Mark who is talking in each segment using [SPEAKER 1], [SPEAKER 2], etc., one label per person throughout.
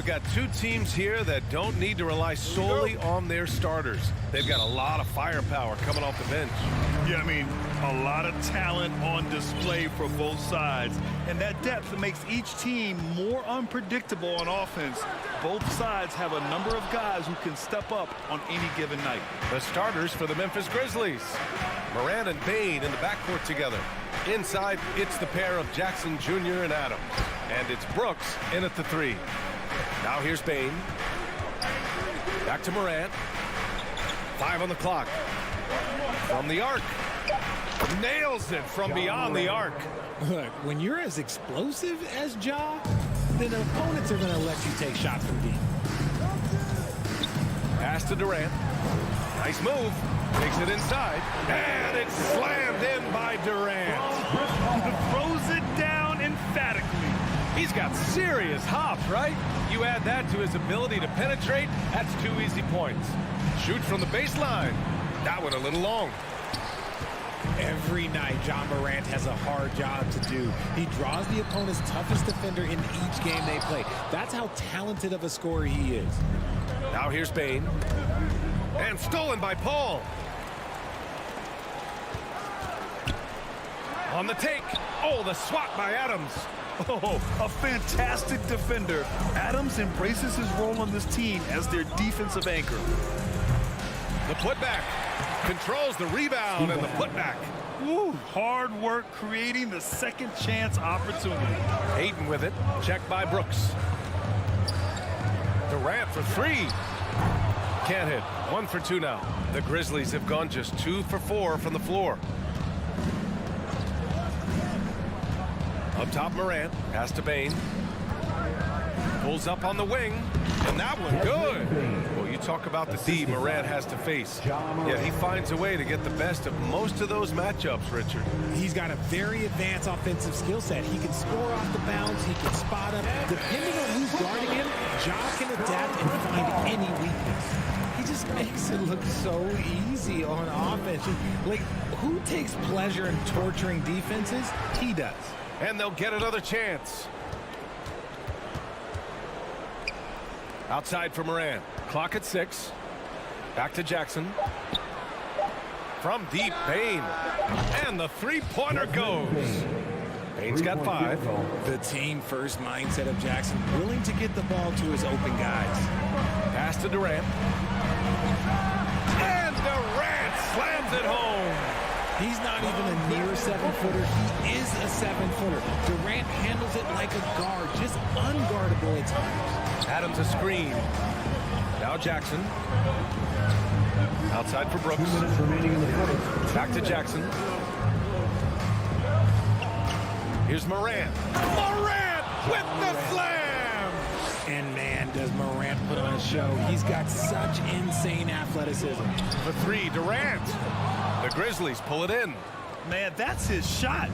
[SPEAKER 1] we've got two teams here that don't need to rely solely on their starters. They've got a lot of firepower coming off the bench.
[SPEAKER 2] Yeah, I mean, a lot of talent on display for both sides. And that depth makes each team more unpredictable on offense. Both sides have a number of guys who can step up on any given night.
[SPEAKER 1] The starters for the Memphis Grizzlies. Morant and Bane in the backcourt together. Inside, it's the pair of Jackson Jr. and Adams. And it's Brooks in at the three. Now here's Bane. Back to Morant. 5 on the clock. From the arc. Nails it from beyond the arc.
[SPEAKER 3] Look, when you're as explosive as Ja, then opponents are going to let you take shots from deep.
[SPEAKER 1] Pass to Durant. Nice move. Takes it inside. And it's slammed in by Durant.
[SPEAKER 2] Throws it down emphatically.
[SPEAKER 1] He's got serious hops, right? You add that to his ability to penetrate, that's 2 easy points. Shoots from the baseline. That one a little long.
[SPEAKER 3] Every night, Ja Morant has a hard job to do. He draws the opponent's toughest defender in each game they play. That's how talented of a scorer he is.
[SPEAKER 1] Now here's Bane. And stolen by Paul. On the take. Oh, the swat by Adams.
[SPEAKER 2] Oh, a fantastic defender. Adams embraces his role on this team as their defensive anchor.
[SPEAKER 1] The putback. Controls the rebound and the putback.
[SPEAKER 2] Woo, hard work creating the second chance opportunity.
[SPEAKER 1] Hayden with it. Checked by Brooks. Durant for 3. Can't hit. 1 for 2 now. The Grizzlies have gone just 2 for 4 from the floor. Up top, Morant. Pass to Bane. Pulls up on the wing. And that one good. Well, you talk about the D Morant has to face. Yeah, he finds a way to get the best of most of those matchups, Richard.
[SPEAKER 3] He's got a very advanced offensive skill set. He can score off the bounce. He can spot up. Depending on who's guarding him, Ja can adapt and find any weakness. He just makes it look so easy on offense. Like, who takes pleasure in torturing defenses? He does.
[SPEAKER 1] And they'll get another chance. Outside for Morant. Clock at 6. Back to Jackson. From deep, Bane. And the three-pointer goes. Bane's got 5.
[SPEAKER 3] The team-first mindset of Jackson, willing to get the ball to his open guys.
[SPEAKER 1] Pass to Durant. And Durant slams it home.
[SPEAKER 3] He's not even a near 7-footer. He is a 7-footer. Durant handles it like a guard, just unguardable at times.
[SPEAKER 1] Adams a screen. Now Jackson. Outside for Brooks.
[SPEAKER 4] 2 minutes remaining in the quarter.
[SPEAKER 1] Back to Jackson. Here's Morant. Morant with the slam!
[SPEAKER 3] And man, does Morant put on a show. He's got such insane athleticism.
[SPEAKER 1] For 3, Durant. The Grizzlies pull it in.
[SPEAKER 2] Man, that's his shot.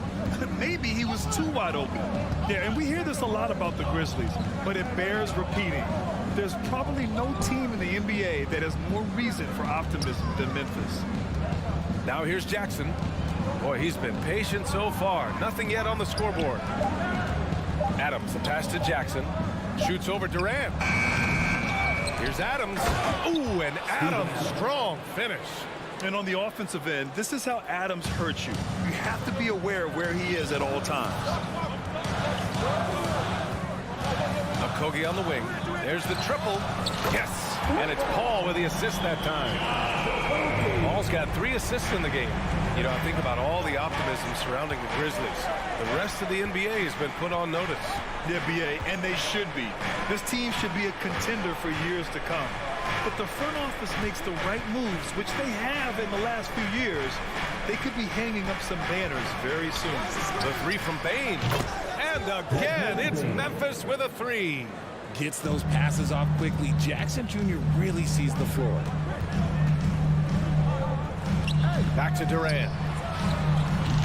[SPEAKER 2] Maybe he was too wide open. Yeah, and we hear this a lot about the Grizzlies, but it bears repeating. There's probably no team in the NBA that has more reason for optimism than Memphis.
[SPEAKER 1] Now here's Jackson. Boy, he's been patient so far. Nothing yet on the scoreboard. Adams, the pass to Jackson. Shoots over Durant. Here's Adams. Ooh, and Adams, strong finish.
[SPEAKER 2] And on the offensive end, this is how Adams hurts you. You have to be aware of where he is at all times.
[SPEAKER 1] Kogi on the wing. There's the triple. Yes. And it's Paul with the assist that time. Paul's got 3 assists in the game. You know, I think about all the optimism surrounding the Grizzlies. The rest of the NBA has been put on notice.
[SPEAKER 2] The NBA, and they should be. This team should be a contender for years to come. But the front office makes the right moves, which they have in the last few years. They could be hanging up some banners very soon.
[SPEAKER 1] The 3 from Bane. And again, it's Memphis with a 3.
[SPEAKER 3] Gets those passes off quickly. Jackson Jr. really sees the floor.
[SPEAKER 1] Back to Durant.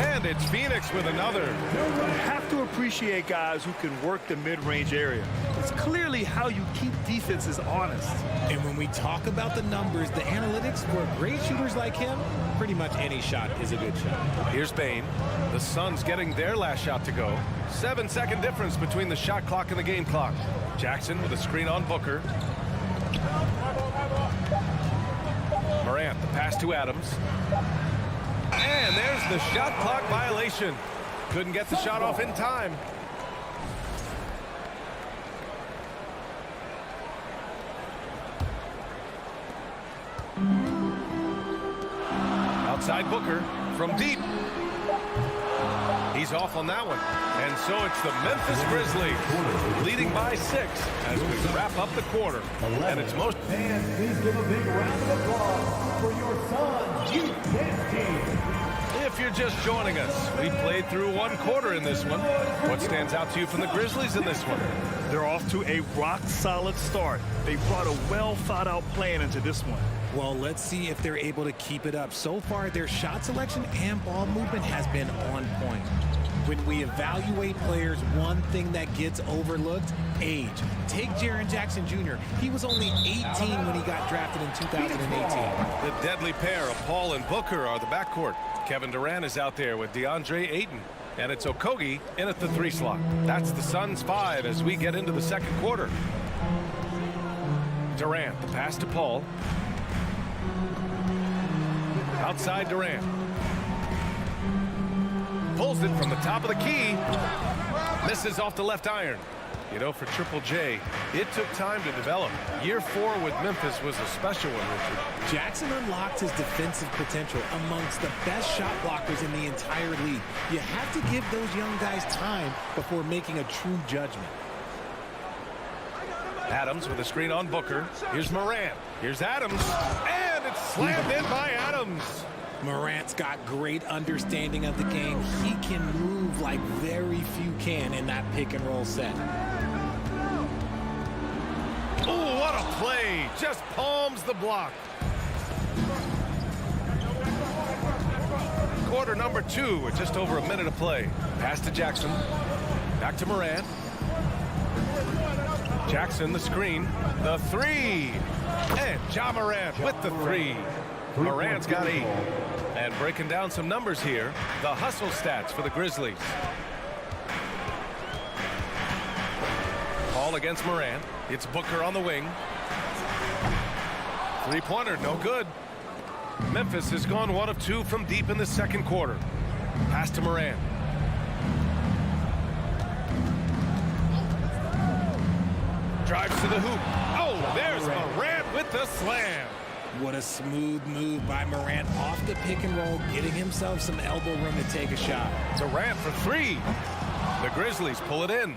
[SPEAKER 1] And it's Phoenix with another.
[SPEAKER 2] You have to appreciate guys who can work the mid-range area. It's clearly how you keep defenses honest.
[SPEAKER 3] And when we talk about the numbers, the analytics for great shooters like him, pretty much any shot is a good shot.
[SPEAKER 1] Here's Bane. The Suns getting their last shot to go. 7-second difference between the shot clock and the game clock. Jackson with a screen on Booker. Morant, the pass to Adams. And there's the shot clock violation. Couldn't get the shot off in time. Outside Booker from deep. He's off on that one. And so it's the Memphis Grizzlies leading by 6 as we wrap up the quarter. And it's most...
[SPEAKER 5] Fans, please give a big round of applause for your son's youth dance team.
[SPEAKER 1] If you're just joining us, we played through one quarter in this one. What stands out to you from the Grizzlies in this one?
[SPEAKER 2] They're off to a rock-solid start. They brought a well-thought-out plan into this one.
[SPEAKER 3] Well, let's see if they're able to keep it up. So far, their shot selection and ball movement has been on point. When we evaluate players, one thing that gets overlooked, age. Take Jaren Jackson Jr. He was only 18 when he got drafted in 2018.
[SPEAKER 1] The deadly pair of Paul and Booker are the backcourt. Kevin Durant is out there with DeAndre Ayton. And it's Okogie in at the 3 slot. That's the Suns' 5 as we get into the second quarter. Durant, the pass to Paul. Outside Durant. Pulls it from the top of the key. Misses off the left iron. You know, for Triple J, it took time to develop. Year 4 with Memphis was a special one, Richard.
[SPEAKER 3] Jackson unlocked his defensive potential amongst the best shot blockers in the entire league. You have to give those young guys time before making a true judgment.
[SPEAKER 1] Adams with a screen on Booker. Here's Morant. Here's Adams. And it's slammed in by Adams.
[SPEAKER 3] Morant's got great understanding of the game. He can move like very few can in that pick and roll set.
[SPEAKER 1] Oh, what a play. Just palms the block. Quarter number 2 with just over a minute of play. Pass to Jackson. Back to Morant. Jackson, the screen. The 3. And Ja Morant with the 3. Morant's got 8. And breaking down some numbers here, the hustle stats for the Grizzlies. Ball against Morant. It's Booker on the wing. 3-pointer, no good. Memphis has gone 1 of 2 from deep in the second quarter. Pass to Morant. Drives to the hoop. Oh, there's Morant with the slam.
[SPEAKER 3] What a smooth move by Morant off the pick and roll, getting himself some elbow room to take a shot.
[SPEAKER 1] Durant for 3. The Grizzlies pull it in.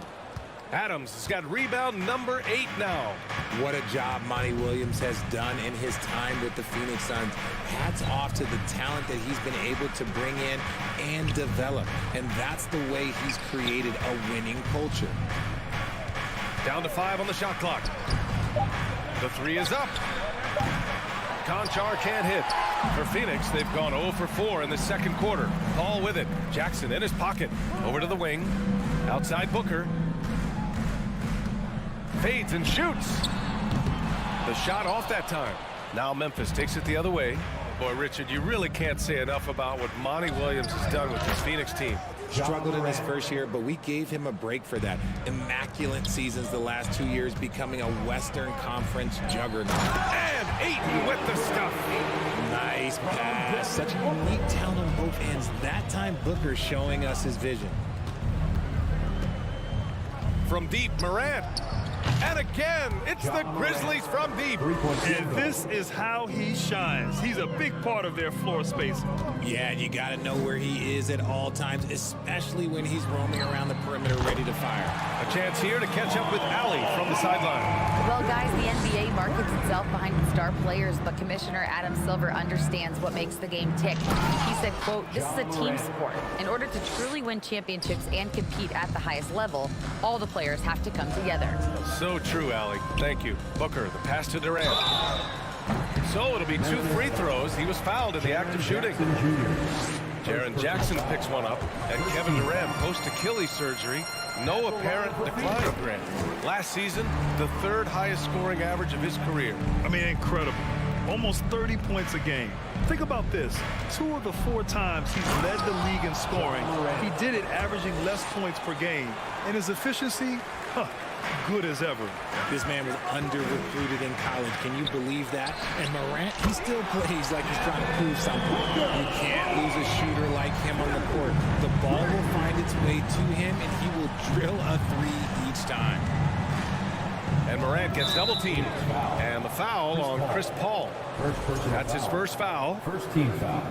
[SPEAKER 1] Adams has got rebound number 8 now.
[SPEAKER 3] What a job Monty Williams has done in his time with the Phoenix Suns. Hats off to the talent that he's been able to bring in and develop. And that's the way he's created a winning culture.
[SPEAKER 1] Down to 5 on the shot clock. The 3 is up. Conchar can't hit. For Phoenix, they've gone 0 for 4 in the second quarter. Paul with it. Jackson in his pocket. Over to the wing. Outside Booker. Fades and shoots. The shot off that time. Now Memphis takes it the other way. Boy, Richard, you really can't say enough about what Monty Williams has done with this Phoenix team.
[SPEAKER 3] Struggled in his first year, but we gave him a break for that. Immaculate seasons the last 2 years, becoming a Western Conference juggernaut.
[SPEAKER 1] And Ayton with the stuff.
[SPEAKER 3] Nice pass. Such unique talent on both ends. That time, Booker showing us his vision.
[SPEAKER 1] From deep, Morant. And again, it's the Grizzlies from deep.
[SPEAKER 2] And this is how he shines. He's a big part of their floor space.
[SPEAKER 3] Yeah, you got to know where he is at all times, especially when he's roaming around the perimeter ready to fire.
[SPEAKER 1] A chance here to catch up with Allie from the sideline.
[SPEAKER 6] Well, guys, the NBA markets itself behind its star players, but Commissioner Adam Silver understands what makes the game tick. He said, quote, "This is a team sport. In order to truly win championships and compete at the highest level, all the players have to come together."
[SPEAKER 1] So true, Allie. Thank you. Booker, the pass to Durant. So it'll be 2 free throws. He was fouled in the act of shooting. Jaren Jackson picks one up, and Kevin Durant post-Achilles surgery. No apparent decline, Grant. Last season, the 3rd highest scoring average of his career.
[SPEAKER 2] I mean, incredible. Almost 30 points a game. Think about this. 2 of the 4 times he's led the league in scoring, he did it averaging less points per game. And his efficiency, Good as ever.
[SPEAKER 3] This man was under-recruited in college. Can you believe that? And Morant, he still plays like he's trying to prove something. You can't lose a shooter like him on the court. The ball will find its way to him, and he will drill a three each time.
[SPEAKER 1] And Morant gets double-teamed. And the foul on Chris Paul. That's his first foul.
[SPEAKER 5] First team foul.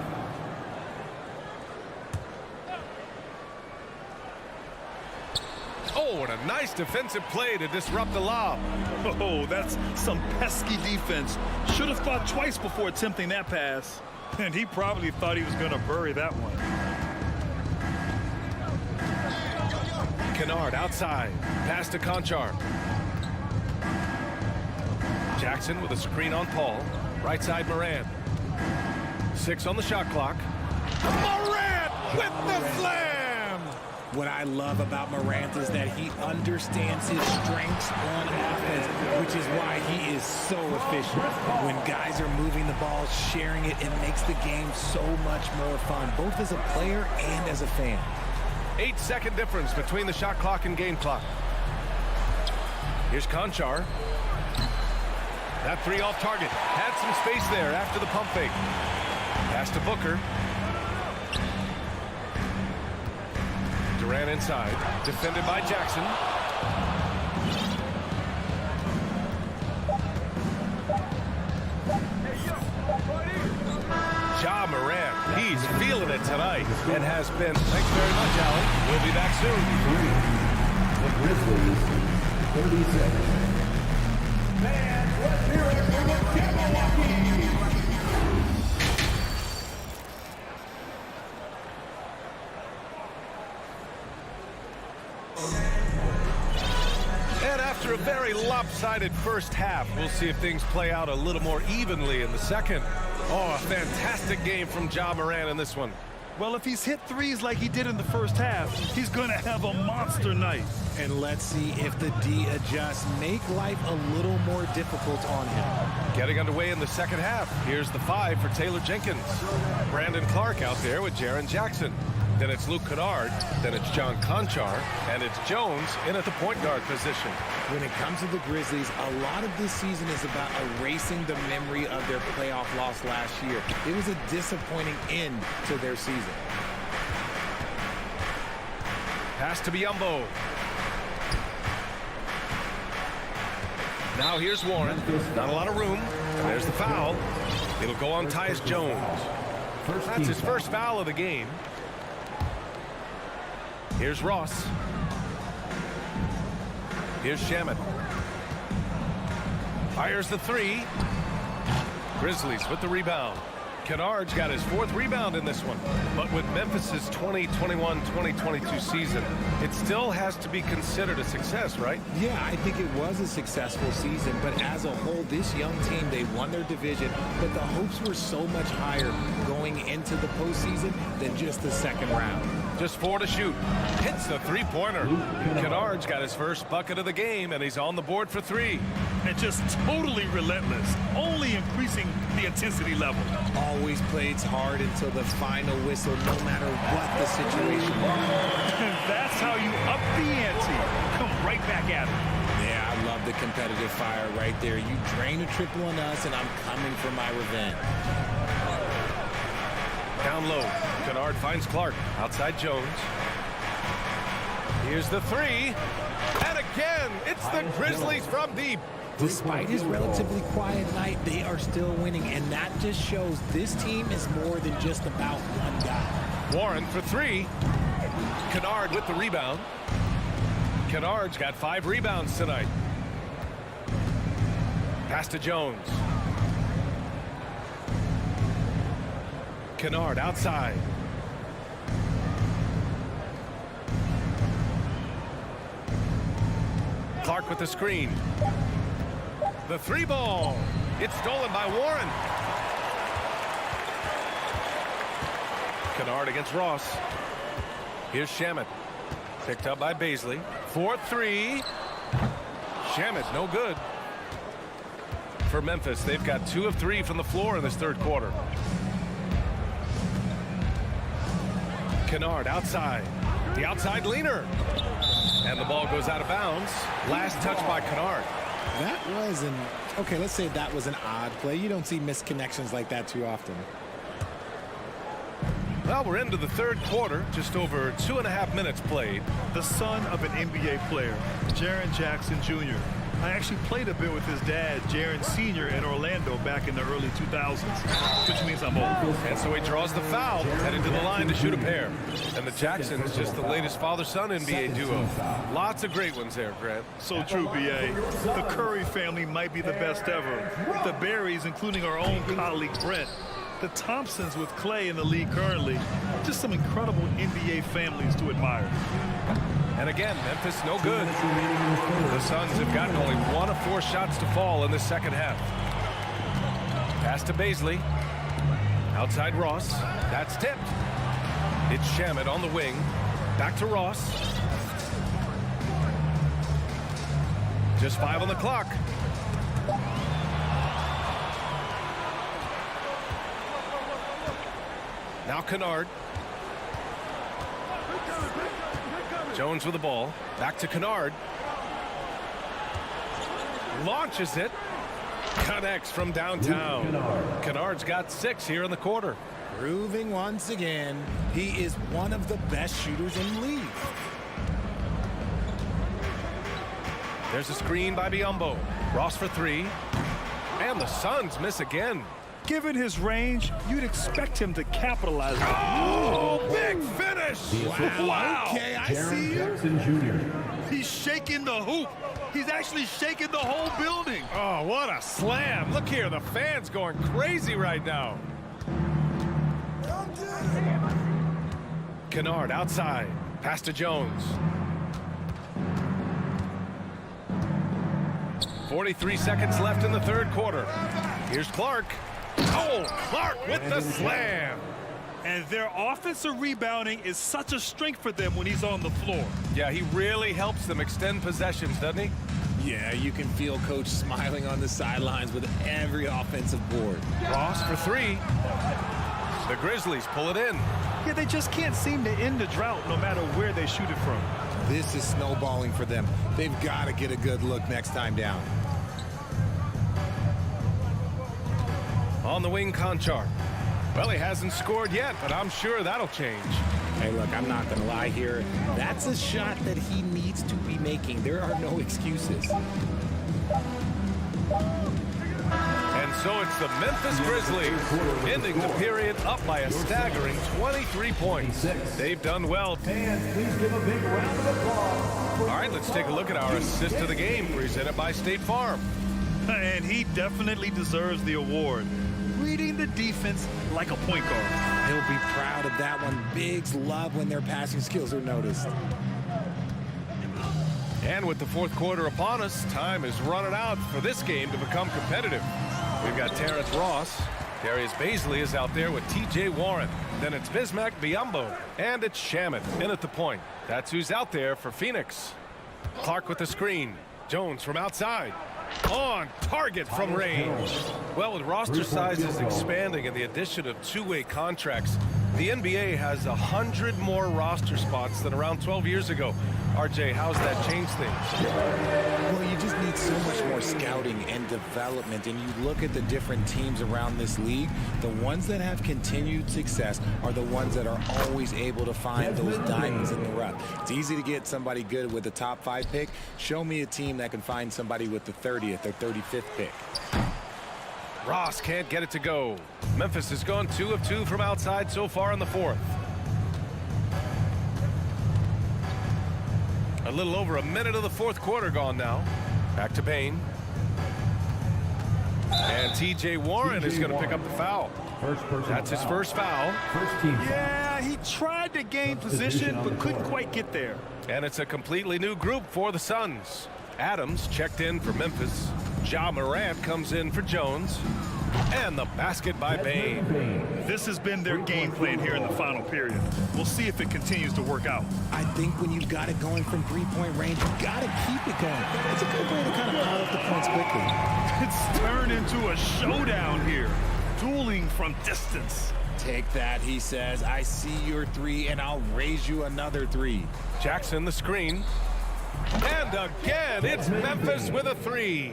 [SPEAKER 1] Oh, and a nice defensive play to disrupt the lob.
[SPEAKER 2] Oh, that's some pesky defense. Should have thought twice before attempting that pass. And he probably thought he was going to bury that one.
[SPEAKER 1] Kennard outside. Pass to Conchar. Jackson with a screen on Paul. Right side Morant. 6 on the shot clock. Morant with the slam!
[SPEAKER 3] What I love about Morant is that he understands his strengths on offense, which is why he is so efficient. When guys are moving the ball, sharing it, it makes the game so much more fun, both as a player and as a fan.
[SPEAKER 1] 8-second difference between the shot clock and game clock. Here's Conchar. That three off target. Had some space there after the pump fake. Pass to Booker. Durant inside. Defended by Jackson. Ja Morant. He's feeling it tonight and has been. Thanks very much, Allen. We'll be back soon.
[SPEAKER 5] The Grizzlies, 37. Man, let's hear it for the Jabberwocky!
[SPEAKER 1] And after a very lopsided first half, we'll see if things play out a little more evenly in the second. Oh, a fantastic game from Ja Morant in this one.
[SPEAKER 2] Well, if he's hit threes like he did in the first half, he's going to have a monster night.
[SPEAKER 3] And let's see if the D adjusts, make life a little more difficult on him.
[SPEAKER 1] Getting underway in the second half. Here's the 5 for Taylor Jenkins. Brandon Clark out there with Jaren Jackson. Then it's Luke Kennard. Then it's John Conchar. And it's Jones in at the point guard position.
[SPEAKER 3] When it comes to the Grizzlies, a lot of this season is about erasing the memory of their playoff loss last year. It was a disappointing end to their season.
[SPEAKER 1] Pass to Biyombo. Now here's Warren. Not a lot of room. There's the foul. It'll go on Tyus Jones. That's his first foul of the game. Here's Ross. Here's Shamet. Fires the 3. Grizzlies with the rebound. Kennard's got his 4th rebound in this one. But with Memphis's 2021-2022 season, it still has to be considered a success, right?
[SPEAKER 3] Yeah, I think it was a successful season, but as a whole, this young team, they won their division, but the hopes were so much higher going into the postseason than just the second round.
[SPEAKER 1] Just 4 to shoot. Hits the three-pointer. Kennard's got his first bucket of the game, and he's on the board for 3.
[SPEAKER 2] And just totally relentless, only increasing the intensity level.
[SPEAKER 3] Always plays hard until the final whistle, no matter what the situation was.
[SPEAKER 2] That's how you up the ante. Come right back at it.
[SPEAKER 3] Yeah, I love the competitive fire right there. You drain a triple on us, and I'm coming for my revenge.
[SPEAKER 1] Down low. Kennard finds Clark. Outside Jones. Here's the 3. And again, it's the Grizzlies from deep.
[SPEAKER 3] Despite his relatively quiet night, they are still winning, and that just shows this team is more than just about one guy.
[SPEAKER 1] Warren for 3. Kennard with the rebound. Kennard's got 5 rebounds tonight. Pass to Jones. Kennard outside. Clark with the screen. The 3 ball. It's stolen by Warren. Kennard against Ross. Here's Shamet. Picked up by Baisley. 4-3. Shamet, no good. For Memphis, they've got 2 of 3 from the floor in this third quarter. Kennard outside. The outside leaner. And the ball goes out of bounds. Last touch by Kennard.
[SPEAKER 3] That was okay, let's say that was an odd play. You don't see misconnections like that too often.
[SPEAKER 1] Well, we're into the third quarter, just over 2.5 minutes played.
[SPEAKER 2] The son of an NBA player, Jaren Jackson Jr. I actually played a bit with his dad, Jaren Sr. in Orlando back in the early 2000s, which means I'm old.
[SPEAKER 1] And so he draws the foul, headed to the line to shoot a pair. And the Jacksons, just the latest father-son NBA duo. Lots of great ones there, Grant.
[SPEAKER 2] So true, B.A. The Curry family might be the best ever. The Berries, including our own colleague Brent. The Thompsons with CLA in the league currently. Just some incredible NBA families to admire.
[SPEAKER 1] And again, Memphis no good. The Suns have gotten only 1 of 4 shots to fall in the second half. Pass to Baisley. Outside Ross. That's tipped. It's Shamet on the wing. Back to Ross. Just 5 on the clock. Now Kennard. Jones with the ball. Back to Kennard. Launches it. Connects from downtown. Kennard's got 6 here in the quarter.
[SPEAKER 3] Proving once again, he is one of the best shooters in the league.
[SPEAKER 1] There's a screen by Biyombo. Ross for 3. And the Suns miss again.
[SPEAKER 2] Given his range, you'd expect him to capitalize.
[SPEAKER 1] Oh, big finish!
[SPEAKER 2] Wow.
[SPEAKER 3] Okay, I see you.
[SPEAKER 5] Jackson Jr.
[SPEAKER 2] He's shaking the hoop. He's actually shaking the whole building.
[SPEAKER 1] Oh, what a slam. Look here, the fans going crazy right now. Kennard outside. Pass to Jones. 43 seconds left in the third quarter. Here's Clark. Oh, Clark with the slam.
[SPEAKER 2] And their offensive rebounding is such a strength for them when he's on the floor.
[SPEAKER 1] Yeah, he really helps them extend possessions, doesn't he?
[SPEAKER 3] Yeah, you can feel Coach smiling on the sidelines with every offensive board.
[SPEAKER 1] Ross for 3. The Grizzlies pull it in.
[SPEAKER 2] Yeah, they just can't seem to end the drought no matter where they shoot it from.
[SPEAKER 3] This is snowballing for them. They've got to get a good look next time down.
[SPEAKER 1] On the wing, Conchar. Well, he hasn't scored yet, but I'm sure that'll change.
[SPEAKER 3] Hey, look, I'm not going to lie here. That's a shot that he needs to be making. There are no excuses.
[SPEAKER 1] And so it's the Memphis Grizzlies ending the period up by a staggering 23 points. They've done well.
[SPEAKER 5] And please give a big round of applause.
[SPEAKER 1] All right, let's take a look at our assist of the game presented by State Farm.
[SPEAKER 2] And he definitely deserves the award. Reading the defense like a point guard.
[SPEAKER 3] He'll be proud of that one. Bigs love when their passing skills are noticed.
[SPEAKER 1] And with the fourth quarter upon us, time is running out for this game to become competitive. We've got Terrence Ross. Darius Baisley is out there with T.J. Warren. Then it's Bismack Biyombo. And it's Shamet in at the point. That's who's out there for Phoenix. Clark with the screen. Jones from outside. On target from range. Well, with roster sizes expanding and the addition of two-way contracts, the NBA has 100 more roster spots than around 12 years ago. RJ, how's that changed things?
[SPEAKER 3] Well, you just need so much more scouting and development, and you look at the different teams around this league, the ones that have continued success are the ones that are always able to find those diamonds in the rough. It's easy to get somebody good with the top 5 pick. Show me a team that can find somebody with the 30th or 35th pick.
[SPEAKER 1] Ross can't get it to go. Memphis has gone 2 of 2 from outside so far in the fourth. A little over a minute of the fourth quarter gone now. Back to Payne. And T.J. Warren is going to pick up the foul. That's his first foul.
[SPEAKER 2] Yeah, he tried to gain position but couldn't quite get there.
[SPEAKER 1] And it's a completely new group for the Suns. Adams checked in for Memphis. Ja Morant comes in for Jones. And the basket by Payne.
[SPEAKER 2] This has been their game plan here in the final period. We'll see if it continues to work out.
[SPEAKER 3] I think when you've got it going from three-point range, you've got to keep it going. It's a good way to kind of pile up the points quickly.
[SPEAKER 2] It's turned into a showdown here. Dueling from distance.
[SPEAKER 3] Take that, he says. I see your 3, and I'll raise you another 3.
[SPEAKER 1] Jackson the screen. And again, it's Memphis with a three.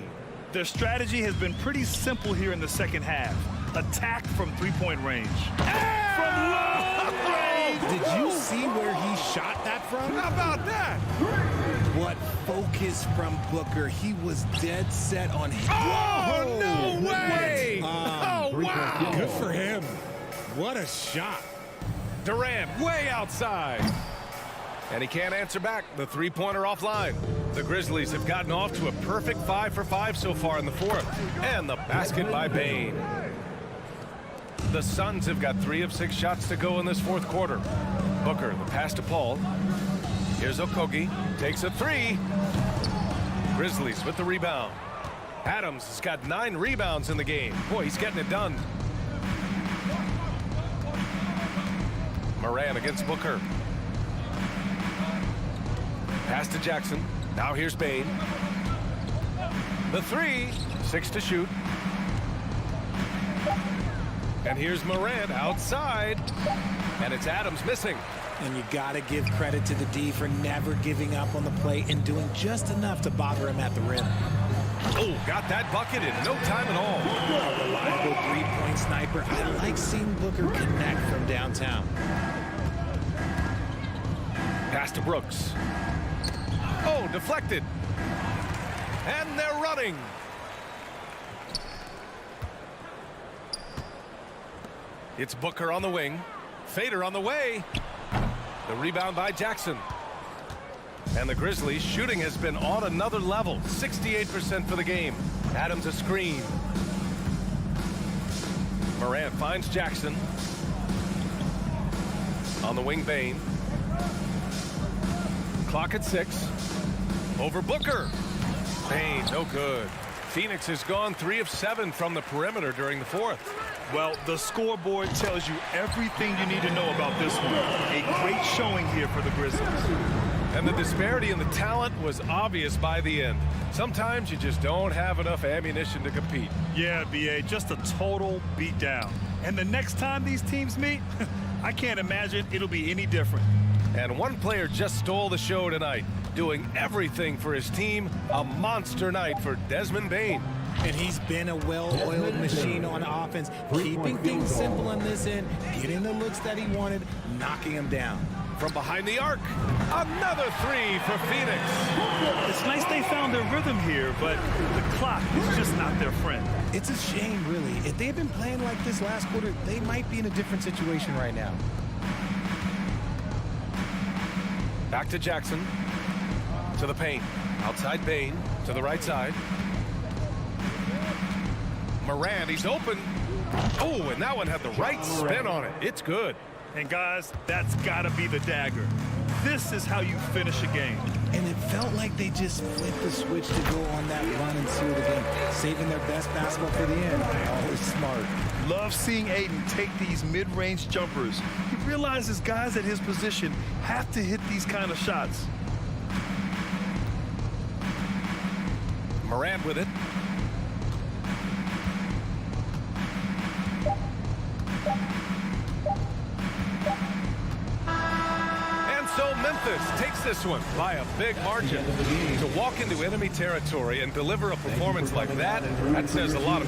[SPEAKER 2] Their strategy has been pretty simple here in the second half. Attack from three-point range. From long range!
[SPEAKER 3] Did you see where he shot that from?
[SPEAKER 1] How about that?
[SPEAKER 3] What focus from Booker. He was dead set on him.
[SPEAKER 1] Oh, no way! Oh, wow!
[SPEAKER 3] Good for him. What a shot.
[SPEAKER 1] Durant way outside. And he can't answer back. The three-pointer offline. The Grizzlies have gotten off to a perfect 5 for 5 so far in the fourth. And the basket by Bane. The Suns have got 3 of 6 shots to go in this fourth quarter. Booker, the pass to Paul. Here's Okogie. Takes a three. Grizzlies with the rebound. Adams has got 9 rebounds in the game. Boy, he's getting it done. Moran against Booker. Pass to Jackson. Now here's Bane. The three. 6 to shoot. And here's Morant outside. And it's Adams missing.
[SPEAKER 3] And you got to give credit to the D for never giving up on the play and doing just enough to bother him at the rim.
[SPEAKER 1] Oh, got that bucket in no time at all.
[SPEAKER 3] A reliable three-point sniper. I like seeing Booker connect from downtown.
[SPEAKER 1] Pass to Brooks. Oh, deflected. And they're running. It's Booker on the wing. Fader on the way. The rebound by Jackson. And the Grizzlies shooting has been on another level. 68% for the game. Adams a screen. Morant finds Jackson. On the wing, Bane. Clock at 6. Over Booker. Bane, no good. Phoenix has gone 3 of 7 from the perimeter during the fourth.
[SPEAKER 2] Well, the scoreboard tells you everything you need to know about this one. A great showing here for the Grizzlies.
[SPEAKER 1] And the disparity in the talent was obvious by the end. Sometimes you just don't have enough ammunition to compete.
[SPEAKER 2] Yeah, B.A., just a total beatdown. And the next time these teams meet, I can't imagine it'll be any different.
[SPEAKER 1] And one player just stole the show tonight, doing everything for his team. A monster night for Desmond Bane.
[SPEAKER 3] And he's been a well-oiled machine on offense, keeping things simple on this end, getting the looks that he wanted, knocking them down.
[SPEAKER 1] From behind the arc, another three for Phoenix.
[SPEAKER 2] It's nice they found their rhythm here, but the clock is just not their friend.
[SPEAKER 3] It's a shame, really. If they had been playing like this last quarter, they might be in a different situation right now.
[SPEAKER 1] Back to Jackson. To the paint. Outside Bane. To the right side. Moran, he's open. Oh, and that one had the right spin on it. It's good.
[SPEAKER 2] And guys, that's got to be the dagger. This is how you finish a game.
[SPEAKER 3] And it felt like they just flipped the switch to go on that run and seal the game, saving their best basketball for the end. Always smart.
[SPEAKER 2] Love seeing Aiden take these mid-range jumpers. He realizes guys at his position have to hit these kind of shots.
[SPEAKER 1] Morant with it. So Memphis takes this one by a big margin. To walk into enemy territory and deliver a performance like that, that says a lot of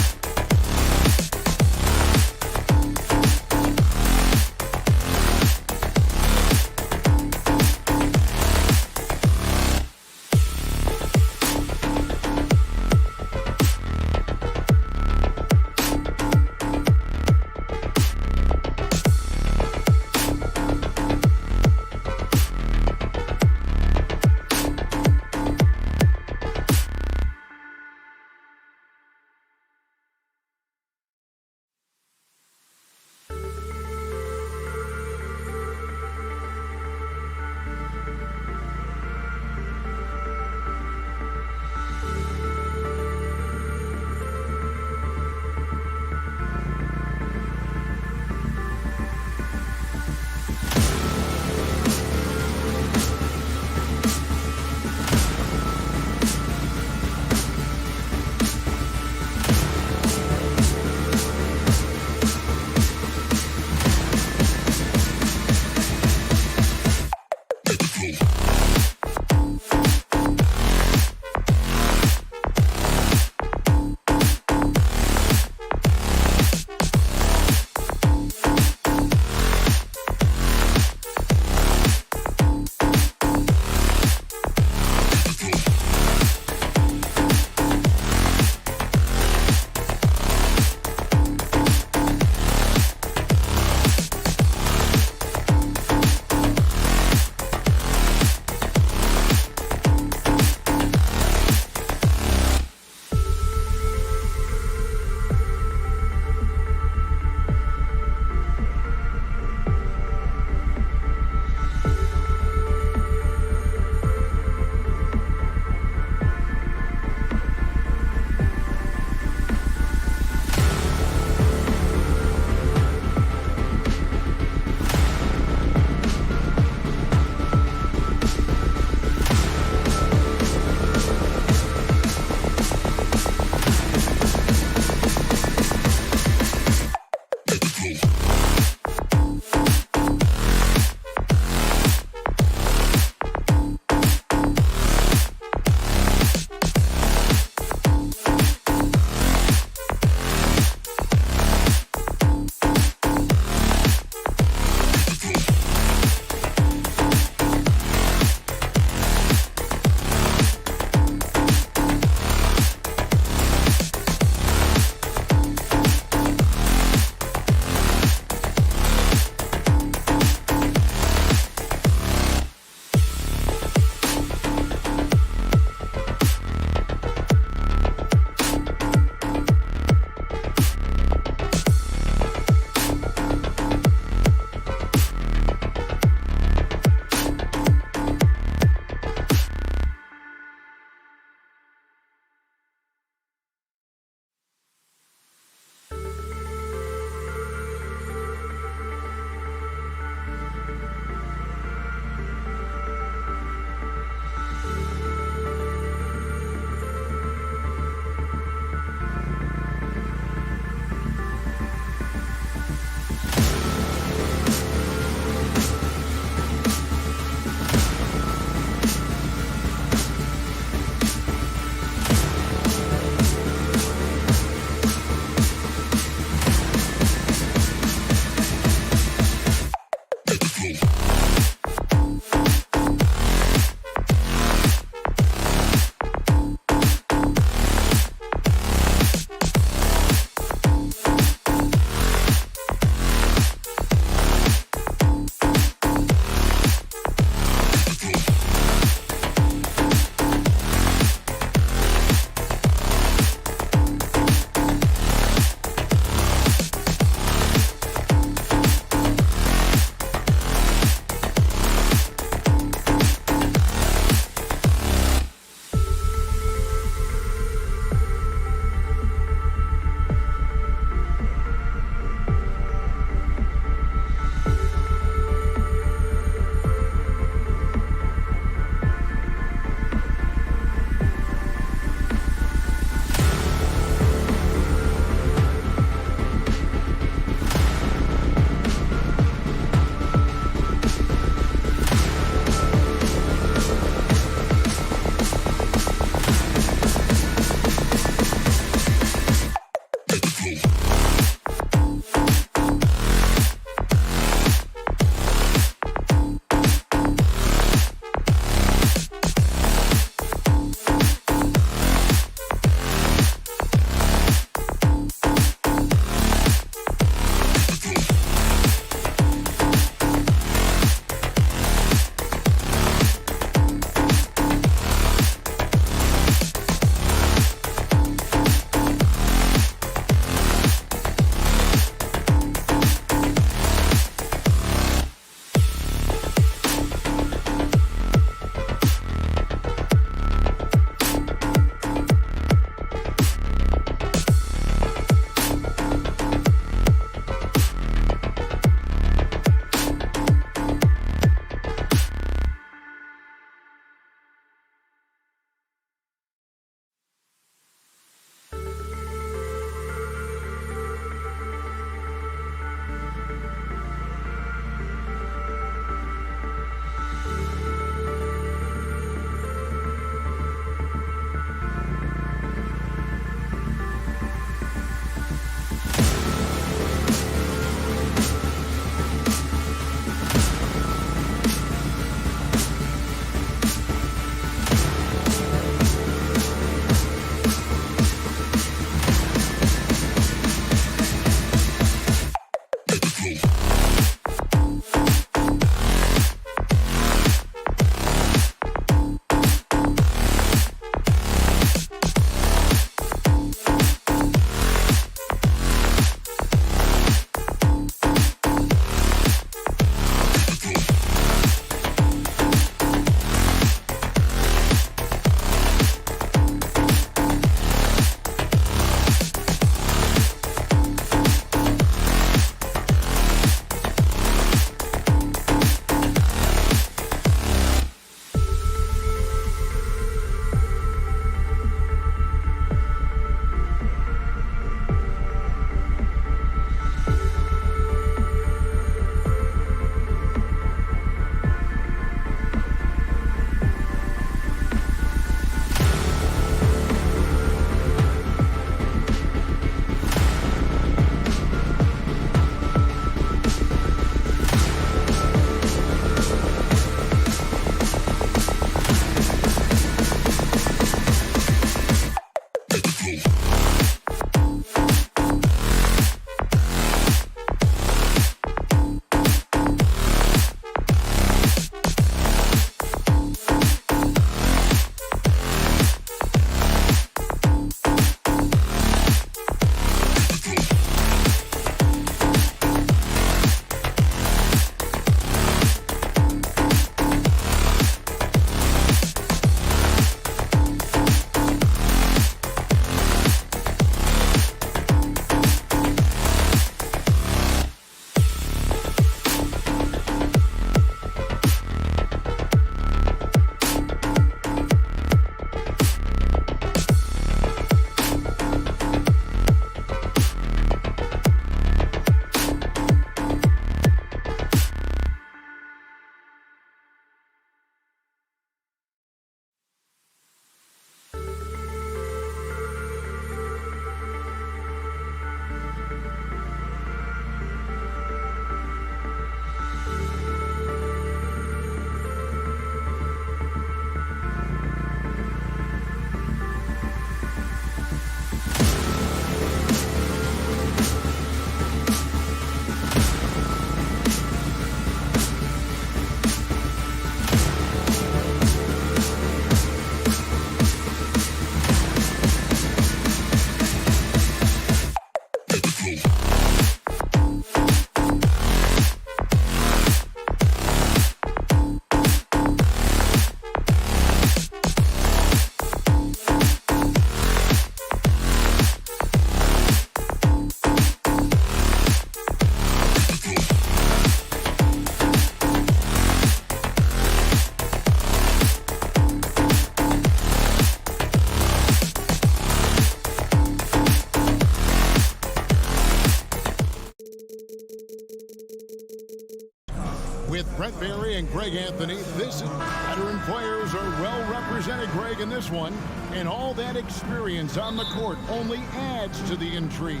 [SPEAKER 7] with Brent Barry and Greg Anthony. This veteran players are well represented, Greg, in this one. And all that experience on the court only adds to the intrigue.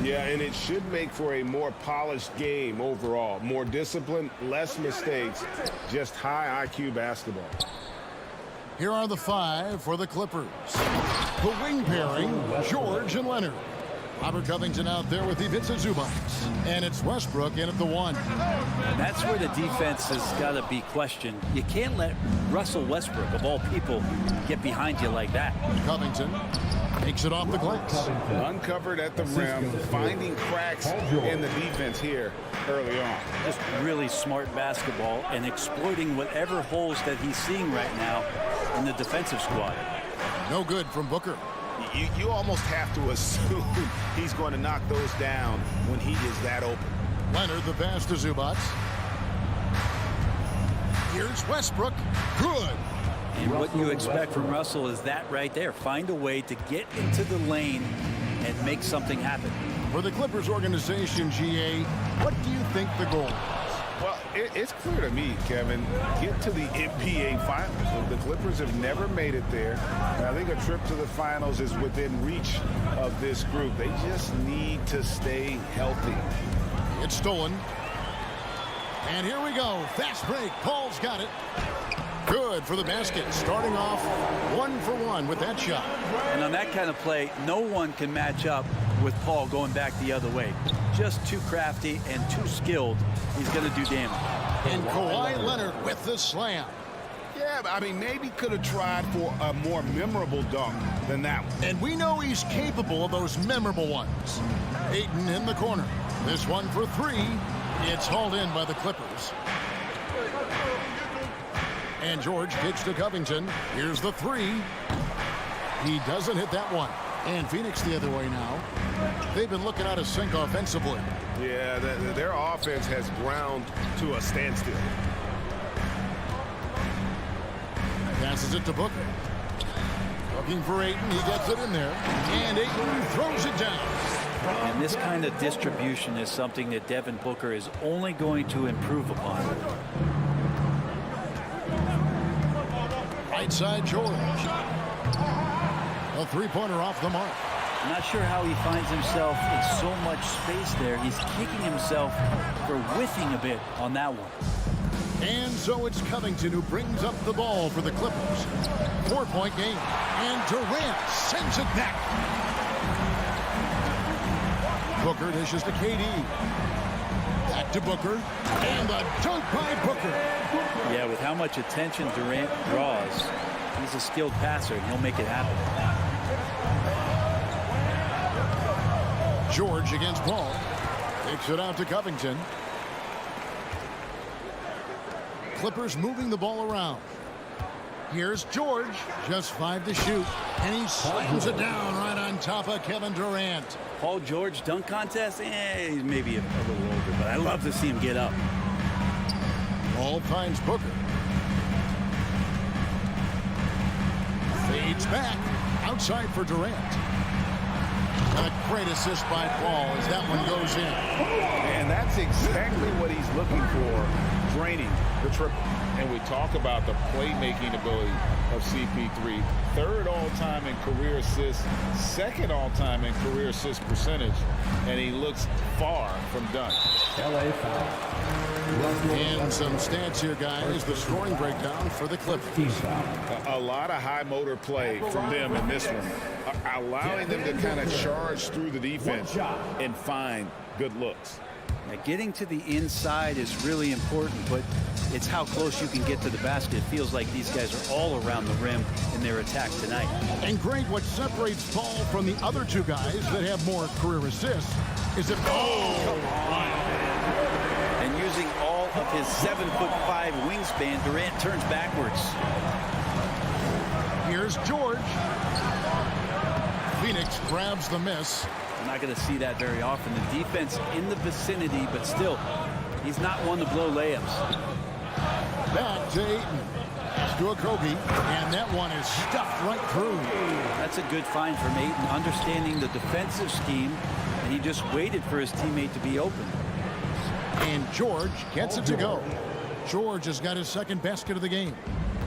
[SPEAKER 8] Yeah, and it should make for a more polished game overall. More discipline, less mistakes, just high IQ basketball.
[SPEAKER 7] Here are the 5 for the Clippers. The wing pairing, George and Leonard. Robert Covington out there with Ivica Zubac. And it's Westbrook in at the 1.
[SPEAKER 9] That's where the defense has got to be questioned. You can't let Russell Westbrook, of all people, get behind you like that.
[SPEAKER 7] Covington takes it off the glass.
[SPEAKER 8] Uncovered at the rim, finding cracks in the defense here early on.
[SPEAKER 9] Just really smart basketball and exploiting whatever holes that he's seeing right now in the defensive squad.
[SPEAKER 7] No good from Booker.
[SPEAKER 8] You almost have to assume he's going to knock those down when he is that open.
[SPEAKER 7] Leonard, the pass to Zubac. Here's Westbrook. Good.
[SPEAKER 9] And what you expect from Russell is that right there. Find a way to get into the lane and make something happen.
[SPEAKER 7] For the Clippers organization, GA, what do you think the goal is?
[SPEAKER 8] Well, it's clear to me, Kevin, get to the NBA Finals. The Clippers have never made it there. And I think a trip to the Finals is within reach of this group. They just need to stay healthy.
[SPEAKER 7] It's stolen. And here we go. Fast break. Paul's got it. Good for the basket. Starting off 1 for 1 with that shot.
[SPEAKER 9] And on that kind of play, no one can match up with Paul going back the other way. Just too crafty and too skilled. He's going to do damage.
[SPEAKER 7] And Kawhi Leonard with the slam.
[SPEAKER 8] Yeah, I mean, maybe could have tried for a more memorable dunk than that one.
[SPEAKER 7] And we know he's capable of those memorable ones. Ayton in the corner. This one for 3. It's hauled in by the Clippers. And George kicks to Covington. Here's the 3. He doesn't hit that one. And Phoenix the other way now. They've been looking out of sync offensively.
[SPEAKER 8] Yeah, their offense has ground to a standstill.
[SPEAKER 7] Passes it to Booker. Looking for Ayton. He gets it in there. And Ayton throws it down.
[SPEAKER 9] And this kind of distribution is something that Devin Booker is only going to improve upon.
[SPEAKER 7] Right side, George. A three-pointer off the mark.
[SPEAKER 9] I'm not sure how he finds himself in so much space there. He's kicking himself for whiffing a bit on that one.
[SPEAKER 7] And so it's Covington who brings up the ball for the Clippers. 4-point game. And Durant sends it back. Booker dishes to KD. Back to Booker. And the dunk by Booker.
[SPEAKER 9] Yeah, with how much attention Durant draws, he's a skilled passer, and he'll make it happen.
[SPEAKER 7] George against Paul. Takes it out to Covington. Clippers moving the ball around. Here's George. Just 5 to shoot. And he slams it down right on top of Kevin Durant.
[SPEAKER 9] Paul George dunk contest? He's maybe a little older, but I love to see him get up.
[SPEAKER 7] Paul finds Booker. Fades back. Outside for Durant. And a great assist by Paul as that one goes in.
[SPEAKER 8] And that's exactly what he's looking for, draining the triple. And we talk about the playmaking ability of CP3. 3rd all-time in career assists, 2nd all-time in career assist percentage. And he looks far from done.
[SPEAKER 5] CLA foul.
[SPEAKER 7] And some stats here, guys. The scoring breakdown for the Clippers.
[SPEAKER 8] A lot of high motor play from them in this one. Allowing them to kind of charge through the defense and find good looks.
[SPEAKER 9] Now, getting to the inside is really important, but it's how close you can get to the basket. It feels like these guys are all around the rim in their attack tonight.
[SPEAKER 7] And Greg, what separates Paul from the other 2 guys that have more career assists is that
[SPEAKER 9] And using all of his 7'5" wingspan, Durant turns backwards.
[SPEAKER 7] Here's George. Phoenix grabs the miss.
[SPEAKER 9] I'm not going to see that very often. The defense in the vicinity, but still, he's not one to blow layups.
[SPEAKER 7] Back to Ayton. To a Kobe, and that one is stuffed right through.
[SPEAKER 9] That's a good find from Ayton, understanding the defensive scheme, and he just waited for his teammate to be open.
[SPEAKER 7] And George gets it to go. George has got his second basket of the game.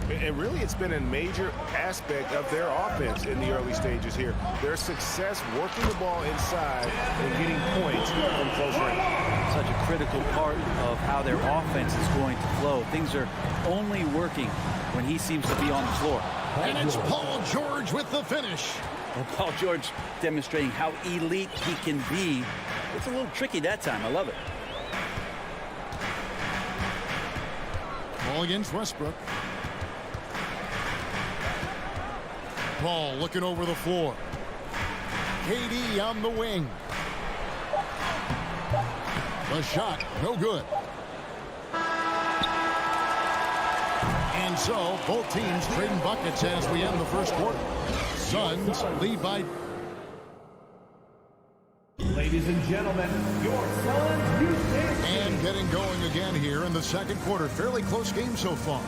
[SPEAKER 8] And really, it's been a major aspect of their offense in the early stages here. Their success working the ball inside and getting points from close range.
[SPEAKER 9] Such a critical part of how their offense is going to flow. Things are only working when he seems to be on the floor.
[SPEAKER 7] And it's Paul George with the finish.
[SPEAKER 9] Well, Paul George demonstrating how elite he can be. It's a little tricky that time. I love it.
[SPEAKER 7] Ball against Westbrook. Paul looking over the floor. KD on the wing. The shot, no good. And so, both teams trading buckets as we end the first quarter. Suns lead by...
[SPEAKER 5] Ladies and gentlemen, your Suns Houston.
[SPEAKER 7] And getting going again here in the second quarter. Fairly close game so far.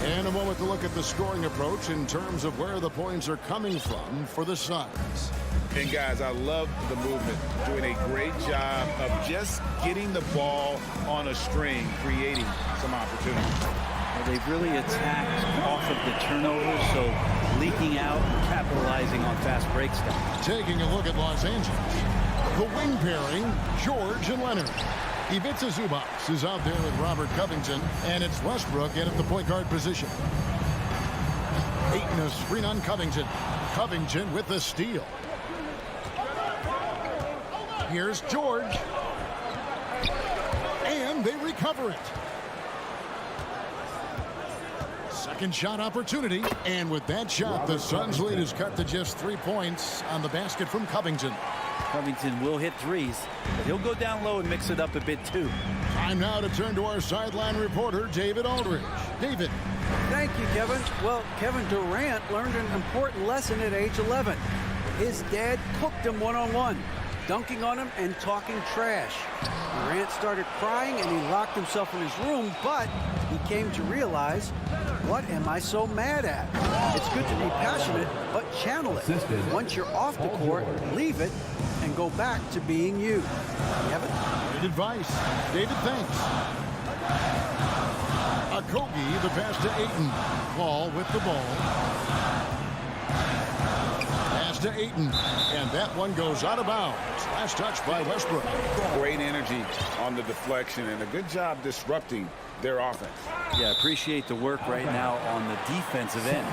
[SPEAKER 7] And a moment to look at the scoring approach in terms of where the points are coming from for the Suns.
[SPEAKER 8] And guys, I love the movement. Doing a great job of just getting the ball on a string, creating some opportunities.
[SPEAKER 9] Well, they've really attacked off of the turnovers, so leaking out and capitalizing on fast breaks down.
[SPEAKER 7] Taking a look at Los Angeles. The wing pairing, George and Leonard. Ivica Zubac is out there with Robert Covington, and it's Westbrook in at the point guard position. Ayton is screen on Covington. Covington with the steal. Here's George. And they recover it. Second shot opportunity. And with that shot, the Suns lead is cut to just 3 points on the basket from Covington.
[SPEAKER 9] Covington will hit threes, but he'll go down low and mix it up a bit too.
[SPEAKER 7] Time now to turn to our sideline reporter, David Aldridge. David.
[SPEAKER 10] Thank you, Kevin. Well, Kevin Durant learned an important lesson at age 11. His dad cooked him one-on-one, dunking on him and talking trash. Durant started crying and he locked himself in his room, but he came to realize, what am I so mad at? It's good to be passionate, but channel it. Once you're off the court, leave it and go back to being you. Kevin?
[SPEAKER 7] Good advice. David, thanks. Okogie, the pass to Ayton. Paul with the ball. Pass to Ayton. And that one goes out of bounds. Last touch by Westbrook.
[SPEAKER 8] Great energy on the deflection and a good job disrupting their offense.
[SPEAKER 9] Yeah, appreciate the work right now on the defensive end.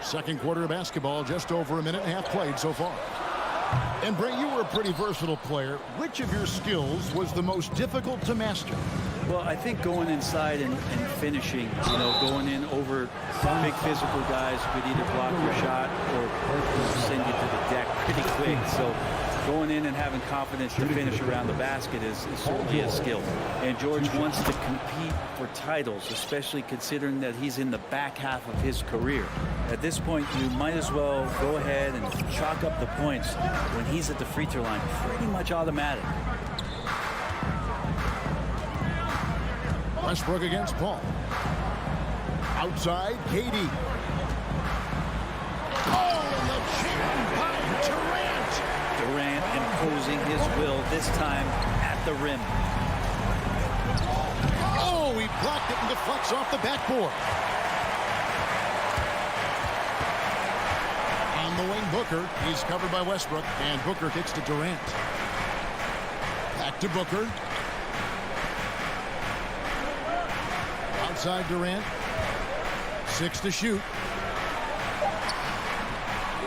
[SPEAKER 7] Second quarter of basketball, just over a minute and a half played so far. And Bray, you were a pretty versatile player. Which of your skills was the most difficult to master?
[SPEAKER 9] Well, I think going inside and finishing, you know, going in over big physical guys who could either block your shot or send you to the deck pretty quick. So going in and having confidence to finish around the basket is certainly a skill. And George wants to compete for titles, especially considering that he's in the back half of his career. At this point, you might as well go ahead and chalk up the points when he's at the free throw line. Pretty much automatic.
[SPEAKER 7] Westbrook against Paul. Outside, KD. Oh, and the chip by Durant.
[SPEAKER 9] Durant imposing his will, this time at the rim.
[SPEAKER 7] Oh, he blocked it and deflects off the backboard. On the wing, Booker. He's covered by Westbrook, and Booker kicks to Durant. Back to Booker. Outside Durant. 6 to shoot.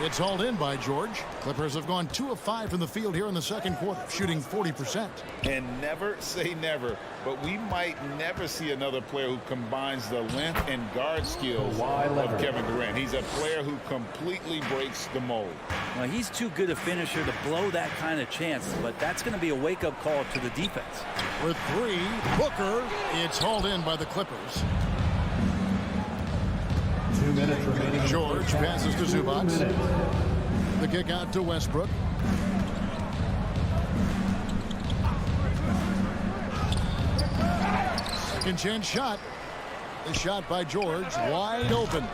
[SPEAKER 7] It's hauled in by George. Clippers have gone 2 of 5 from the field here in the second quarter, shooting 40%.
[SPEAKER 8] And never say never, but we might never see another player who combines the length and guard skills of Kevin Durant. He's a player who completely breaks the mold.
[SPEAKER 9] Well, he's too good a finisher to blow that kind of chance, but that's going to be a wake-up call to the defense.
[SPEAKER 7] With 3, Booker. It's hauled in by the Clippers.
[SPEAKER 5] 2 minutes remaining.
[SPEAKER 7] George passes to Zubac. The kick out to Westbrook. Second chance shot. The shot by George, wide open.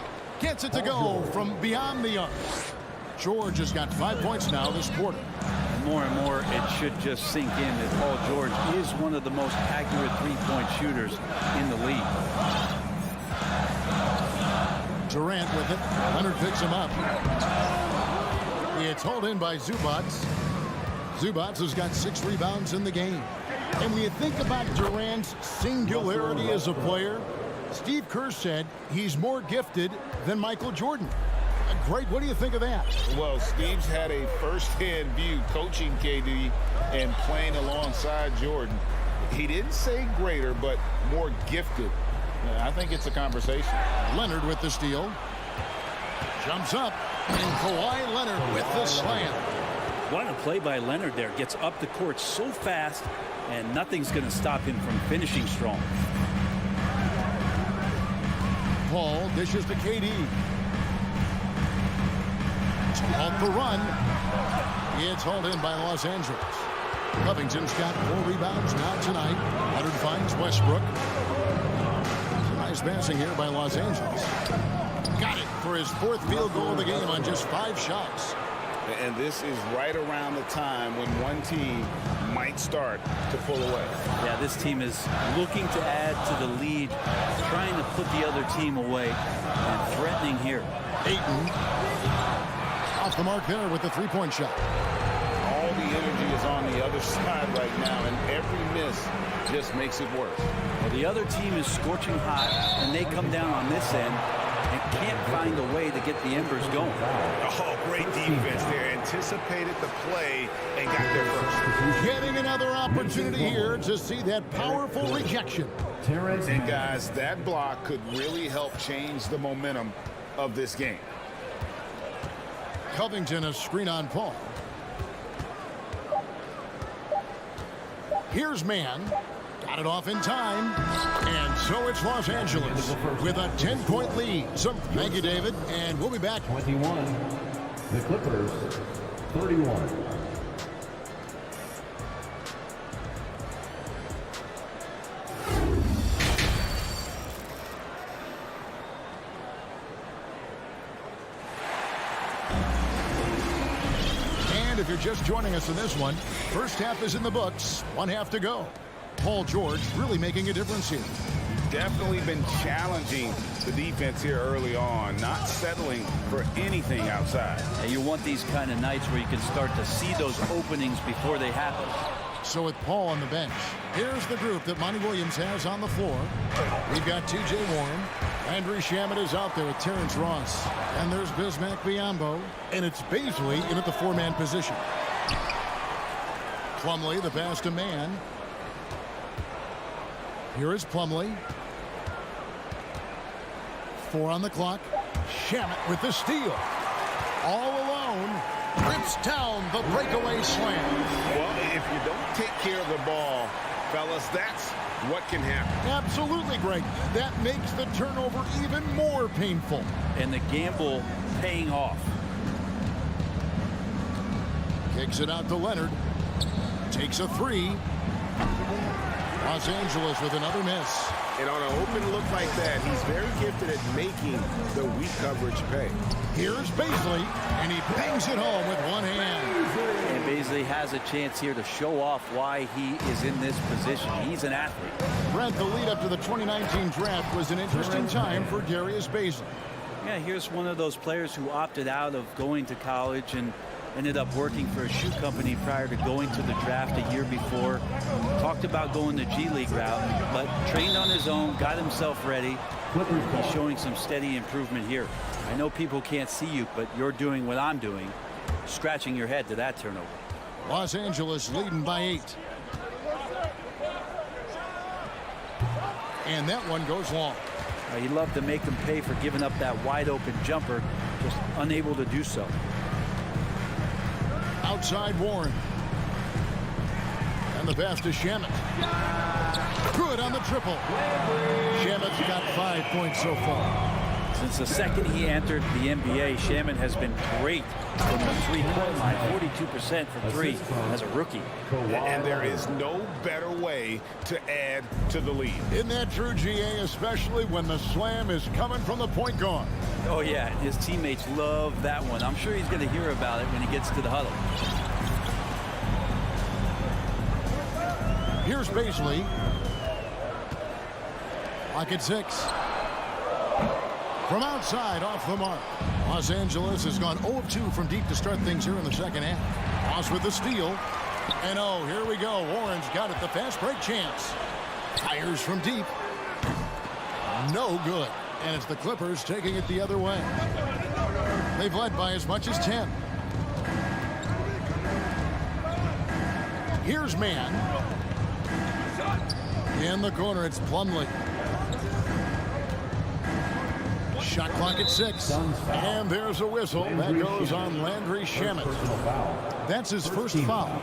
[SPEAKER 7] Gets it to go from beyond the arc. George has got 5 points now this quarter.
[SPEAKER 9] More and more, it should just sink in that Paul George is one of the most accurate three-point shooters in the league.
[SPEAKER 7] Durant with it. Leonard picks him up. It's hauled in by Zubats. Zubats has got 6 rebounds in the game. And when you think about Durant's singularity as a player, Steve Kerr said he's more gifted than Michael Jordan. Great. What do you think of that?
[SPEAKER 8] Well, Steve's had a first-hand view coaching KD and playing alongside Jordan. He didn't say greater, but more gifted. I think it's a conversation.
[SPEAKER 7] Leonard with the steal. Jumps up. And Kawhi Leonard with the slam.
[SPEAKER 9] What a play by Leonard there. Gets up the court so fast, and nothing's going to stop him from finishing strong.
[SPEAKER 7] Paul dishes to KD. Off the run. It's hauled in by Los Angeles. Covington's got 4 rebounds now tonight. Leonard finds Westbrook. Nice passing here by Los Angeles. Got it for his 4th field goal of the game on just 5 shots.
[SPEAKER 8] And this is right around the time when one team might start to pull away.
[SPEAKER 9] Yeah, this team is looking to add to the lead, trying to put the other team away, and threatening here.
[SPEAKER 7] Ayton off the mark there with the 3-point shot.
[SPEAKER 8] All the energy is on the other side right now, and every miss just makes it worse.
[SPEAKER 9] Well, the other team is scorching hot, and they come down on this end and can't find a way to get the embers going.
[SPEAKER 2] Oh, great defense there. Anticipated the play and got there first.
[SPEAKER 7] Getting another opportunity here to see that powerful rejection.
[SPEAKER 8] And guys, that block could really help change the momentum of this game.
[SPEAKER 7] Covington, a screen on Paul. Here's Mann. Got it off in time. And so it's Los Angeles with a 10-point lead. So thank you, David. And we'll be back.
[SPEAKER 5] 21. The Clippers, 31.
[SPEAKER 7] If you're just joining us in this one, first half is in the books, 1 half to go. Paul George really making a difference here.
[SPEAKER 8] Definitely been challenging the defense here early on, not settling for anything outside.
[SPEAKER 9] And you want these kind of nights where you can start to see those openings before they happen.
[SPEAKER 7] So with Paul on the bench, here's the group that Monty Williams has on the floor. We've got T.J. Warren. Andrew Shamet is out there with Terrence Ross. And there's Bismack Biyombo. And it's Baisley in at the 4-man position. Plumlee, the pass to Mann. Here is Plumlee. 4 on the clock. Shamet with the steal. All alone. Rips down the breakaway slam.
[SPEAKER 8] Well, if you don't take care of the ball, fellas, that's what can happen.
[SPEAKER 7] Absolutely, Greg. That makes the turnover even more painful.
[SPEAKER 9] And the gamble paying off.
[SPEAKER 7] Kicks it out to Leonard. Takes a 3. Los Angeles with another miss.
[SPEAKER 1] And on an open look like that, he's very gifted at making the weak coverage pay.
[SPEAKER 7] Here's Baisley, and he bangs it home with one hand.
[SPEAKER 9] And Baisley has a chance here to show off why he is in this position. He's an athlete.
[SPEAKER 7] Brent, the lead up to the 2019 draft was an interesting time for Darius Baisley.
[SPEAKER 9] Yeah, here's one of those players who opted out of going to college and ended up working for a shoe company prior to going to the draft a year before. Talked about going the G League route, but trained on his own, got himself ready. He's showing some steady improvement here. I know people can't see you, but you're doing what I'm doing, scratching your head to that turnover.
[SPEAKER 7] Los Angeles leading by 8. And that one goes long.
[SPEAKER 9] He'd love to make them pay for giving up that wide open jumper, just unable to do so.
[SPEAKER 7] Outside Warren. And the pass to Shamet. Good on the triple. Shamet's got 5 points so far.
[SPEAKER 9] It's Since the second he entered the NBA, Shaman has been great from the three-point line, 42% from three as a rookie.
[SPEAKER 8] And there is no better way to add to the lead.
[SPEAKER 7] Isn't that true, GA, especially when the slam is coming from the point guard?
[SPEAKER 9] Oh, yeah, his teammates love that one. I'm sure he's going to hear about it when he gets to the huddle.
[SPEAKER 7] Here's Baisley. Lock at 6. From outside, off the mark. Los Angeles has gone 0 of 2 from deep to start things here in the second half. Ross with the steal. And oh, here we go. Warren's got it. The fast break chance. Fires from deep. No good. And it's the Clippers taking it the other way. They've led by as much as 10. Here's Mann. In the corner, it's Plumlee. Shot clock at 6. And there's a whistle. That goes on Landry Shamet. That's his first foul.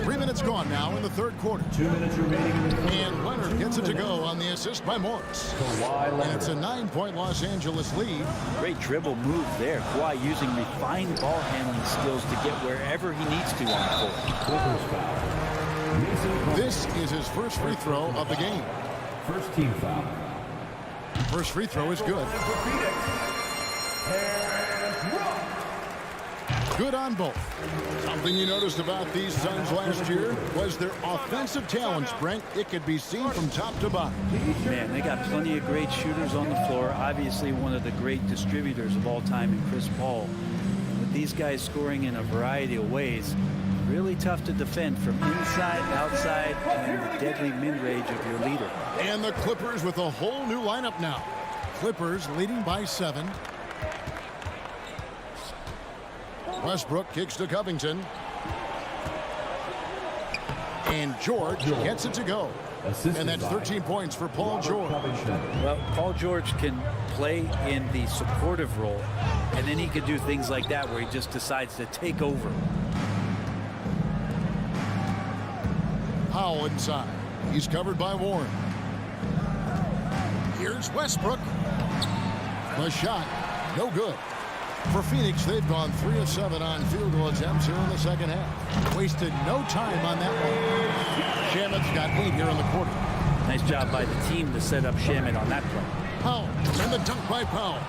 [SPEAKER 7] 3 minutes gone now in the third quarter.
[SPEAKER 5] 2 minutes remaining in the quarter.
[SPEAKER 7] And Leonard gets it to go on the assist by Morris. And it's a 9-point Los Angeles lead.
[SPEAKER 9] Great dribble move there. Kawhi using refined ball handling skills to get wherever he needs to on the court.
[SPEAKER 7] This is his first free throw of the game.
[SPEAKER 5] First team foul.
[SPEAKER 7] First free throw is good. Good on both. Something you noticed about these Suns last year was their offensive talents, Brent. It could be seen from top to bottom.
[SPEAKER 9] Man, they got plenty of great shooters on the floor. Obviously, one of the great distributors of all time in Chris Paul. And with these guys scoring in a variety of ways, really tough to defend from inside, outside, and the deadly mid-range of your leader.
[SPEAKER 7] And the Clippers with a whole new lineup now. Clippers leading by 7. Westbrook kicks to Covington. And George gets it to go. And that's 13 points for Paul George.
[SPEAKER 9] Well, Paul George can play in the supportive role, and then he could do things like that where he just decides to take over.
[SPEAKER 7] Powell inside. He's covered by Warren. Here's Westbrook. The shot, no good. For Phoenix, they've gone 3 of 7 on field goal attempts here in the second half. Wasted no time on that one. Shamet's got 8 here in the quarter.
[SPEAKER 9] Nice job by the team to set up Shamet on that play.
[SPEAKER 7] Powell, and the dunk by Powell.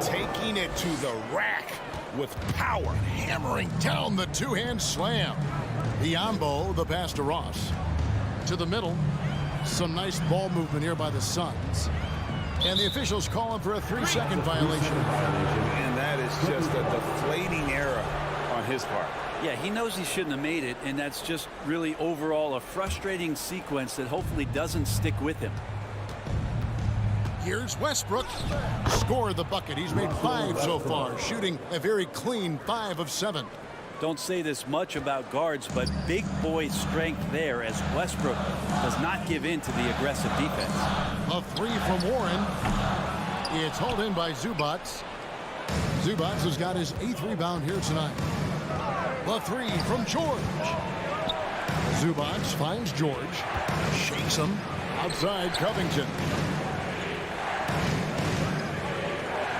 [SPEAKER 8] Taking it to the rack with power.
[SPEAKER 7] Hammering down the two-hand slam. Biombo, the pass to Ross. To the middle. Some nice ball movement here by the Suns. And the officials calling for a 3-second violation.
[SPEAKER 8] And that is just a deflating error on his part.
[SPEAKER 9] Yeah, he knows he shouldn't have made it, and that's just really overall a frustrating sequence that hopefully doesn't stick with him.
[SPEAKER 7] Here's Westbrook. Scored the bucket. He's made 5 so far, shooting a very clean 5 of 7.
[SPEAKER 9] Don't say this much about guards, but big boy strength there as Westbrook does not give in to the aggressive defense.
[SPEAKER 7] A 3 from Warren. It's hauled in by Zubats. Zubats has got his 8th rebound here tonight. The 3 from George. Zubats finds George. Shakes him. Outside Covington.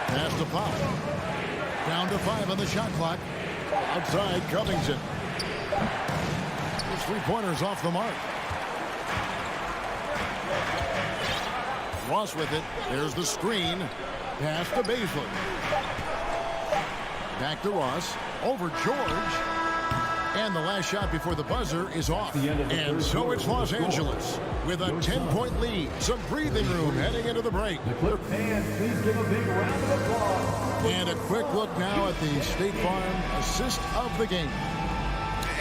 [SPEAKER 7] Pass to Powell. Down to 5 on the shot clock. Outside Covington. His 3-pointers off the mark. Ross with it. There's the screen. Pass to Baisley. Back to Ross. Over George. And the last shot before the buzzer is off. And so it's Los Angeles with a 10-point lead. Some breathing room heading into the break.
[SPEAKER 5] Fans, please give a big round of applause.
[SPEAKER 7] And a quick look now at the State Farm assist of the game.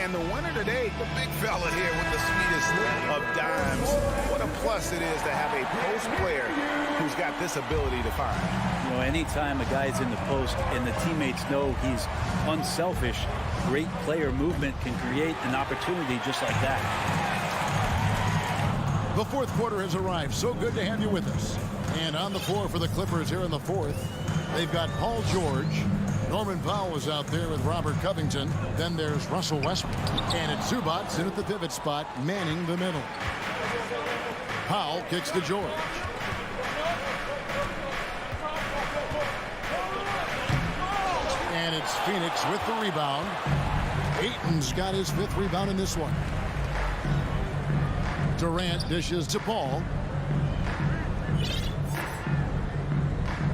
[SPEAKER 8] And the winner today, the big fella here with the sweetest of dimes. What a plus it is to have a post player who's got this ability to find.
[SPEAKER 9] You know, anytime a guy's in the post and the teammates know he's unselfish, great player movement can create an opportunity just like that.
[SPEAKER 7] The fourth quarter has arrived. So good to have you with us. And on the floor for the Clippers here in the fourth, they've got Paul George. Norman Powell is out there with Robert Covington. Then there's Russell Westbrook. And it's Zubats in at the pivot spot, manning the middle. Powell kicks to George. And it's Phoenix with the rebound. Ayton's got his 5th rebound in this one. Durant dishes to Paul.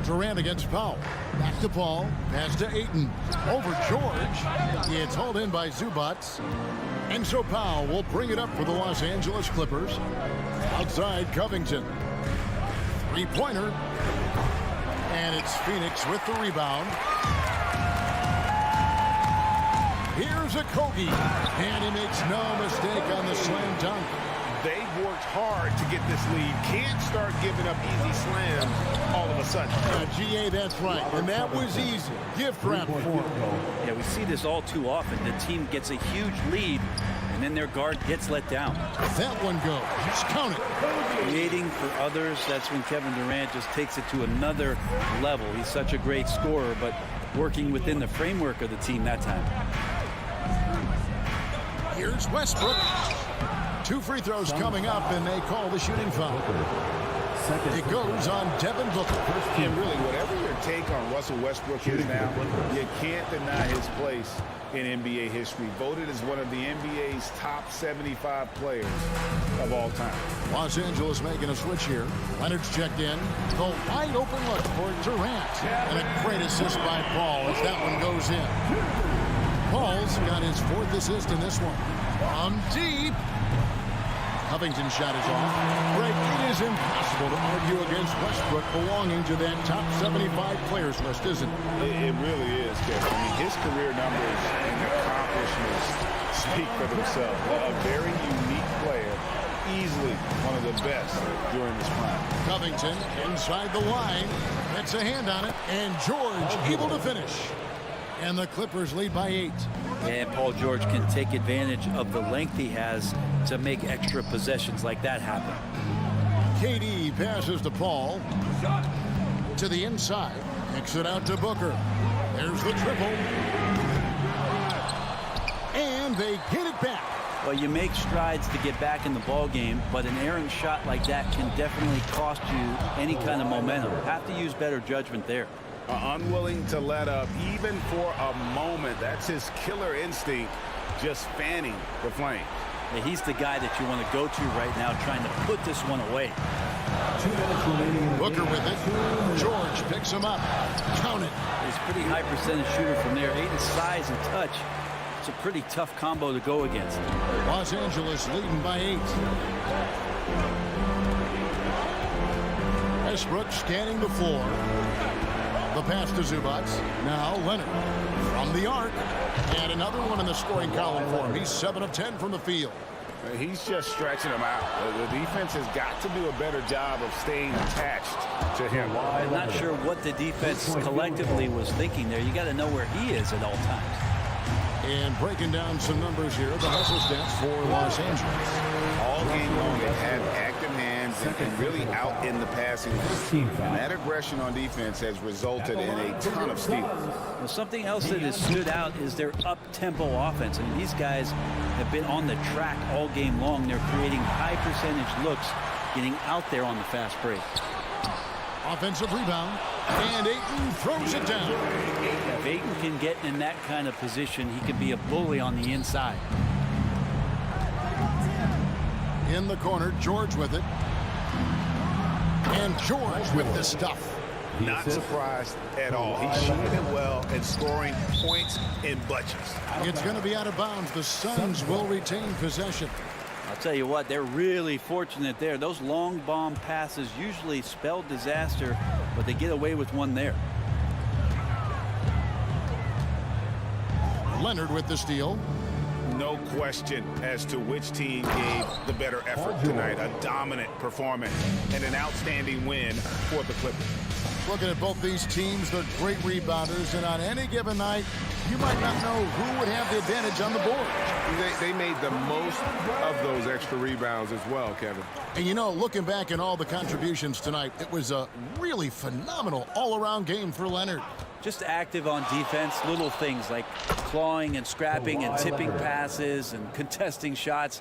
[SPEAKER 7] Durant against Powell. Back to Paul. Pass to Ayton. Over George. It's hauled in by Zubats. And so Powell will bring it up for the Los Angeles Clippers. Outside Covington. 3-pointer. And it's Phoenix with the rebound. Here's a Kogi. And he makes no mistake on the slam dunk.
[SPEAKER 8] They've worked hard to get this lead. Can't start giving up easy slams all of a sudden.
[SPEAKER 7] GA, that's right. And that was easy. Gift wrap for him.
[SPEAKER 9] Yeah, we see this all too often. The team gets a huge lead, and then their guard gets let down.
[SPEAKER 7] That one goes. Just count it.
[SPEAKER 9] Creating for others, that's when Kevin Durant just takes it to another level. He's such a great scorer, but working within the framework of the team that time.
[SPEAKER 7] Here's Westbrook. 2 free throws coming up, and they call the shooting foul. It goes on Devin Booker.
[SPEAKER 8] And really, whatever your take on Russell Westbrook is now, you can't deny his place in NBA history. Voted as one of the NBA's top 75 players of all time.
[SPEAKER 7] Los Angeles making a switch here. Leonard's checked in. The wide open look for Durant. And a great assist by Paul as that one goes in. Paul's got his 4th assist in this one. From deep. Covington's shot is off. Greg, it is impossible to argue against Westbrook belonging to that top 75 players list, isn't it?
[SPEAKER 8] It really is, Kevin. I mean, his career numbers and accomplishments speak for themselves. A very unique player, easily one of the best during his prime.
[SPEAKER 7] Covington inside the line, gets a hand on it, and George able to finish. And the Clippers lead by 8.
[SPEAKER 9] And Paul George can take advantage of the length he has to make extra possessions like that happen.
[SPEAKER 7] KD passes to Paul. To the inside. Kicks it out to Booker. There's the triple. And they get it back.
[SPEAKER 9] Well, you make strides to get back in the ball game, but an errant shot like that can definitely cost you any kind of momentum. Have to use better judgment there.
[SPEAKER 8] Unwilling to let up even for a moment. That's his killer instinct, just fanning the flame.
[SPEAKER 9] Yeah, he's the guy that you want to go to right now, trying to put this one away.
[SPEAKER 5] 2 minutes remaining.
[SPEAKER 7] Booker with it. George picks him up. Count it.
[SPEAKER 9] He's a pretty high percentage shooter from there. Ayton's size and touch. It's a pretty tough combo to go against.
[SPEAKER 7] Los Angeles leading by 8. Westbrook scanning the floor. The pass to Zubats. Now Leonard from the arc. And another one in the scoring column for him. He's 7 of 10 from the field.
[SPEAKER 8] He's just stretching him out. The defense has got to do a better job of staying attached to him.
[SPEAKER 9] I'm not sure what the defense collectively was thinking there. You got to know where he is at all times.
[SPEAKER 7] And breaking down some numbers here, the hustle stats for Los Angeles.
[SPEAKER 8] All game long, they had active hands and really out in the passing lane. And that aggression on defense has resulted in a ton of steals.
[SPEAKER 9] Well, something else that has stood out is their up-tempo offense. I mean, these guys have been on the track all game long. They're creating high-percentage looks, getting out there on the fast break.
[SPEAKER 7] Offensive rebound, and Ayton throws it down.
[SPEAKER 9] If Ayton can get in that kind of position, he can be a bully on the inside.
[SPEAKER 7] In the corner, George with it. And George with the stuff.
[SPEAKER 8] Not surprised at all. He's shooting it well and scoring points in bunches.
[SPEAKER 7] It's going to be out of bounds. The Suns will retain possession.
[SPEAKER 9] I'll tell you what, they're really fortunate there. Those long bomb passes usually spell disaster, but they get away with one there.
[SPEAKER 7] Leonard with the steal.
[SPEAKER 8] No question as to which team gave the better effort tonight. A dominant performance and an outstanding win for the Clippers.
[SPEAKER 7] Looking at both these teams, they're great rebounders, and on any given night, you might not know who would have the advantage on the board.
[SPEAKER 1] They made the most of those extra rebounds as well, Kevin.
[SPEAKER 7] And you know, looking back at all the contributions tonight, it was a really phenomenal all-around game for Leonard.
[SPEAKER 9] Just active on defense, little things like clawing and scrapping and tipping passes and contesting shots.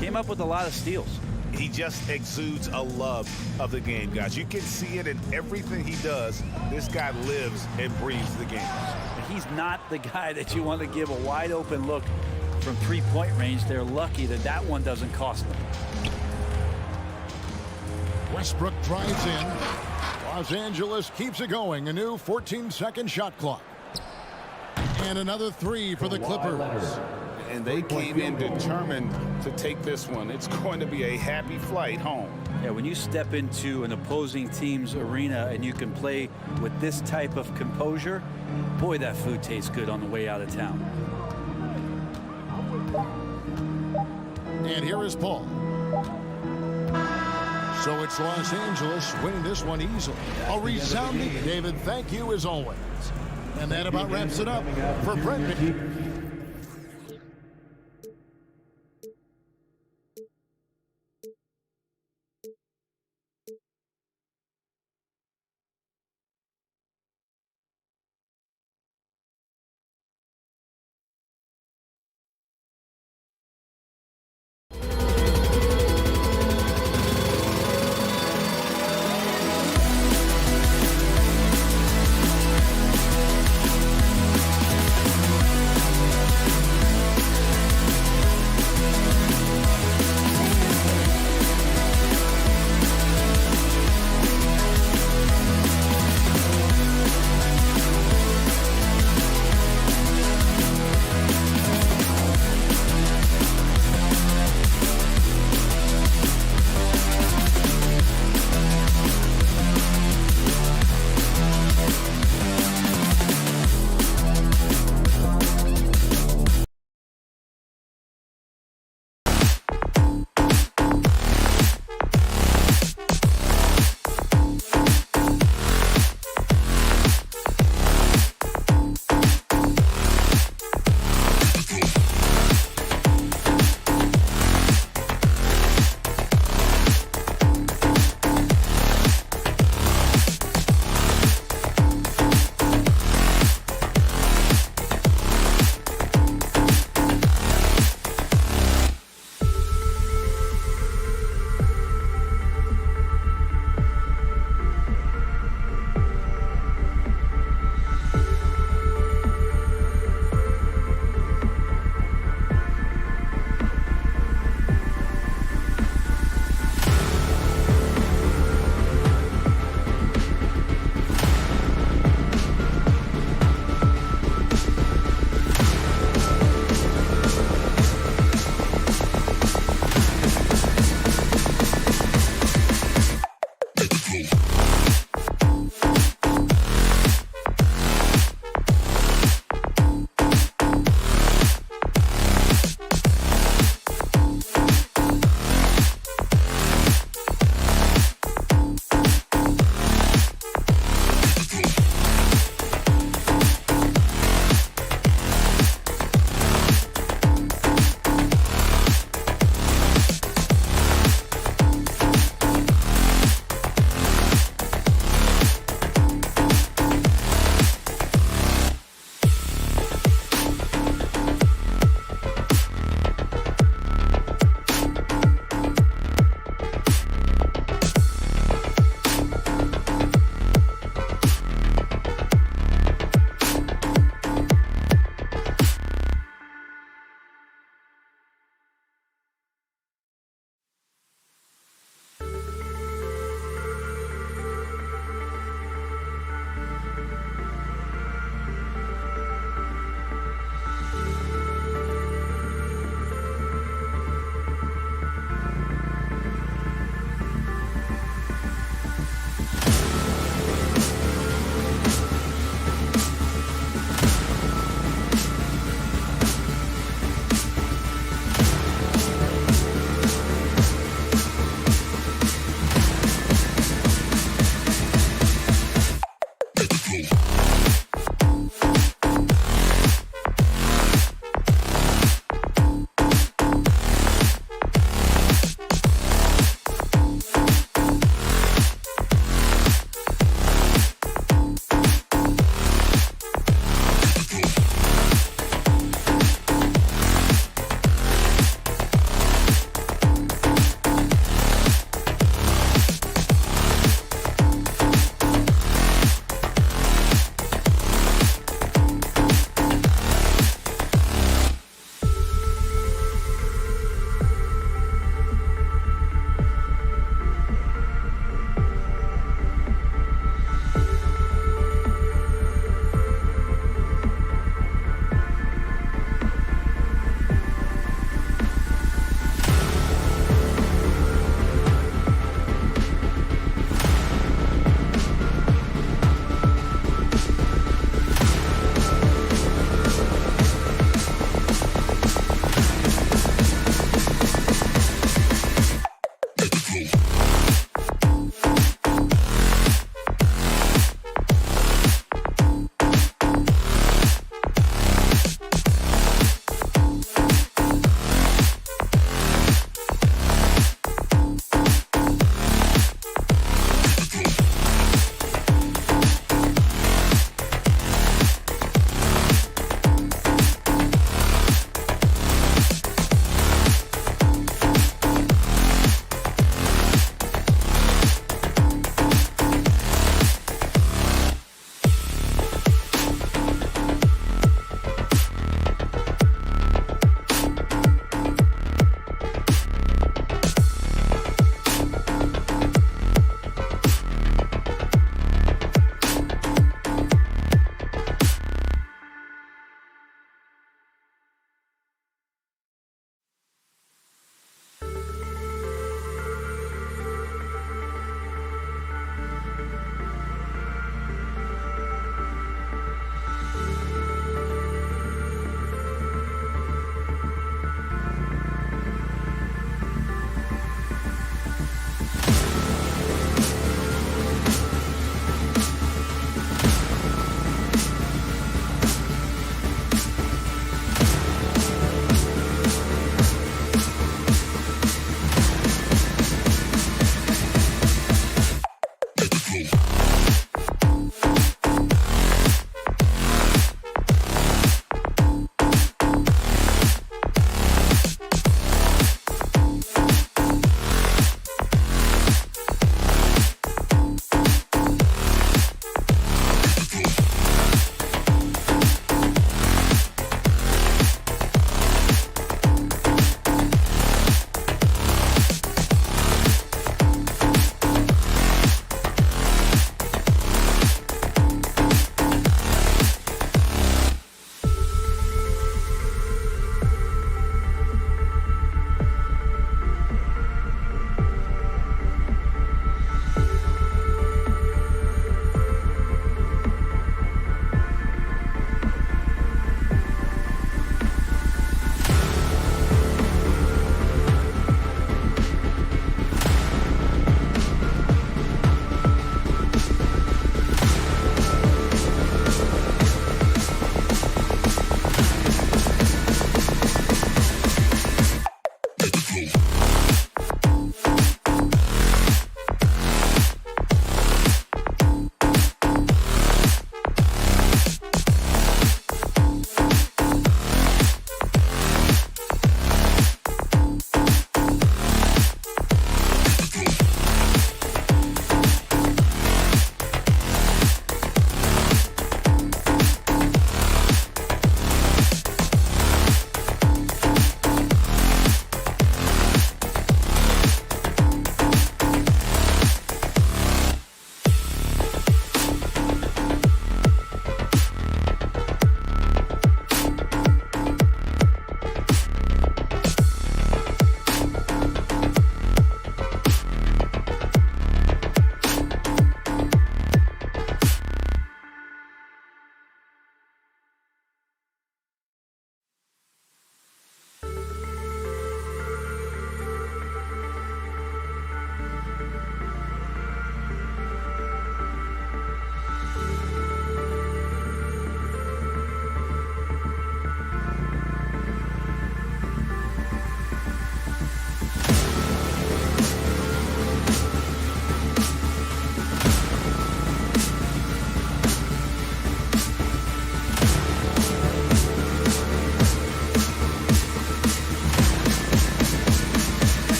[SPEAKER 9] Came up with a lot of steals.
[SPEAKER 8] he just exudes a love of the game, guys. You can see it in everything he does. This guy lives and breathes the game.
[SPEAKER 9] He's not the guy that you want to give a wide open look from three-point range. They're lucky that that one doesn't cost them.
[SPEAKER 7] Westbrook drives in. Los Angeles keeps it going. A new 14-second shot clock. And another three for the Clippers.
[SPEAKER 8] And they came in determined to take this one. It's going to be a happy flight home.
[SPEAKER 9] Yeah, when you step into an opposing team's arena and you can play with this type of composure, boy, that food tastes good on the way out of town.
[SPEAKER 7] And here is Paul. So it's Los Angeles winning this one easily. A resounding David, thank you as always. And that about wraps it up for Brent.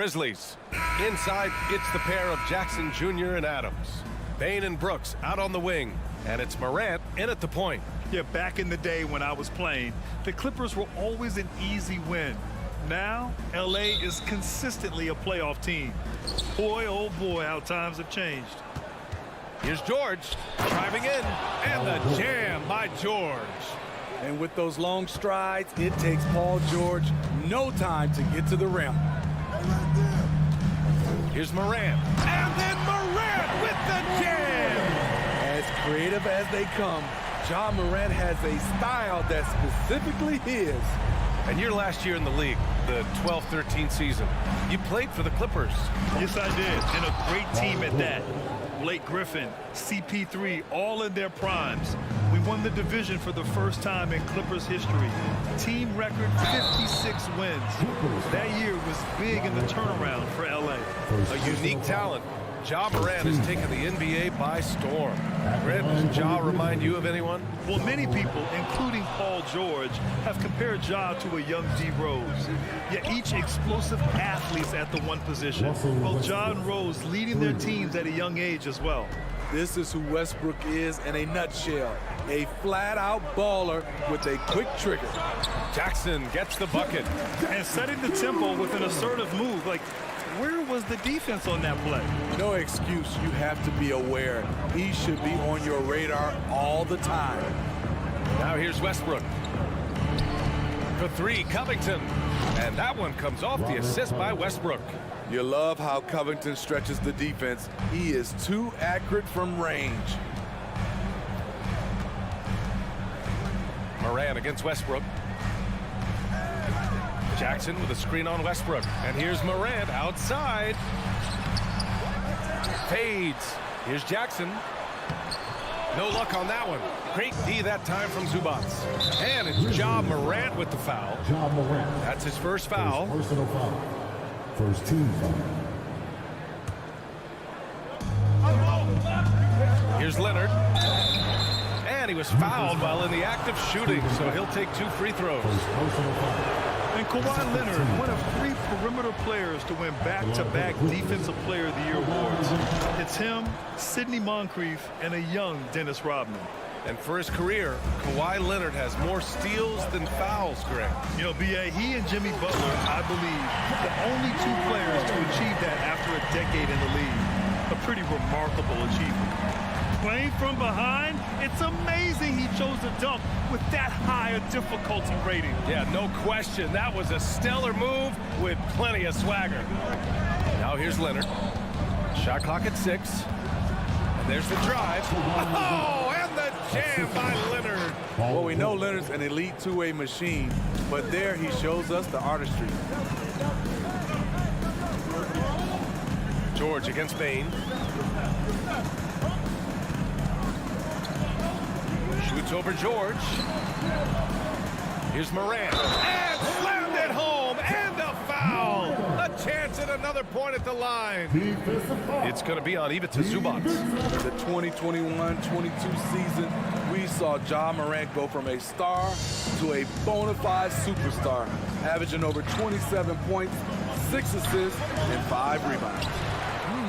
[SPEAKER 1] Grizzlies. Inside, it's the pair of Jackson Jr. and Adams. Bane and Brooks out on the wing. And it's Morant in at the point.
[SPEAKER 2] Yeah, back in the day when I was playing, the Clippers were always an easy win. Now, LA is consistently a playoff team. Boy, oh boy, how times have changed.
[SPEAKER 1] Here's George driving in, and the jam by George.
[SPEAKER 11] And with those long strides, it takes Paul George no time to get to the rim.
[SPEAKER 1] Here's Morant, and then Morant with the jam.
[SPEAKER 11] As creative as they come, Ja Morant has a style that's specifically his.
[SPEAKER 1] And your last year in the league, the 12-13 season, you played for the Clippers.
[SPEAKER 2] Yes, I did, and a great team at that. Blake Griffin, CP3, all in their primes. We won the division for the first time in Clippers history. Team record 56 wins. That year was big in the turnaround for LA.
[SPEAKER 1] A unique talent. Ja Morant has taken the NBA by storm. Grant, does Ja remind you of anyone?
[SPEAKER 2] Well, many people, including Paul George, have compared Ja to a young D. Rose. Yet each explosive athletes at the one position. Both Ja and Rose leading their teams at a young age as well.
[SPEAKER 11] This is who Westbrook is in a nutshell. A flat-out baller with a quick trigger.
[SPEAKER 1] Jackson gets the bucket.
[SPEAKER 2] And setting the tempo with an assertive move. Like, where was the defense on that play?
[SPEAKER 11] No excuse. You have to be aware. He should be on your radar all the time.
[SPEAKER 1] Now here's Westbrook. For three, Covington. And that one comes off the assist by Westbrook.
[SPEAKER 11] You love how Covington stretches the defense. He is too accurate from range.
[SPEAKER 1] Morant against Westbrook. Jackson with a screen on Westbrook. And here's Morant outside. Fades. Here's Jackson. No luck on that one. Great D that time from Zubats. And it's Ja Morant with the foul.
[SPEAKER 5] Ja Morant.
[SPEAKER 1] That's his first foul.
[SPEAKER 5] Personal foul. First team foul.
[SPEAKER 2] Here's Leonard.
[SPEAKER 1] And he was fouled while in the act of shooting, so he'll take 2 free throws.
[SPEAKER 2] And Kawhi Leonard, one of 3 perimeter players to win back-to-back Defensive Player of the Year awards. It's him, Sidney Moncrief, and a young Dennis Rodman.
[SPEAKER 1] And for his career, Kawhi Leonard has more steals than fouls, Greg.
[SPEAKER 2] You know, B.A., he and Jimmy Butler, I believe, the only 2 players to achieve that after a decade in the league. A pretty remarkable achievement. Playing from behind, it's amazing he chose to dunk with that high a difficulty rating.
[SPEAKER 1] Yeah, no question. That was a stellar move with plenty of swagger. Now here's Leonard. Shot clock at 6. And there's the drive. Oh, and the jam by Leonard.
[SPEAKER 11] Well, we know Leonard's an elite two-way machine, but there he shows us the artistry.
[SPEAKER 1] George against Bane. Shoots over George. Here's Morant. And slammed it home. And a foul. A chance at another point at the line. It's going to be on Ivica Zubac.
[SPEAKER 11] The 2021-22 season, we saw Ja Morant go from a star to a bona fide superstar, averaging over 27 points, 6 assists, and 5 rebounds.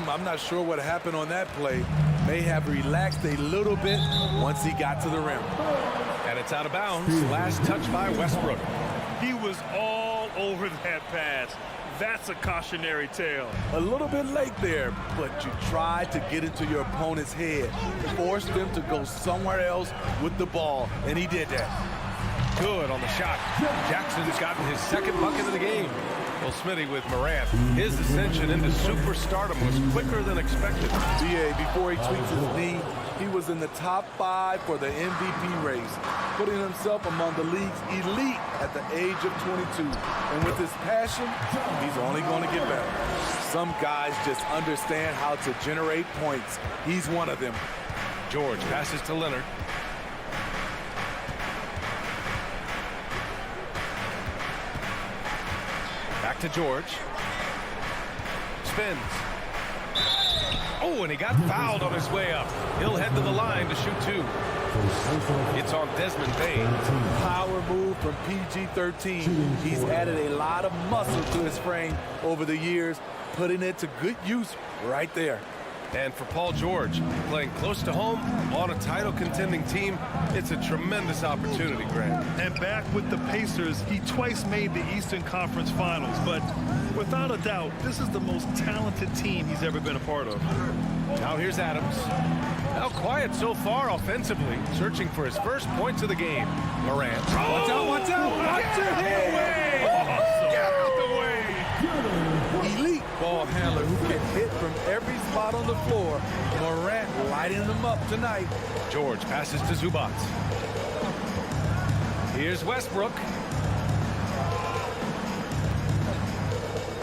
[SPEAKER 11] I'm not sure what happened on that play. May have relaxed a little bit once he got to the rim.
[SPEAKER 1] And it's out of bounds. Last touch by Westbrook.
[SPEAKER 2] He was all over that pass. That's a cautionary tale.
[SPEAKER 11] A little bit late there, but you tried to get into your opponent's head. Forced them to go somewhere else with the ball, and he did that.
[SPEAKER 1] Good on the shot. Jackson's gotten his 2nd bucket of the game. Well, Smitty with Morant, his ascension into superstardom was quicker than expected.
[SPEAKER 11] B.A., before he tweaked his knee, he was in the top 5 for the MVP race, putting himself among the league's elite at the age of 22. And with his passion, he's only going to get better. Some guys just understand how to generate points. He's one of them.
[SPEAKER 1] George passes to Leonard. Back to George. Spins. Oh, and he got fouled on his way up. He'll head to the line to shoot 2. It's on Desmond Bain.
[SPEAKER 11] Power move from PG-13. He's added a lot of muscle to his frame over the years, putting it to good use right there.
[SPEAKER 1] And for Paul George, playing close to home on a title-contending team, it's a tremendous opportunity, Grant.
[SPEAKER 2] And back with the Pacers, he twice made the Eastern Conference Finals. But without a doubt, this is the most talented team he's ever been a part of.
[SPEAKER 1] Now here's Adams. Now quiet so far offensively, searching for his first points of the game. Morant.
[SPEAKER 11] Watch out, watch out, watch your head!
[SPEAKER 2] Get out the way!
[SPEAKER 11] Elite ball handler who can hit from every spot on the floor. Morant lighting them up tonight.
[SPEAKER 1] George passes to Zubac. Here's Westbrook.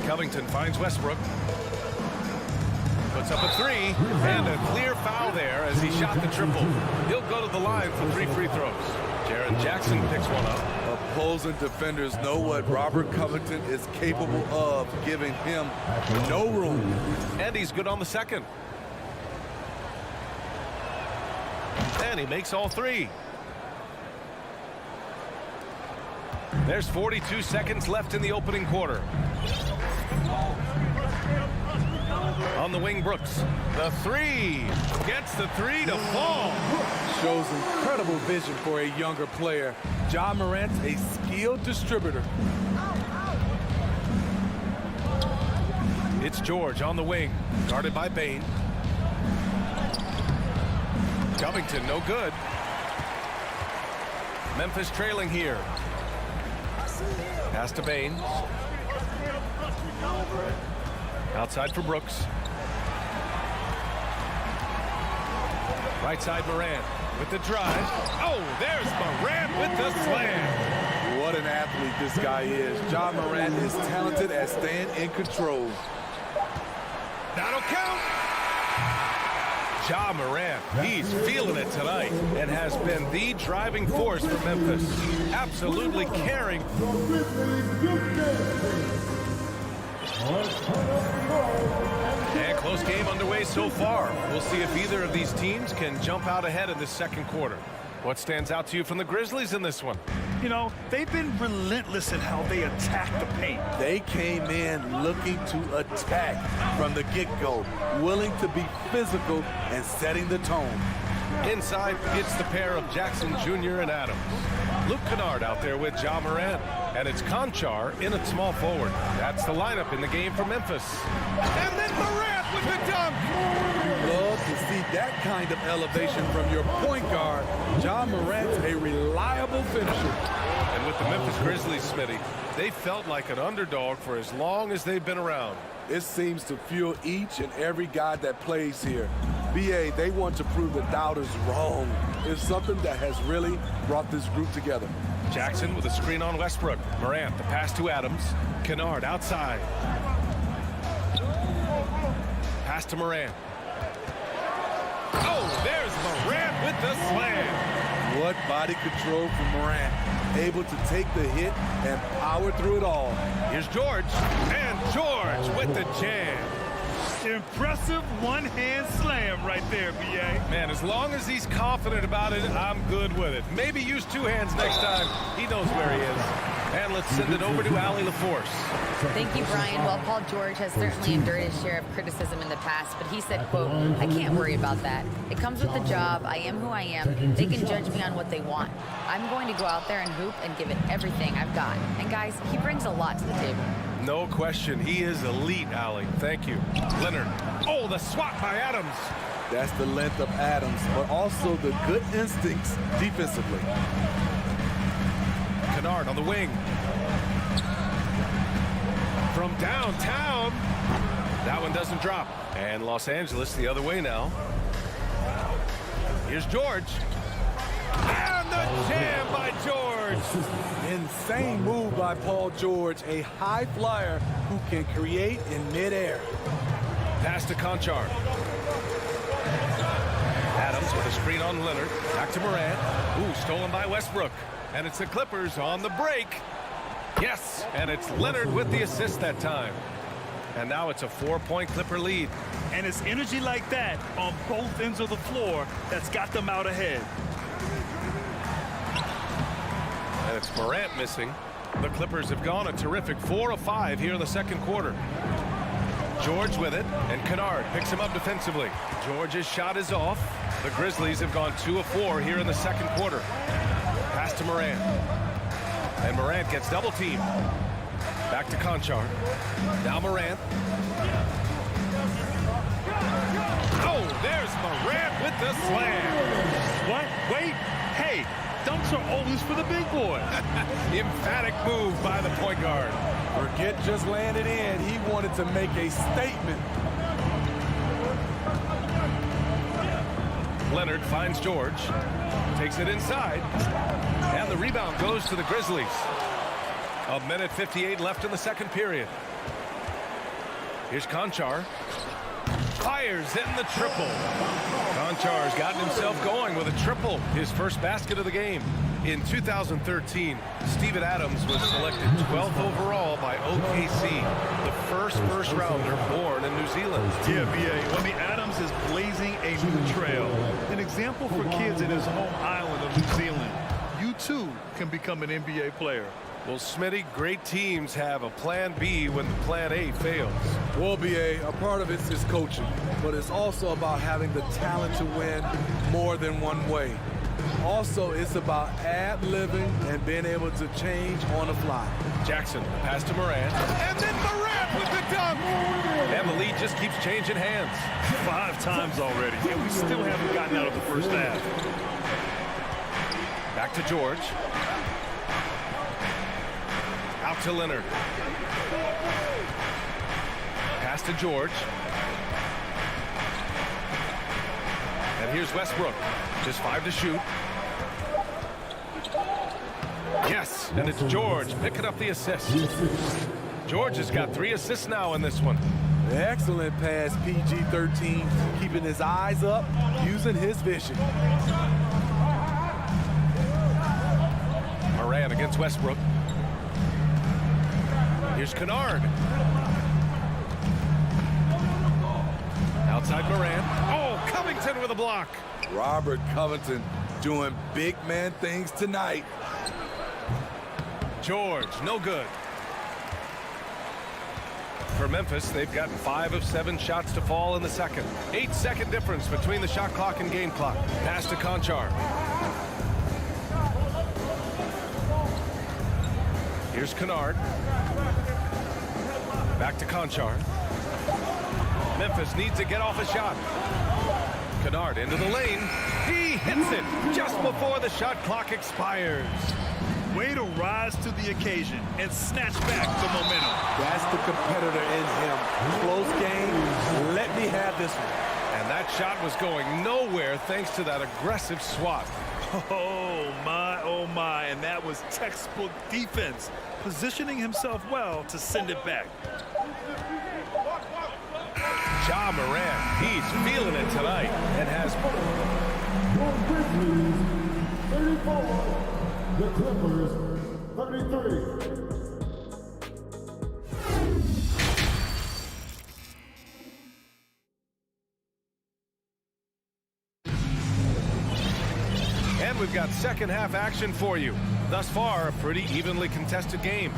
[SPEAKER 1] Covington finds Westbrook. Puts up a three, and a clear foul there as he shot the triple. He'll go to the line for 3 free throws. Jaren Jackson picks one up.
[SPEAKER 11] Opposing defenders know what Robert Covington is capable of, giving him no room.
[SPEAKER 1] And he's good on the second. And he makes all 3. There's 42 seconds left in the opening quarter. On the wing, Brooks. The 3. Gets the 3 to fall.
[SPEAKER 11] Shows incredible vision for a younger player. Ja Morant's a skilled distributor.
[SPEAKER 1] It's George on the wing, guarded by Bain. Covington, no good. Memphis trailing here. Pass to Bain. Outside for Brooks. Right side, Morant with the drive. Oh, there's Morant with the slam.
[SPEAKER 11] What an athlete this guy is. Ja Morant is talented at staying in control.
[SPEAKER 1] That'll count. Ja Morant, he's feeling it tonight and has been the driving force for Memphis. Absolutely carrying. And close game underway so far. We'll see if either of these teams can jump out ahead in this second quarter. What stands out to you from the Grizzlies in this one?
[SPEAKER 2] You know, they've been relentless in how they attack the paint.
[SPEAKER 11] They came in looking to attack from the get-go, willing to be physical and setting the tone.
[SPEAKER 1] Inside, it's the pair of Jackson Jr. and Adams. Luke Kennard out there with Ja Morant, and it's Conchar in at small forward. That's the lineup in the game for Memphis. And then Morant with the dunk.
[SPEAKER 11] Love to see that kind of elevation from your point guard. Ja Morant's a reliable finisher.
[SPEAKER 1] And with the Memphis Grizzlies, Smitty, they felt like an underdog for as long as they've been around.
[SPEAKER 11] It seems to fuel each and every guy that plays here. BA, they want to prove the doubters wrong. It's something that has really brought this group together.
[SPEAKER 1] Jackson with a screen on Westbrook. Morant, the pass to Adams. Kennard outside. Pass to Morant. Oh, there's Morant with the slam.
[SPEAKER 11] What body control from Morant. Able to take the hit and power through it all.
[SPEAKER 1] Here's George. And George with the jam.
[SPEAKER 2] Impressive one-hand slam right there, B.A.
[SPEAKER 1] Man, as long as he's confident about it, I'm good with it. Maybe use 2 hands next time. He knows where he is. And let's send it over to Allie LaForce.
[SPEAKER 6] Thank you, Brian. Well, Paul George has certainly endured his share of criticism in the past, but he said, quote, "I can't worry about that. It comes with the job. I am who I am. They can judge me on what they want. I'm going to go out there and hoop and give it everything I've got." And guys, he brings a lot to the table.
[SPEAKER 1] No question. He is elite, Allie. Thank you. Leonard. Oh, the swat by Adams.
[SPEAKER 11] That's the length of Adams, but also the good instincts defensively.
[SPEAKER 1] Kennard on the wing. From downtown. That one doesn't drop. And Los Angeles the other way now. Here's George. And the jam by George.
[SPEAKER 11] Insane move by Paul George, a high flyer who can create in midair.
[SPEAKER 1] Pass to Conchar. Adams with a screen on Leonard. Back to Morant. Ooh, stolen by Westbrook. And it's the Clippers on the break. Yes, and it's Leonard with the assist that time. And now it's a 4-point Clipper lead.
[SPEAKER 2] And it's energy like that on both ends of the floor that's got them out ahead.
[SPEAKER 1] That's Morant missing. The Clippers have gone a terrific 4 of 5 here in the second quarter. George with it, and Kennard picks him up defensively. George's shot is off. The Grizzlies have gone 2 of 4 here in the second quarter. Pass to Morant. And Morant gets double teamed. Back to Conchar. Now Morant. Oh, there's Morant with the slam.
[SPEAKER 2] What? Wait. Hey, dunks are always for the big boy.
[SPEAKER 1] Emphatic move by the point guard.
[SPEAKER 11] Forget just laying it in. He wanted to make a statement.
[SPEAKER 1] Leonard finds George. Takes it inside. And the rebound goes to the Grizzlies. 1:58 left in the second period. Here's Conchar. Fires in the triple. Conchar's gotten himself going with a triple, his first basket of the game. In 2013, Steven Adams was selected 12th overall by OKC, the first rounder born in New Zealand.
[SPEAKER 2] Yeah, B.A. I mean, Adams is blazing a new trail. An example for kids in his home island of New Zealand. You, too, can become an NBA player.
[SPEAKER 1] Well, Smitty, great teams have a plan B when plan A fails.
[SPEAKER 11] Well, B.A., a part of it is coaching, but it's also about having the talent to win more than one way. Also, it's about ad-libbing and being able to change on the fly.
[SPEAKER 1] Jackson, pass to Morant, and then Morant with the dunk! And the lead just keeps changing hands.
[SPEAKER 2] 5 times already, and we still haven't gotten out of the first half.
[SPEAKER 1] Back to George. Out to Leonard. Pass to George. And here's Westbrook. Just 5 to shoot. Yes, and it's George picking up the assist. George has got 3 assists now in this one.
[SPEAKER 11] Excellent pass, PG-13, keeping his eyes up, using his vision.
[SPEAKER 1] Morant against Westbrook. Here's Kennard. Outside Morant. Oh, Covington with a block.
[SPEAKER 11] Robert Covington doing big man things tonight.
[SPEAKER 1] George, no good. For Memphis, they've gotten 5 of 7 shots to fall in the second. 8-second difference between the shot clock and game clock. Pass to Conchar. Here's Kennard. Back to Conchar. Memphis needs to get off a shot. Kennard into the lane. He hits it just before the shot clock expires.
[SPEAKER 2] Way to rise to the occasion and snatch back the momentum.
[SPEAKER 11] That's the competitor in him. Close game. Let me have this one.
[SPEAKER 1] And that shot was going nowhere thanks to that aggressive swat.
[SPEAKER 2] Oh my, and that was textbook defense, positioning himself well to send it back.
[SPEAKER 1] Ja Morant, he's feeling it tonight and has...
[SPEAKER 5] The Grizzlies 34, the Clippers 33.
[SPEAKER 1] And we've got second half action for you. Thus far, a pretty evenly contested game.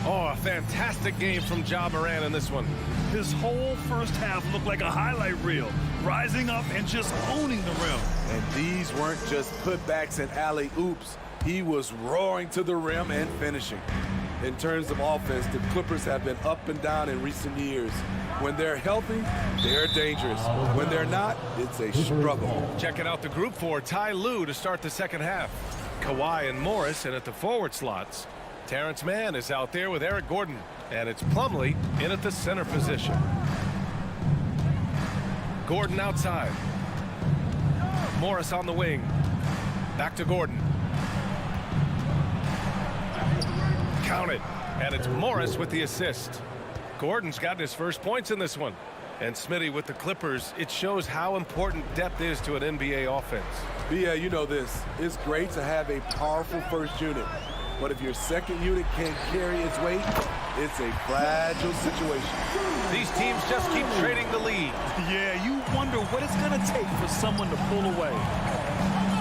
[SPEAKER 1] Oh, a fantastic game from Ja Morant in this one.
[SPEAKER 2] His whole first half looked like a highlight reel, rising up and just owning the rim.
[SPEAKER 11] And these weren't just putbacks and alley-oops. He was roaring to the rim and finishing. In terms of offense, the Clippers have been up and down in recent years. When they're healthy, they're dangerous. When they're not, it's a struggle.
[SPEAKER 1] Checking out the group for Ty Lue to start the second half. Kawhi and Morris in at the forward slots. Terrence Mann is out there with Eric Gordon. And it's Plumlee in at the center position. Gordon outside. Morris on the wing. Back to Gordon. Count it. And it's Morris with the assist. Gordon's gotten his first points in this one. And Smitty with the Clippers, it shows how important depth is to an NBA offense.
[SPEAKER 11] Yeah, you know this. It's great to have a powerful first unit. But if your second unit can't carry its weight, it's a fragile situation.
[SPEAKER 1] These teams just keep trading the lead.
[SPEAKER 2] Yeah, you wonder what it's going to take for someone to pull away.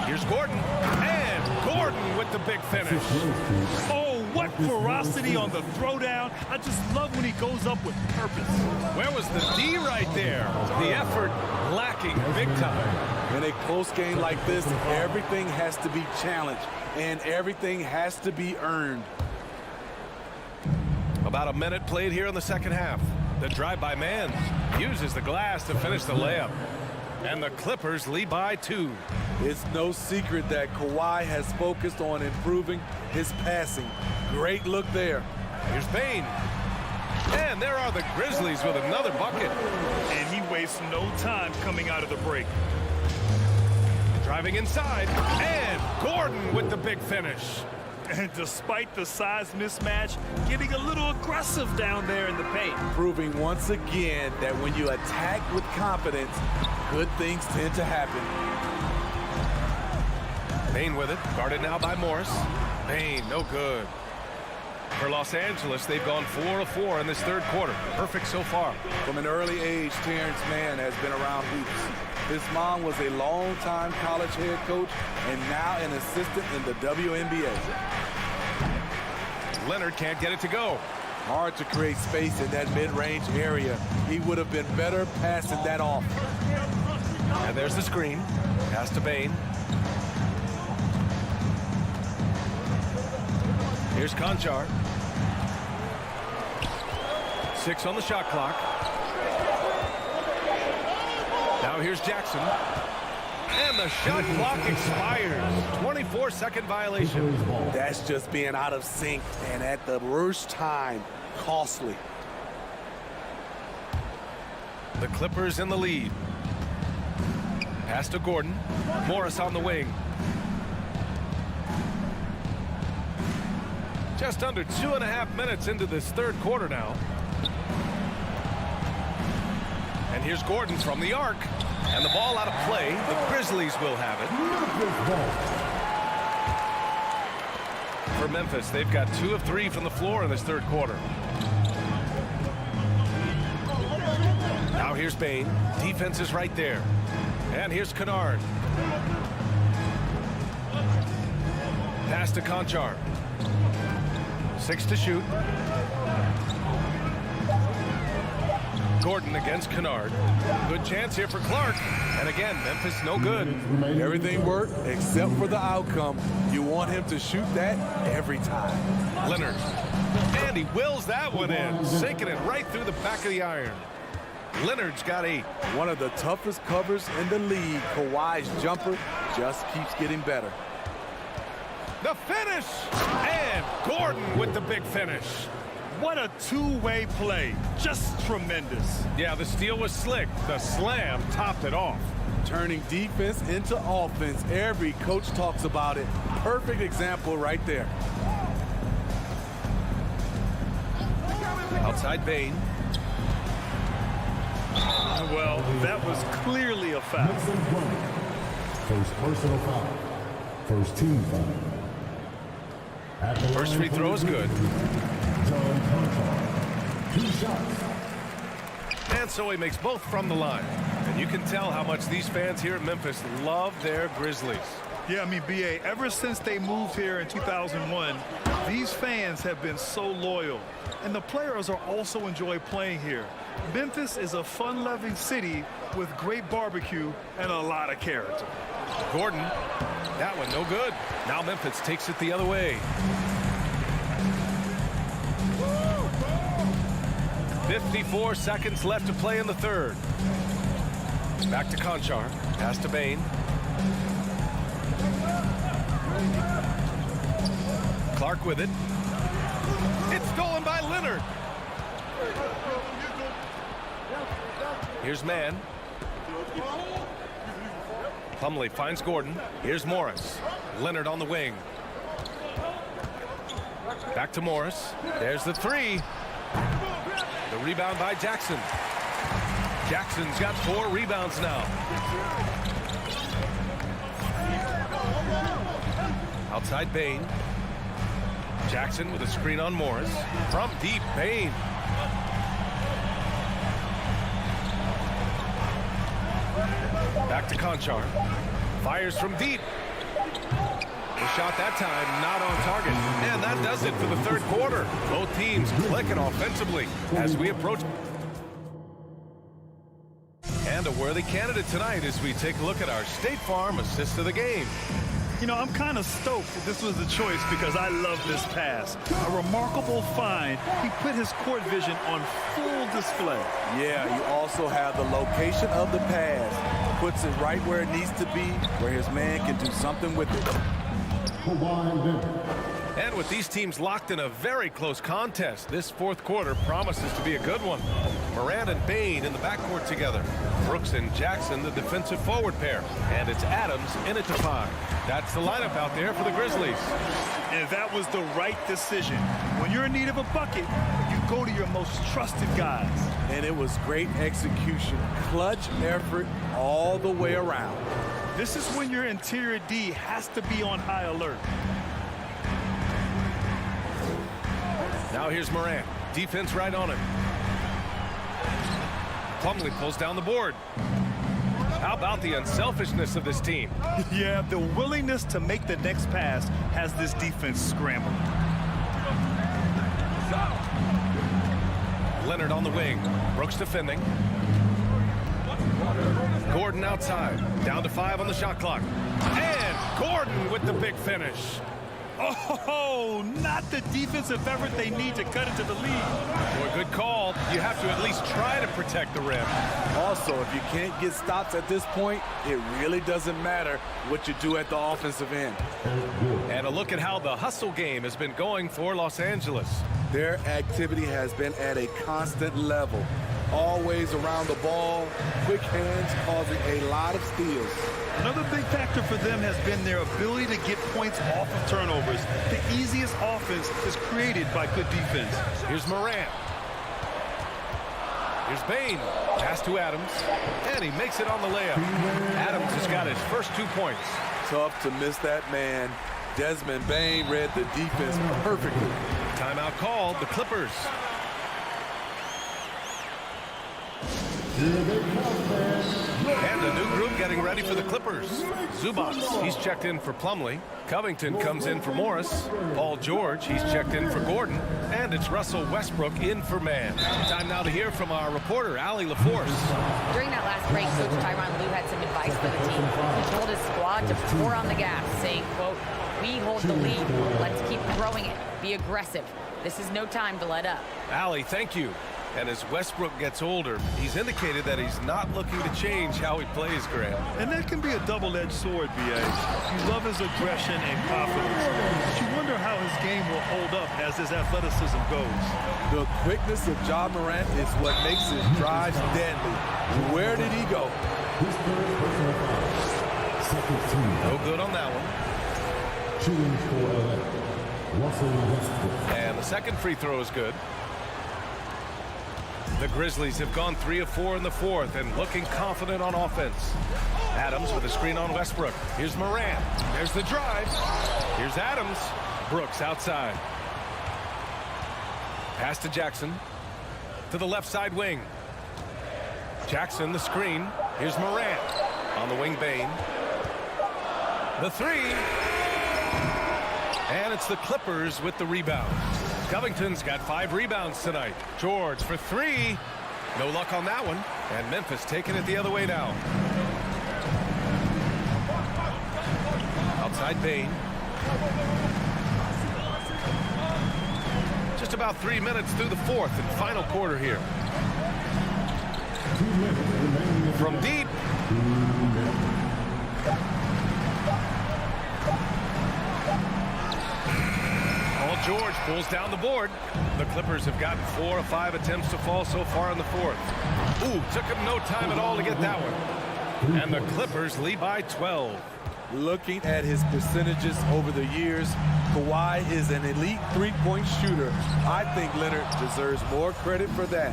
[SPEAKER 1] Here's Gordon. And Gordon with the big finish.
[SPEAKER 2] Oh, what ferocity on the throwdown. I just love when he goes up with purpose.
[SPEAKER 1] Where was the D right there? The effort lacking big time.
[SPEAKER 11] In a close game like this, everything has to be challenged, and everything has to be earned.
[SPEAKER 1] About a minute played here in the second half. The drive-by man uses the glass to finish the layup. And the Clippers lead by 2.
[SPEAKER 11] It's no secret that Kawhi has focused on improving his passing. Great look there.
[SPEAKER 1] Here's Bane. And there are the Grizzlies with another bucket.
[SPEAKER 2] And he wastes no time coming out of the break.
[SPEAKER 1] Driving inside. And Gordon with the big finish.
[SPEAKER 2] And despite the size mismatch, getting a little aggressive down there in the paint.
[SPEAKER 11] Proving once again that when you attack with confidence, good things tend to happen.
[SPEAKER 1] Bane with it, guarded now by Morris. Bane, no good. For Los Angeles, they've gone 4 of 4 in this third quarter. Perfect so far.
[SPEAKER 11] From an early age, Terrence Mann has been around hoops. His mom was a long-time college head coach and now an assistant in the WNBA.
[SPEAKER 1] Leonard can't get it to go.
[SPEAKER 11] Hard to create space in that mid-range area. He would have been better passing that off.
[SPEAKER 1] And there's the screen. Pass to Bane. Here's Conchar. 6 on the shot clock. Now here's Jackson. And the shot clock expires. 24-second violation.
[SPEAKER 11] That's just being out of sync and at the worst time, costly.
[SPEAKER 1] The Clippers in the lead. Pass to Gordon. Morris on the wing. Just under 2.5 minutes into this third quarter now. And here's Gordon from the arc. And the ball out of play. The Grizzlies will have it. For Memphis, they've got 2 of 3 from the floor in this third quarter. Now here's Bane. Defense is right there. And here's Kennard. Pass to Conchar. 6 to shoot. Gordon against Kennard. Good chance here for Clark. And again, Memphis no good.
[SPEAKER 11] Everything worked except for the outcome. You want him to shoot that every time.
[SPEAKER 1] Leonard. And he wills that one in. Sinking it right through the back of the iron. Leonard's got 8.
[SPEAKER 11] One of the toughest covers in the league. Kawhi's jumper just keeps getting better.
[SPEAKER 1] The finish! And Gordon with the big finish.
[SPEAKER 2] What a two-way play. Just tremendous.
[SPEAKER 1] Yeah, the steal was slick. The slam topped it off.
[SPEAKER 11] Turning defense into offense. Every coach talks about it. Perfect example right there.
[SPEAKER 1] Outside Bane.
[SPEAKER 2] Well, that was clearly a foul.
[SPEAKER 5] First personal foul. First team foul.
[SPEAKER 1] First free throw is good.
[SPEAKER 5] John Conchar. 2 shots.
[SPEAKER 1] And so he makes both from the line. And you can tell how much these fans here at Memphis love their Grizzlies.
[SPEAKER 2] Yeah, I mean, B.A., ever since they moved here in 2001, these fans have been so loyal. And the players are also enjoy playing here. Memphis is a fun-loving city with great barbecue and a lot of character.
[SPEAKER 1] Gordon, that one no good. Now Memphis takes it the other way. 54 seconds left to play in the third. Back to Conchar. Pass to Bane. Clark with it. It's stolen by Leonard. Here's Mann. Plumlee finds Gordon. Here's Morris. Leonard on the wing. Back to Morris. There's the 3. The rebound by Jackson. Jackson's got 4 rebounds now. Outside Bane. Jackson with a screen on Morris. From deep, Bane. Back to Conchar. Fires from deep. The shot that time not on target. And that does it for the third quarter. Both teams clicking offensively as we approach. And a worthy candidate tonight as we take a look at our State Farm assist of the game.
[SPEAKER 2] You know, I'm kind of stoked that this was the choice because I love this pass. A remarkable find. He put his court vision on full display.
[SPEAKER 11] Yeah, you also have the location of the pass. Puts it right where it needs to be, where his man can do something with it.
[SPEAKER 1] And with these teams locked in a very close contest, this fourth quarter promises to be a good one. Morant and Bain in the backcourt together. Brooks and Jackson, the defensive forward pair. And it's Adams in it to 5. That's the lineup out there for the Grizzlies.
[SPEAKER 2] And that was the right decision. When you're in need of a bucket, you go to your most trusted guys.
[SPEAKER 11] And it was great execution. Clutch effort all the way around.
[SPEAKER 2] This is when your interior D has to be on high alert.
[SPEAKER 1] Now here's Morant. Defense right on him. Plumlee pulls down the board. How about the unselfishness of this team?
[SPEAKER 2] Yeah, the willingness to make the next pass has this defense scrambling.
[SPEAKER 1] Leonard on the wing. Brooks defending. Gordon outside. Down to 5 on the shot clock. And Gordon with the big finish.
[SPEAKER 2] Oh, not the defensive effort they need to cut into the lead.
[SPEAKER 1] Boy, good call. You have to at least try to protect the rim.
[SPEAKER 11] Also, if you can't get stops at this point, it really doesn't matter what you do at the offensive end.
[SPEAKER 1] And a look at how the hustle game has been going for Los Angeles.
[SPEAKER 11] Their activity has been at a constant level. Always around the ball, quick hands causing a lot of steals.
[SPEAKER 2] Another big factor for them has been their ability to get points off of turnovers. The easiest offense is created by good defense.
[SPEAKER 1] Here's Morant. Here's Bain. Pass to Adams. And he makes it on the layup. Adams has got his first 2 points.
[SPEAKER 11] Tough to miss that man. Desmond Bain read the defense perfectly.
[SPEAKER 1] Timeout called. The Clippers. And a new group getting ready for the Clippers. Zubats, he's checked in for Plumlee. Covington comes in for Morris. Paul George, he's checked in for Gordon. And it's Russell Westbrook in for Man. Time now to hear from our reporter, Allie LaForce.
[SPEAKER 6] During that last break, Coach Tyronn Lue had some advice for the team. He told his squad to pour on the gas, saying, quote, "We hold the lead. Let's keep throwing it. Be aggressive. This is no time to let up."
[SPEAKER 1] Allie, thank you. And as Westbrook gets older, he's indicated that he's not looking to change how he plays, Graham.
[SPEAKER 2] And that can be a double-edged sword, B.A. You love his aggression and confidence, but you wonder how his game will hold up as his athleticism goes.
[SPEAKER 11] The quickness of Ja Morant is what makes his drives deadly. Where did he go?
[SPEAKER 1] No good on that one. And the second free throw is good. The Grizzlies have gone 3 of 4 in the fourth and looking confident on offense. Adams with a screen on Westbrook. Here's Morant. There's the drive. Here's Adams. Brooks outside. Pass to Jackson. To the left side wing. Jackson the screen. Here's Morant. On the wing, Bain. The three. And it's the Clippers with the rebound. Covington's got 5 rebounds tonight. George for 3. No luck on that one. And Memphis taking it the other way now. Outside Bain. Just about 3 minutes through the fourth and final quarter here. From deep. George pulls down the board. The Clippers have gotten 4 of 5 attempts to fall so far in the fourth. Ooh, took him no time at all to get that one. And the Clippers lead by 12.
[SPEAKER 11] Looking at his percentages over the years, Kawhi is an elite three-point shooter. I think Leonard deserves more credit for that.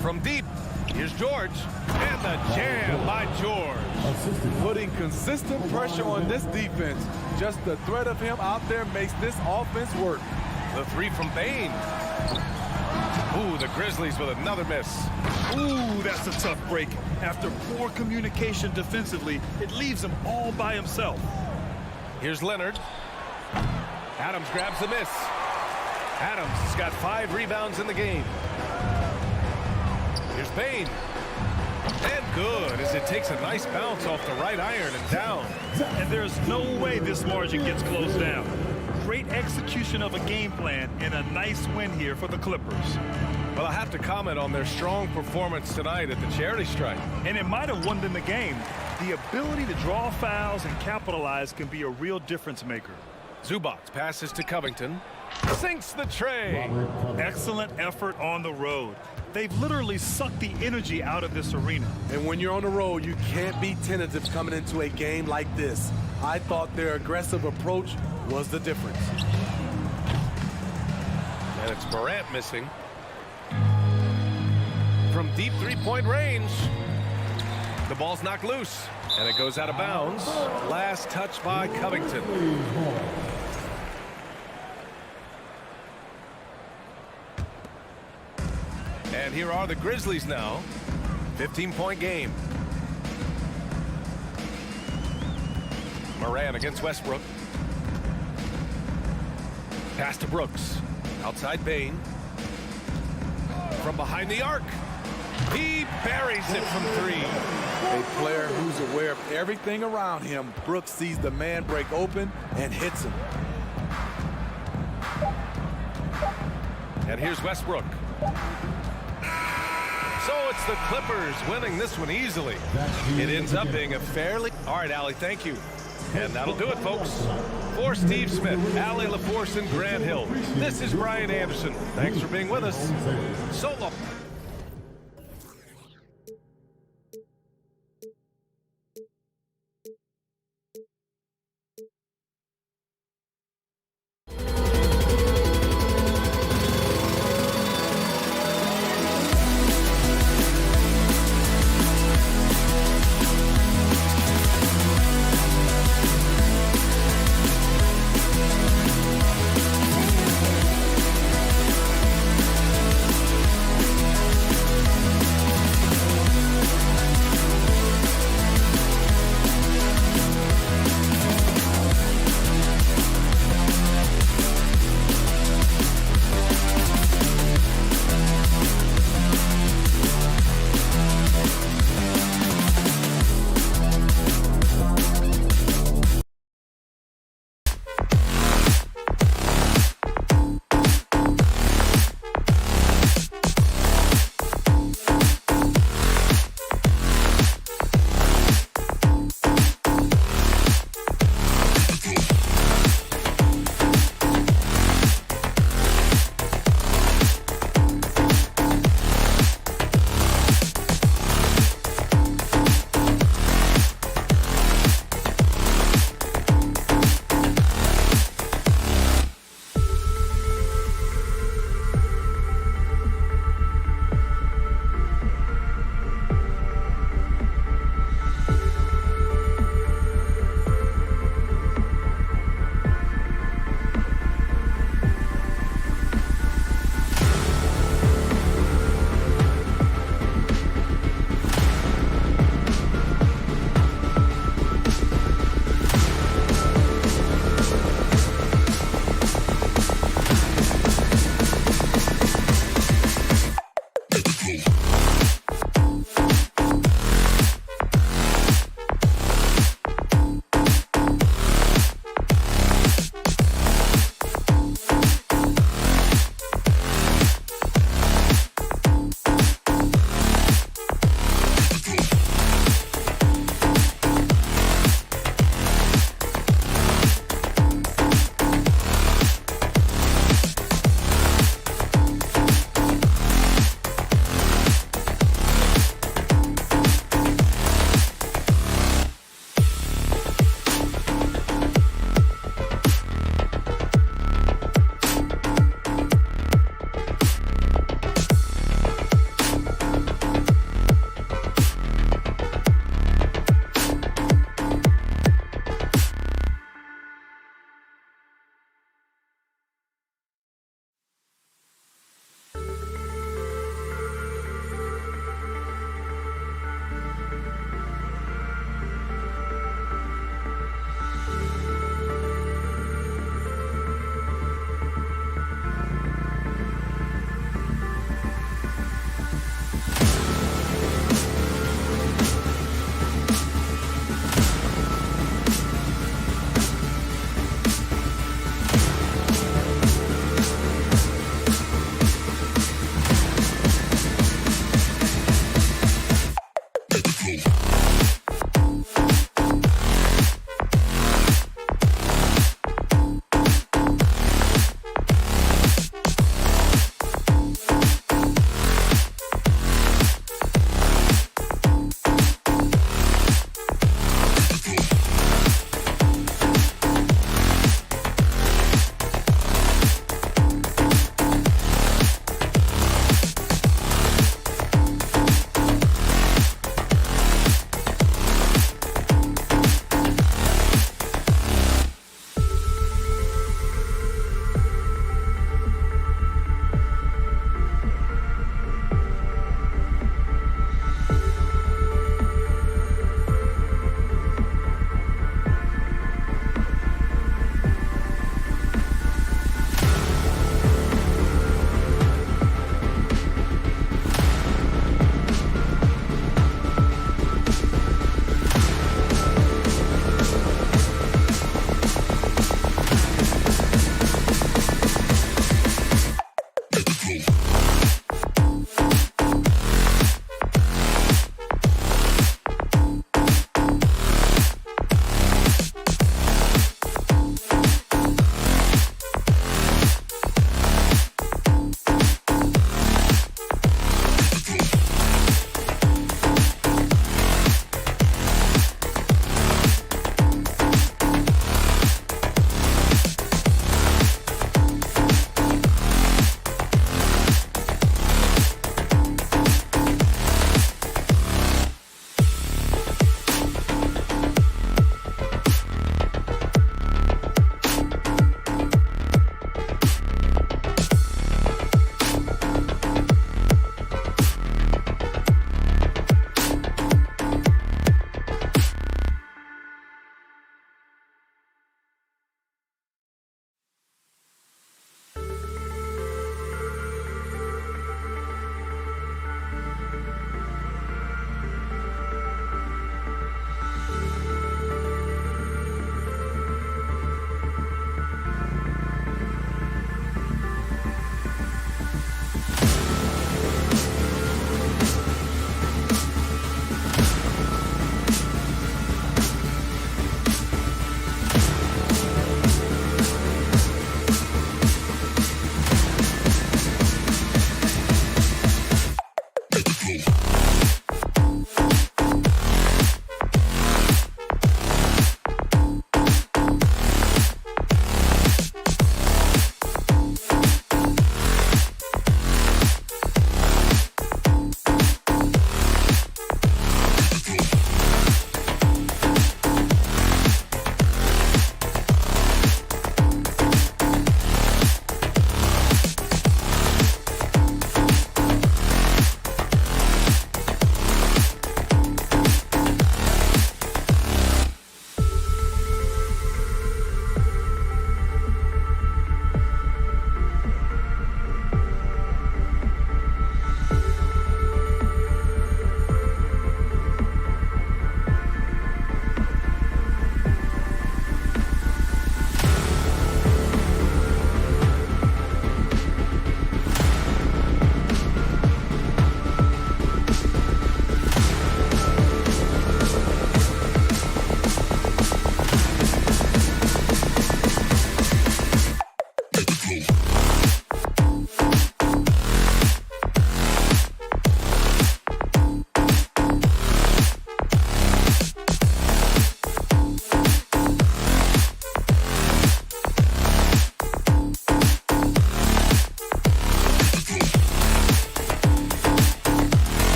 [SPEAKER 1] From deep, here's George. And the jam by George.
[SPEAKER 11] Putting consistent pressure on this defense. Just the threat of him out there makes this offense work.
[SPEAKER 1] The 3 from Bain. Ooh, the Grizzlies with another miss.
[SPEAKER 2] Ooh, that's a tough break. After poor communication defensively, it leaves him all by himself.
[SPEAKER 1] Here's Leonard. Adams grabs the miss. Adams has got 5 rebounds in the game. Here's Bane. And good, as it takes a nice bounce off the right iron and down.
[SPEAKER 2] And there's no way this margin gets closed down. Great execution of a game plan and a nice win here for the Clippers.
[SPEAKER 1] Well, I have to comment on their strong performance tonight at the charity stripe.
[SPEAKER 2] And it might have won them the game. The ability to draw fouls and capitalize can be a real difference maker.
[SPEAKER 1] Zubac passes to Covington. Sinks the tray.
[SPEAKER 2] Excellent effort on the road. They've literally sucked the energy out of this arena.
[SPEAKER 11] And when you're on the road, you can't be tentative coming into a game like this. I thought their aggressive approach was the difference.
[SPEAKER 1] And it's Morant missing. From deep three-point range. The ball's knocked loose. And it goes out of bounds. Last touch by Covington. And here are the Grizzlies now. 15-point game. Morant against Westbrook. Pass to Brooks. Outside Bane. From behind the arc. He buries it from 3.
[SPEAKER 11] A player who's aware of everything around him. Brooks sees the man break open and hits him.
[SPEAKER 1] And here's Westbrook. So it's the Clippers winning this one easily. It ends up being a fairly... All right, Allie, thank you. And that'll do it, folks. For Steve Smith, Allie LaForce, and Grant Hill, this is Brian Anderson. Thanks for being with us. So long.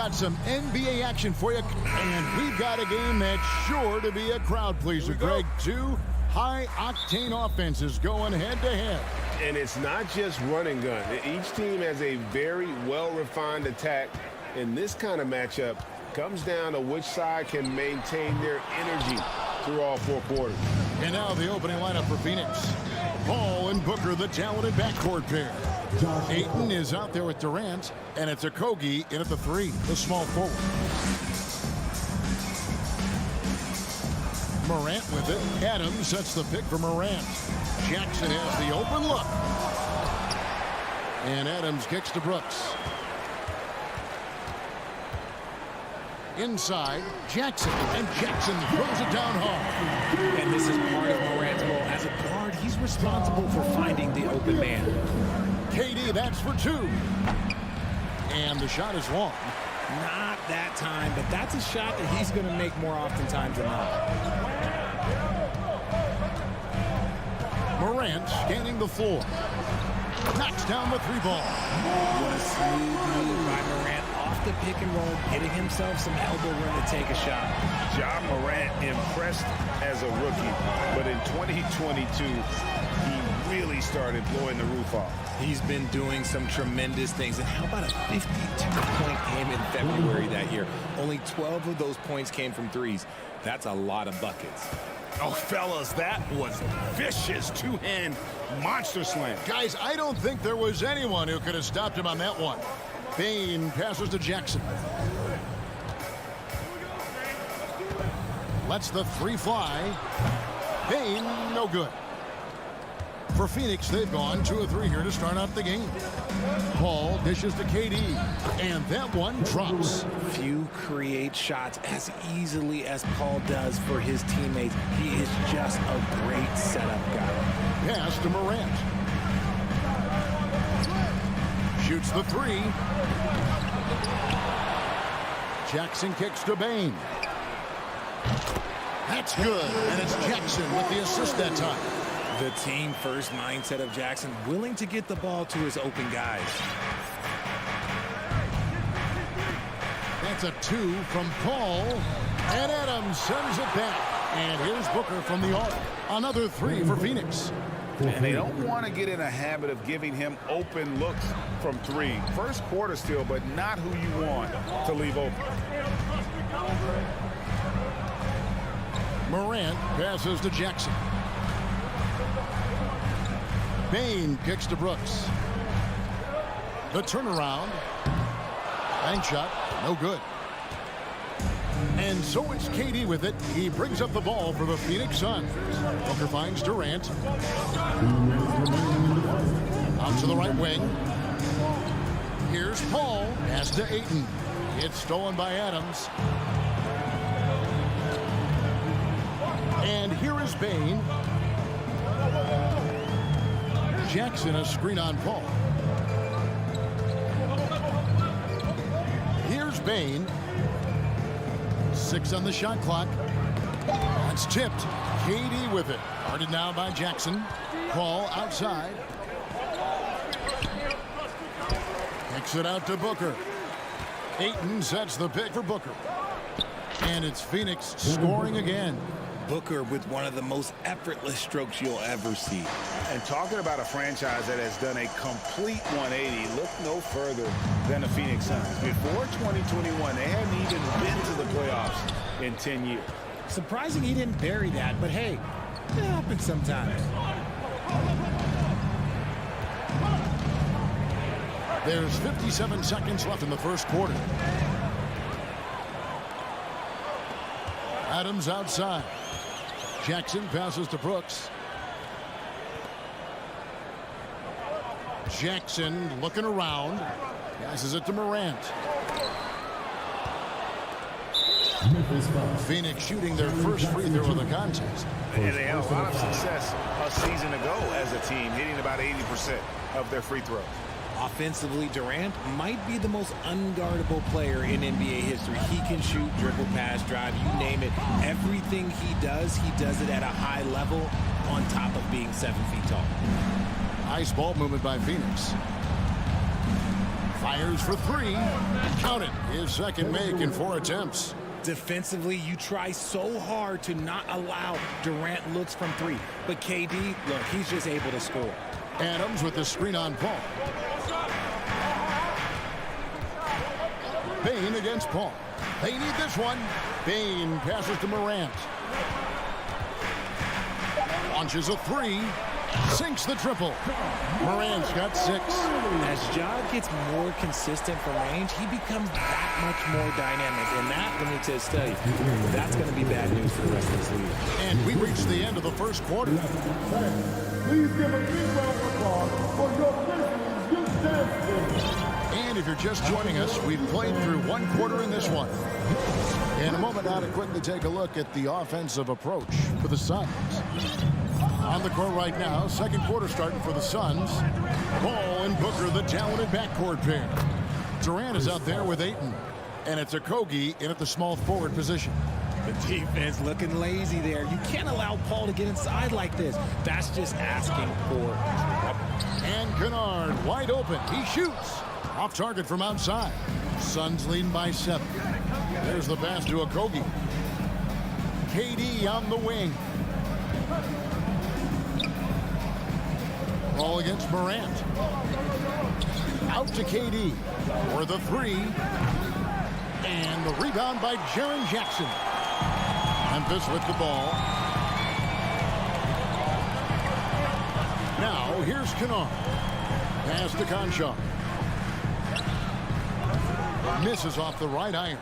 [SPEAKER 7] got some NBA action for you, and we've got a game that's sure to be a crowd pleaser, Greg. Two high-octane offenses going head-to-head.
[SPEAKER 12] And it's not just run and gun. Each team has a very well-refined attack, and this kind of matchup comes down to which side can maintain their energy through all four quarters.
[SPEAKER 7] And now the opening lineup for Phoenix. Paul and Booker, the talented backcourt pair. Ayton is out there with Durant, and it's Okogie in at the 3, the small forward. Morant with it. Adams sets the pick for Morant. Jackson has the open look. And Adams kicks to Brooks. Inside, Jackson, and Jackson throws it down hard.
[SPEAKER 3] And this is part of Morant's role. As a guard, he's responsible for finding the open man.
[SPEAKER 7] KD, that's for 2. And the shot is long.
[SPEAKER 3] Not that time, but that's a shot that he's going to make more oftentimes than not.
[SPEAKER 7] Morant scanning the floor. Knocks down the 3 ball.
[SPEAKER 3] What a smooth move by Morant off the pick and roll, getting himself some elbow room to take a shot.
[SPEAKER 8] Ja Morant impressed as a rookie, but in 2022, he really started blowing the roof off.
[SPEAKER 3] He's been doing some tremendous things. And how about a 52-point game in February that year? Only 12 of those points came from threes. That's a lot of buckets.
[SPEAKER 8] Oh, fellas, that was vicious two-hand monster slam.
[SPEAKER 7] Guys, I don't think there was anyone who could have stopped him on that one. Bane passes to Jackson. Lets the 3 fly. Bane, no good. For Phoenix, they've gone 2 of 3 here to start out the game. Paul dishes to KD, and that one drops.
[SPEAKER 3] Few create shots as easily as Paul does for his teammates. He is just a great setup guy.
[SPEAKER 7] Pass to Morant. Shoots the 3. Jackson kicks to Bane. That's good, and it's Jackson with the assist that time.
[SPEAKER 3] The team-first mindset of Jackson, willing to get the ball to his open guys.
[SPEAKER 7] That's a 2 from Paul, and Adams sends it back. And here's Booker from the arc. Another 3 for Phoenix.
[SPEAKER 8] And they don't want to get in a habit of giving him open looks from 3. First quarter still, but not who you want to leave open.
[SPEAKER 7] Morant passes to Jackson. Bane kicks to Brooks. The turnaround. Bank shot, no good. And so it's KD with it. He brings up the ball for the Phoenix Suns. Booker finds Durant. Out to the right wing. Here's Paul. Pass to Ayton. It's stolen by Adams. And here is Bane. Jackson, a screen on Paul. Here's Bane. 6 on the shot clock. That's tipped. KD with it. Guarded now by Jackson. Paul outside. Kicks it out to Booker. Ayton sets the pick for Booker. And it's Phoenix scoring again.
[SPEAKER 3] Booker with one of the most effortless strokes you'll ever see.
[SPEAKER 8] And talking about a franchise that has done a complete 180, look no further than the Phoenix Suns. Before 2021, they hadn't even been to the playoffs in 10 years.
[SPEAKER 3] Surprising he didn't bury that, but hey, it happens sometimes.
[SPEAKER 7] There's 57 seconds left in the first quarter. Adams outside. Jackson passes to Brooks. Jackson looking around. Passes it to Morant. Phoenix shooting their first free throw of the contest.
[SPEAKER 8] And they had a lot of success a season ago as a team, hitting about 80% of their free throws.
[SPEAKER 3] Offensively, Durant might be the most unguardable player in NBA history. He can shoot, dribble, pass, drive, you name it. Everything he does it at a high level on top of being 7 feet tall.
[SPEAKER 7] Nice ball movement by Phoenix. Fires for 3. Count it. His second make in 4 attempts.
[SPEAKER 3] Defensively, you try so hard to not allow Durant looks from 3. But KD, look, he's just able to score.
[SPEAKER 7] Adams with the screen on Paul. Bane against Paul. They need this one. Bane passes to Morant. Launches a 3. Sinks the triple. Morant's got 6.
[SPEAKER 3] As Ja gets more consistent from range, he becomes that much more dynamic. And that, let me just tell you, that's going to be bad news for the rest of this league.
[SPEAKER 7] And we reach the end of the first quarter.
[SPEAKER 5] Please give a big round of applause for your Grizzlies youth dance team.
[SPEAKER 7] And if you're just joining us, we've played through one quarter in this one. In a moment now to quickly take a look at the offensive approach for the Suns. On the court right now, second quarter starting for the Suns. Ball and Booker, the talented backcourt pair. Durant is out there with Ayton. And it's Okogie in at the small forward position.
[SPEAKER 3] The defense looking lazy there. You can't allow Paul to get inside like this. That's just asking for trouble.
[SPEAKER 7] And Kennard wide open. He shoots. Off target from outside. Suns leading by 7. There's the pass to Okogie. KD on the wing. Ball against Morant. Out to KD for the 3. And the rebound by Jaren Jackson. Memphis with the ball. Now here's Kennard. Pass to Conchar. Misses off the right iron.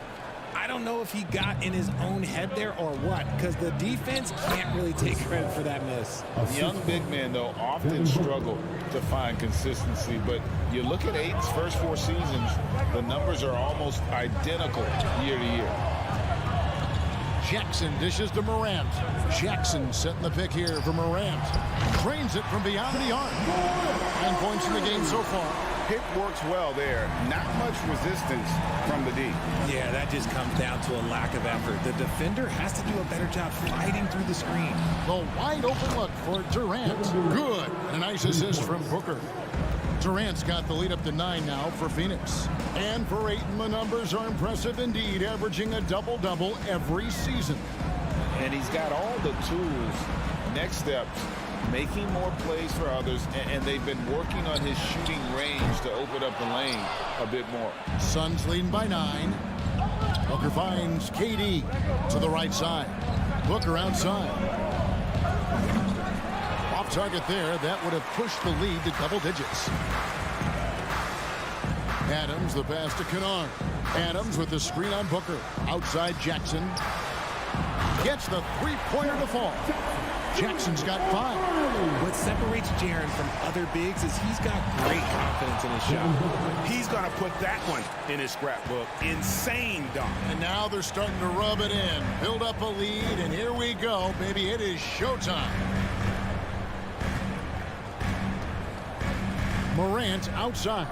[SPEAKER 3] I don't know if he got in his own head there or what, because the defense can't really take credit for that miss.
[SPEAKER 8] Young big men, though, often struggle to find consistency, but you look at Ayton's first 4 seasons, the numbers are almost identical year to year.
[SPEAKER 7] Jackson dishes to Morant. Jackson setting the pick here for Morant. Drains it from beyond the arc. 9 points in the game so far.
[SPEAKER 12] Pick works well there. Not much resistance from the D.
[SPEAKER 3] Yeah, that just comes down to a lack of effort. The defender has to do a better job fighting through the screen.
[SPEAKER 7] The wide open look for Durant. Good. A nice assist from Booker. Durant's got the lead up to 9 now for Phoenix. And for Ayton, the numbers are impressive indeed, averaging a double-double every season.
[SPEAKER 8] And he's got all the tools. Next steps, making more plays for others, and they've been working on his shooting range to open up the lane a bit more.
[SPEAKER 7] Suns leading by 9. Booker finds KD to the right side. Booker outside. Off target there. That would have pushed the lead to double digits. Adams, the pass to Kennard. Adams with the screen on Booker. Outside Jackson. Gets the three-pointer to fall. Jackson's got 5.
[SPEAKER 3] What separates Jaren from other bigs is he's got great confidence in his shot.
[SPEAKER 12] He's going to put that one in his scrapbook. Insane dunk.
[SPEAKER 7] And now they're starting to rub it in. Build up a lead, and here we go, baby. It is showtime. Morant outside.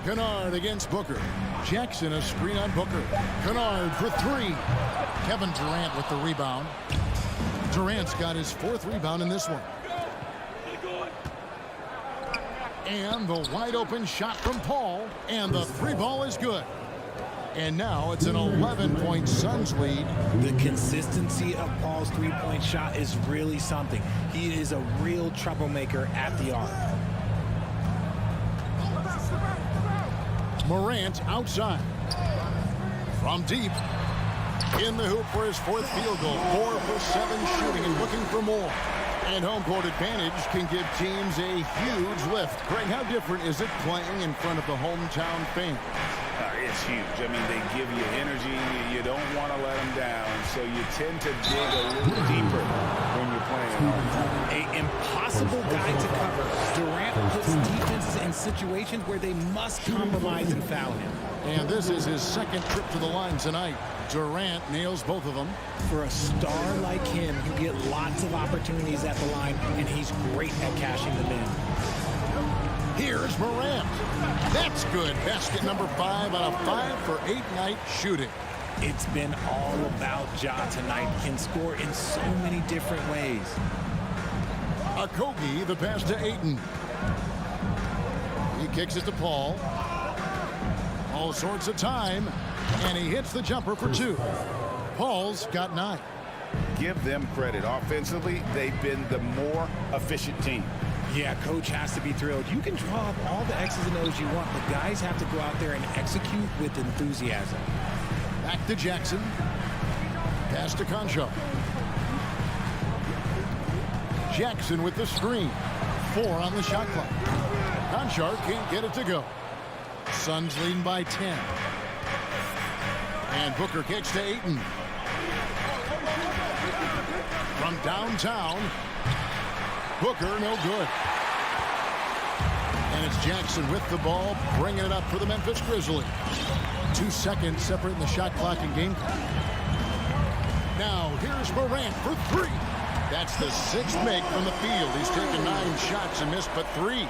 [SPEAKER 7] Kennard against Booker. Jackson a screen on Booker. Kennard for 3. Kevin Durant with the rebound. Durant's got his 4th rebound in this one. And the wide open shot from Paul. And the 3-ball is good. And now it's an 11-point Suns lead.
[SPEAKER 3] The consistency of Paul's 3-point shot is really something. He is a real troublemaker at the arc. Morant outside. From deep. In the hoop for his 4th field goal. 4 for 7 shooting and looking for more. And home court advantage can give teams a huge lift. Greg, how different is it playing in front of the hometown fans?
[SPEAKER 12] It's huge. I mean, they give you energy. You don't want to let them down, so you tend to dig a little deeper when you're playing at home.
[SPEAKER 3] An impossible guy to cover. Durant puts defenses in situations where they must compromise and foul him.
[SPEAKER 7] And this is his 2nd trip to the line tonight. Durant nails both of them.
[SPEAKER 3] For a star like him, you get lots of opportunities at the line, and he's great at cashing them in.
[SPEAKER 7] Here's Morant. That's good. Basket number 5 on a 5-for-8 night shooting.
[SPEAKER 3] It's been all about Ja tonight. He can score in so many different ways.
[SPEAKER 7] Okogie, the pass to Ayton. He kicks it to Paul. All sorts of time. And he hits the jumper for 2. Paul's got 9.
[SPEAKER 12] Give them credit. Offensively, they've been the more efficient team.
[SPEAKER 3] Yeah, coach has to be thrilled. You can draw up all the X's and O's you want, but guys have to go out there and execute with enthusiasm.
[SPEAKER 7] Back to Jackson. Pass to Conchar. Jackson with the screen. 4 on the shot clock. Conchar can't get it to go. Suns leading by 10. And Booker kicks to Ayton. From downtown, Booker, no good. And it's Jackson with the ball, bringing it up for the Memphis Grizzlies. 2 seconds separating the shot clock and game clock. Now, here's Morant for 3. That's the 6th make from the field. He's taken 9 shots and missed but 3.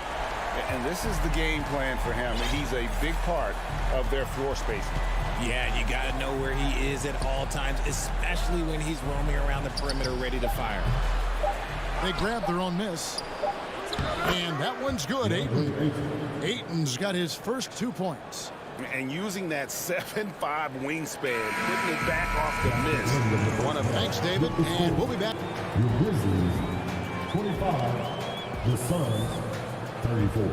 [SPEAKER 8] And this is the game plan for him. He's a big part of their floor spacing.
[SPEAKER 3] Yeah, you got to know where he is at all times, especially when he's roaming around the perimeter ready to fire.
[SPEAKER 7] They grab their own miss. And that one's good, Ayton. Ayton's got his first 2 points.
[SPEAKER 8] And using that 7'5" wingspan, putting it back off the miss.
[SPEAKER 7] Thanks, David. And we'll be back.
[SPEAKER 5] Your Grizzlies, 25. The Suns, 34.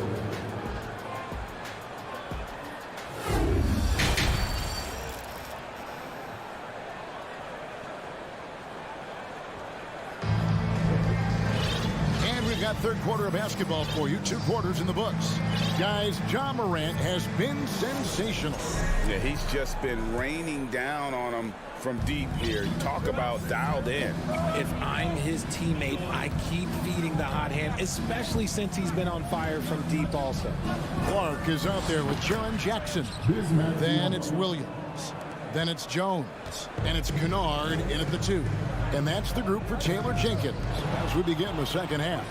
[SPEAKER 7] Got third quarter of basketball for you. 2 quarters in the books. Guys, Ja Morant has been sensational.
[SPEAKER 8] Yeah, he's just been raining down on them from deep here. Talk about dialed in.
[SPEAKER 3] If I'm his teammate, I keep feeding the hot hand, especially since he's been on fire from deep also.
[SPEAKER 7] Clark is out there with Jaren Jackson. Then it's Williams. Then it's Jones. And it's Kennard in at the 2. And that's the group for Taylor Jenkins as we begin the second half.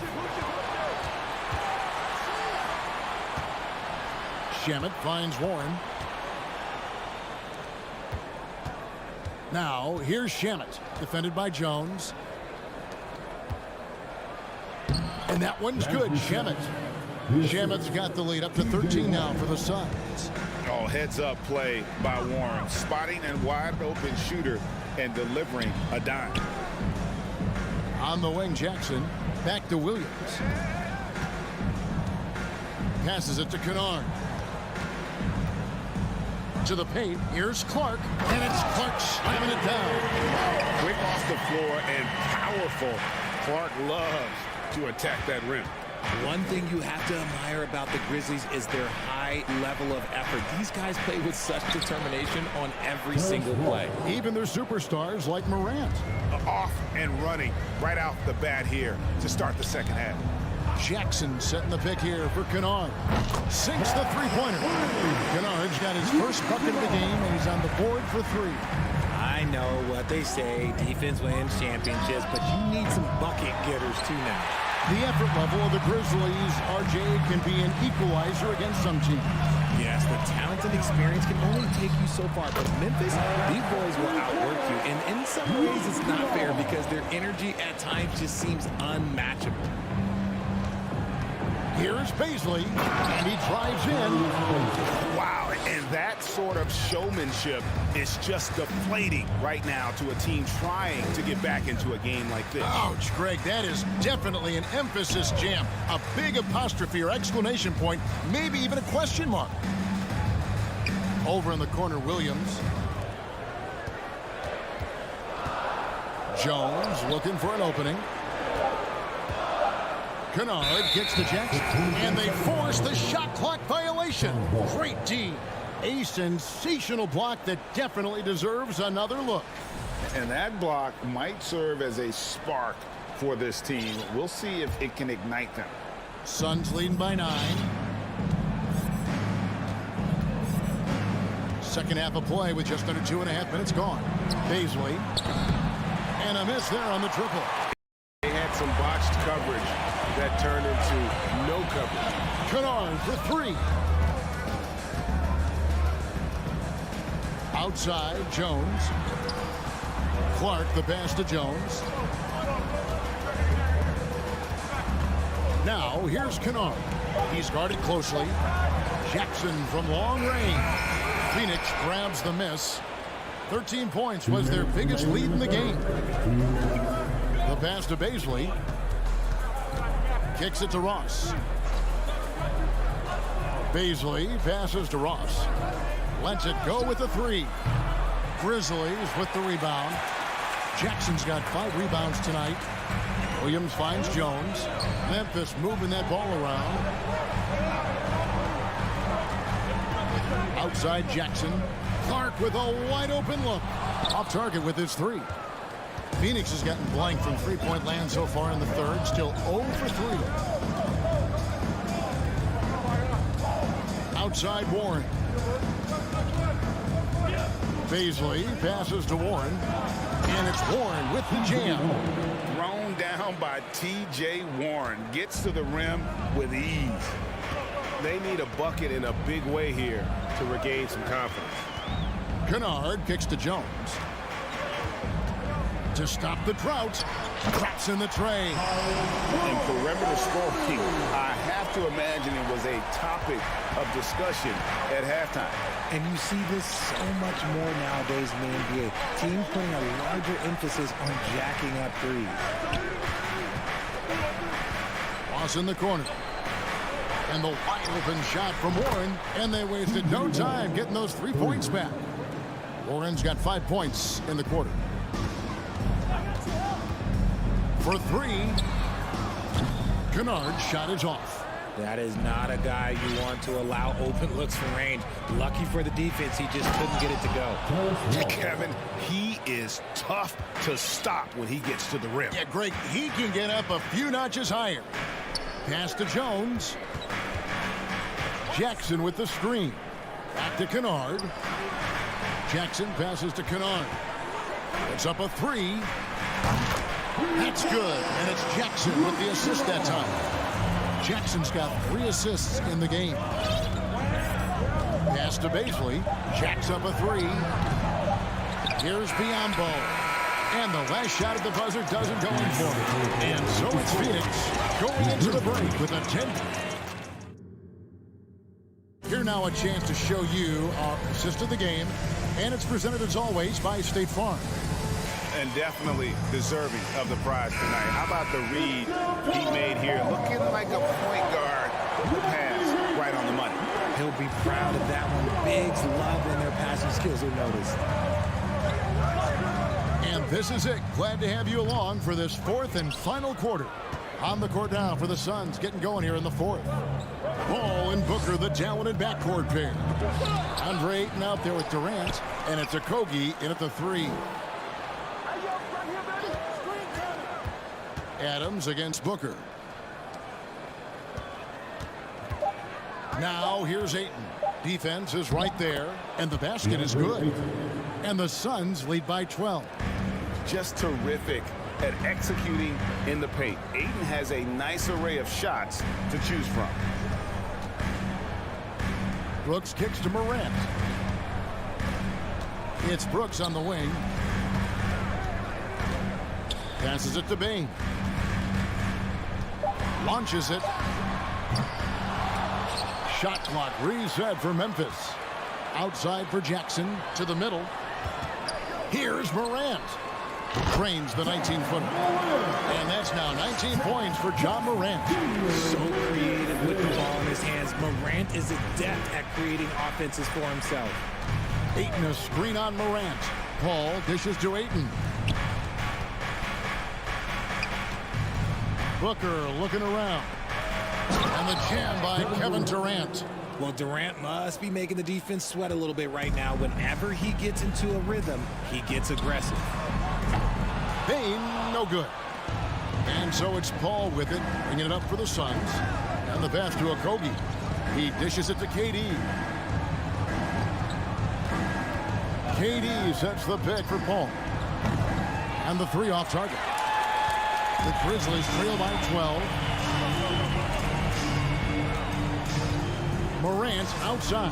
[SPEAKER 7] Shamet finds Warren. Now, here's Shamet, defended by Jones. And that one's good, Shamet. Shamet's got the lead up to 13 now for the Suns.
[SPEAKER 8] Oh, heads-up play by Warren. Spotting a wide-open shooter and delivering a dime.
[SPEAKER 7] On the wing, Jackson. Back to Williams. Passes it to Kennard. To the paint. Here's Clark. And it's Clark slamming it down.
[SPEAKER 8] Quick off the floor and powerful. Clark loves to attack that rim.
[SPEAKER 3] One thing you have to admire about the Grizzlies is their high level of effort. These guys play with such determination on every single play.
[SPEAKER 7] Even their superstars like Morant.
[SPEAKER 8] Off and running right out the bat here to start the second half.
[SPEAKER 7] Jackson setting the pick here for Kennard. Sinks the three-pointer. Kennard's got his first bucket of the game, and he's on the board for 3.
[SPEAKER 3] I know what they say, defense wins championships, but you need some bucket getters too now.
[SPEAKER 7] The effort level of the Grizzlies, RJ, can be an equalizer against some teams.
[SPEAKER 3] Yes, the talent and experience can only take you so far, but Memphis, these boys will outwork you. And in some ways, it's not fair because their energy at times just seems unmatchable.
[SPEAKER 7] Here's Paisley, and he drives in.
[SPEAKER 8] Wow, and that sort of showmanship is just deflating right now to a team trying to get back into a game like this.
[SPEAKER 7] Ouch, Greg, that is definitely an emphasis jam. A big apostrophe or exclamation point, maybe even a question mark. Over in the corner, Williams. Jones looking for an opening. Kennard gets to Jackson, and they force the shot clock violation. Great D. A sensational block that definitely deserves another look.
[SPEAKER 8] And that block might serve as a spark for this team. We'll see if it can ignite them.
[SPEAKER 7] Suns leading by 9. Second half of play with just under 2.5 minutes gone. Paisley. And a miss there on the triple.
[SPEAKER 12] They had some botched coverage that turned into no coverage.
[SPEAKER 7] Kennard for 3. Outside, Jones. Clark, the pass to Jones. Now, here's Kennard. He's guarded closely. Jackson from long range. Phoenix grabs the miss. 13 points was their biggest lead in the game. The pass to Paisley. Kicks it to Ross. Paisley passes to Ross. Lets it go with the 3. Grizzlies with the rebound. Jackson's got 5 rebounds tonight. Williams finds Jones. Memphis moving that ball around. Outside Jackson. Clark with a wide open look. Off target with his three. Phoenix has gotten blank from three-point land so far in the third. Still 0 for 3. Outside Warren. Baisley passes to Warren. And it's Warren with the jam.
[SPEAKER 8] Thrown down by T.J. Warren. Gets to the rim with ease.
[SPEAKER 12] They need a bucket in a big way here to regain some confidence.
[SPEAKER 7] Kennard kicks to Jones. To stop the drought. Drops in the tray.
[SPEAKER 8] And perimeter scoring, I have to imagine it was a topic of discussion at halftime.
[SPEAKER 3] And you see this so much more nowadays in the NBA. Teams putting a larger emphasis on jacking up threes.
[SPEAKER 7] Loss in the corner. And the wide open shot from Warren. And they wasted no time getting those 3 points back. Warren's got 5 points in the quarter. For 3. Kennard's shot is off.
[SPEAKER 3] That is not a guy you want to allow open looks from range. Lucky for the defense, he just couldn't get it to go.
[SPEAKER 12] Kevin, he is tough to stop when he gets to the rim.
[SPEAKER 7] Yeah, Greg, he can get up a few notches higher. Pass to Jones. Jackson with the screen. Back to Kennard. Jackson passes to Kennard. It's up a 3. That's good, and it's Jackson with the assist that time. Jackson's got 3 assists in the game. Pass to Baisley. Jacks up a 3. Here's Biyombo. And the last shot at the buzzer doesn't go in for him. And so it's Phoenix going into the break with a 10. Here now a chance to show you our assist of the game. And it's presented as always by State Farm.
[SPEAKER 8] And definitely deserving of the prize tonight. How about the read he made here? Looking like a point guard. The pass right on the money.
[SPEAKER 3] He'll be proud of that one. Bigs love when their passing skills are noticed.
[SPEAKER 7] And this is it. Glad to have you along for this 4th and final quarter. On the court now for the Suns, getting going here in the 4th. Ball and Booker, the talented backcourt pair. Andre Ayton out there with Durant, and it's Okogie in at the 3. Adams against Booker. Now here's Ayton. Defense is right there, and the basket is good. And the Suns lead by 12.
[SPEAKER 8] Just terrific at executing in the paint. Ayton has a nice array of shots to choose from.
[SPEAKER 7] Brooks kicks to Morant. It's Brooks on the wing. Passes it to Bain. Launches it. Shot clock reset for Memphis. Outside for Jackson to the middle. Here's Morant. Trains the 19-footer. And that's now 19 points for John Morant.
[SPEAKER 3] So creative with the ball in his hands. Morant is adept at creating offenses for himself.
[SPEAKER 7] Ayton a screen on Morant. Paul dishes to Ayton. Booker looking around. And the jam by Kevin Durant.
[SPEAKER 3] Well, Durant must be making the defense sweat a little bit right now. Whenever he gets into a rhythm, he gets aggressive.
[SPEAKER 7] Bain, no good. And so it's Paul with it, bringing it up for the Suns. And the pass to Okogie. He dishes it to KD. KD sets the pick for Paul. And the 3 off target. The Grizzlies trail by 12. Morant outside.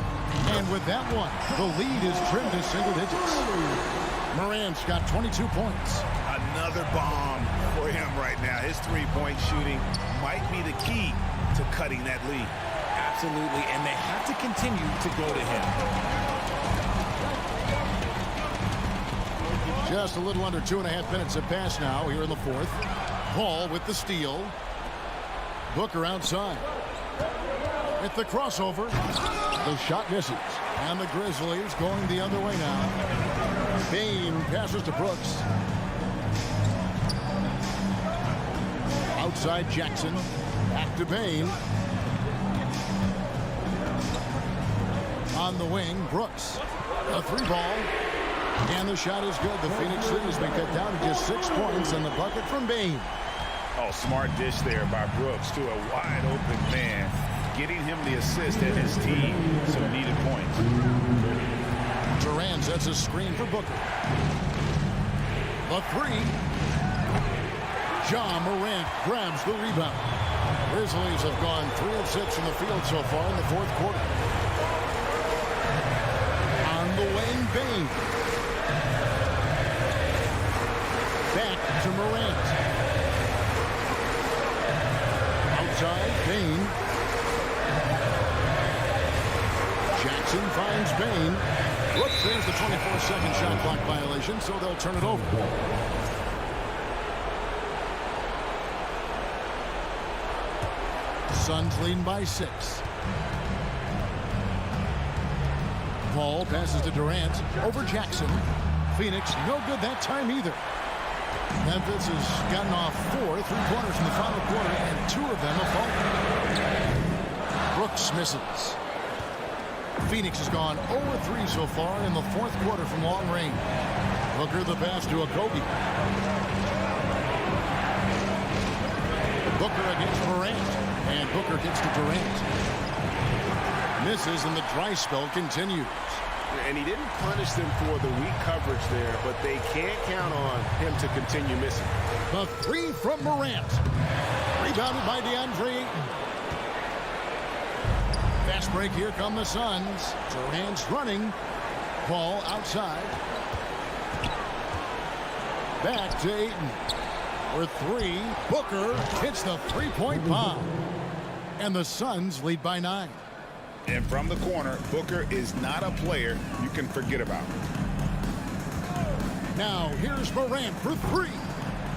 [SPEAKER 7] And with that one, the lead is trimmed to single digits. Morant's got 22 points.
[SPEAKER 8] Another bomb for him right now. His 3-point shooting might be the key to cutting that lead.
[SPEAKER 3] Absolutely, and they have to continue to go to him.
[SPEAKER 7] Just a little under 2.5 minutes have passed now here in the 4th. Paul with the steal. Booker outside. At the crossover. The shot misses. And the Grizzlies going the other way now. Bain passes to Brooks. Outside Jackson. Back to Bain. On the wing, Brooks. A 3-ball. And the shot is good. The Phoenix lead has been cut down to just 6 points, and the bucket from Bain.
[SPEAKER 8] Oh, smart dish there by Brooks to a wide open man, getting him the assist and his team some needed points.
[SPEAKER 7] Durant sets a screen for Booker. The 3. Ja Morant grabs the rebound. Grizzlies have gone 3 of 6 from the field so far in the fourth quarter. On the wing, Bain. Back to Morant. Outside, Bain. Jackson finds Bain. Whoops, there's the 24-second shot clock violation, so they'll turn it over. Suns leading by 6. Paul passes to Durant. Over Jackson. Phoenix, no good that time either. Memphis has gotten off 4 3-pointers in the final quarter, and 2 of them have fallen. Brooks misses. Phoenix has gone 0-3 so far in the fourth quarter from long range. Booker the pass to Okogie. Booker against Morant, and Booker gets to Durant. Misses, and the dry spell continues.
[SPEAKER 12] And he didn't punish them for the weak coverage there, but they can't count on him to continue missing.
[SPEAKER 7] The 3 from Morant. Rebounded by DeAndre Ayton. Fast break, here come the Suns. Durant's running. Ball outside. Back to Ayton. For 3, Booker hits the 3-point bomb. And the Suns lead by 9.
[SPEAKER 8] And from the corner, Booker is not a player you can forget about.
[SPEAKER 7] Now here's Morant for 3.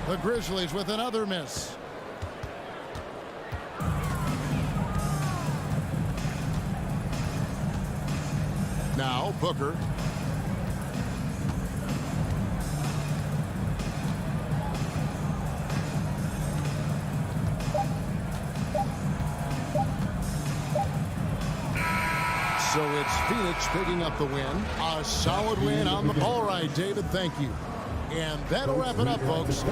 [SPEAKER 7] The Grizzlies with another miss. Now Booker. So it's Phoenix picking up the win. A solid win on the... All right, David, thank you. And that'll wrap it up, folks.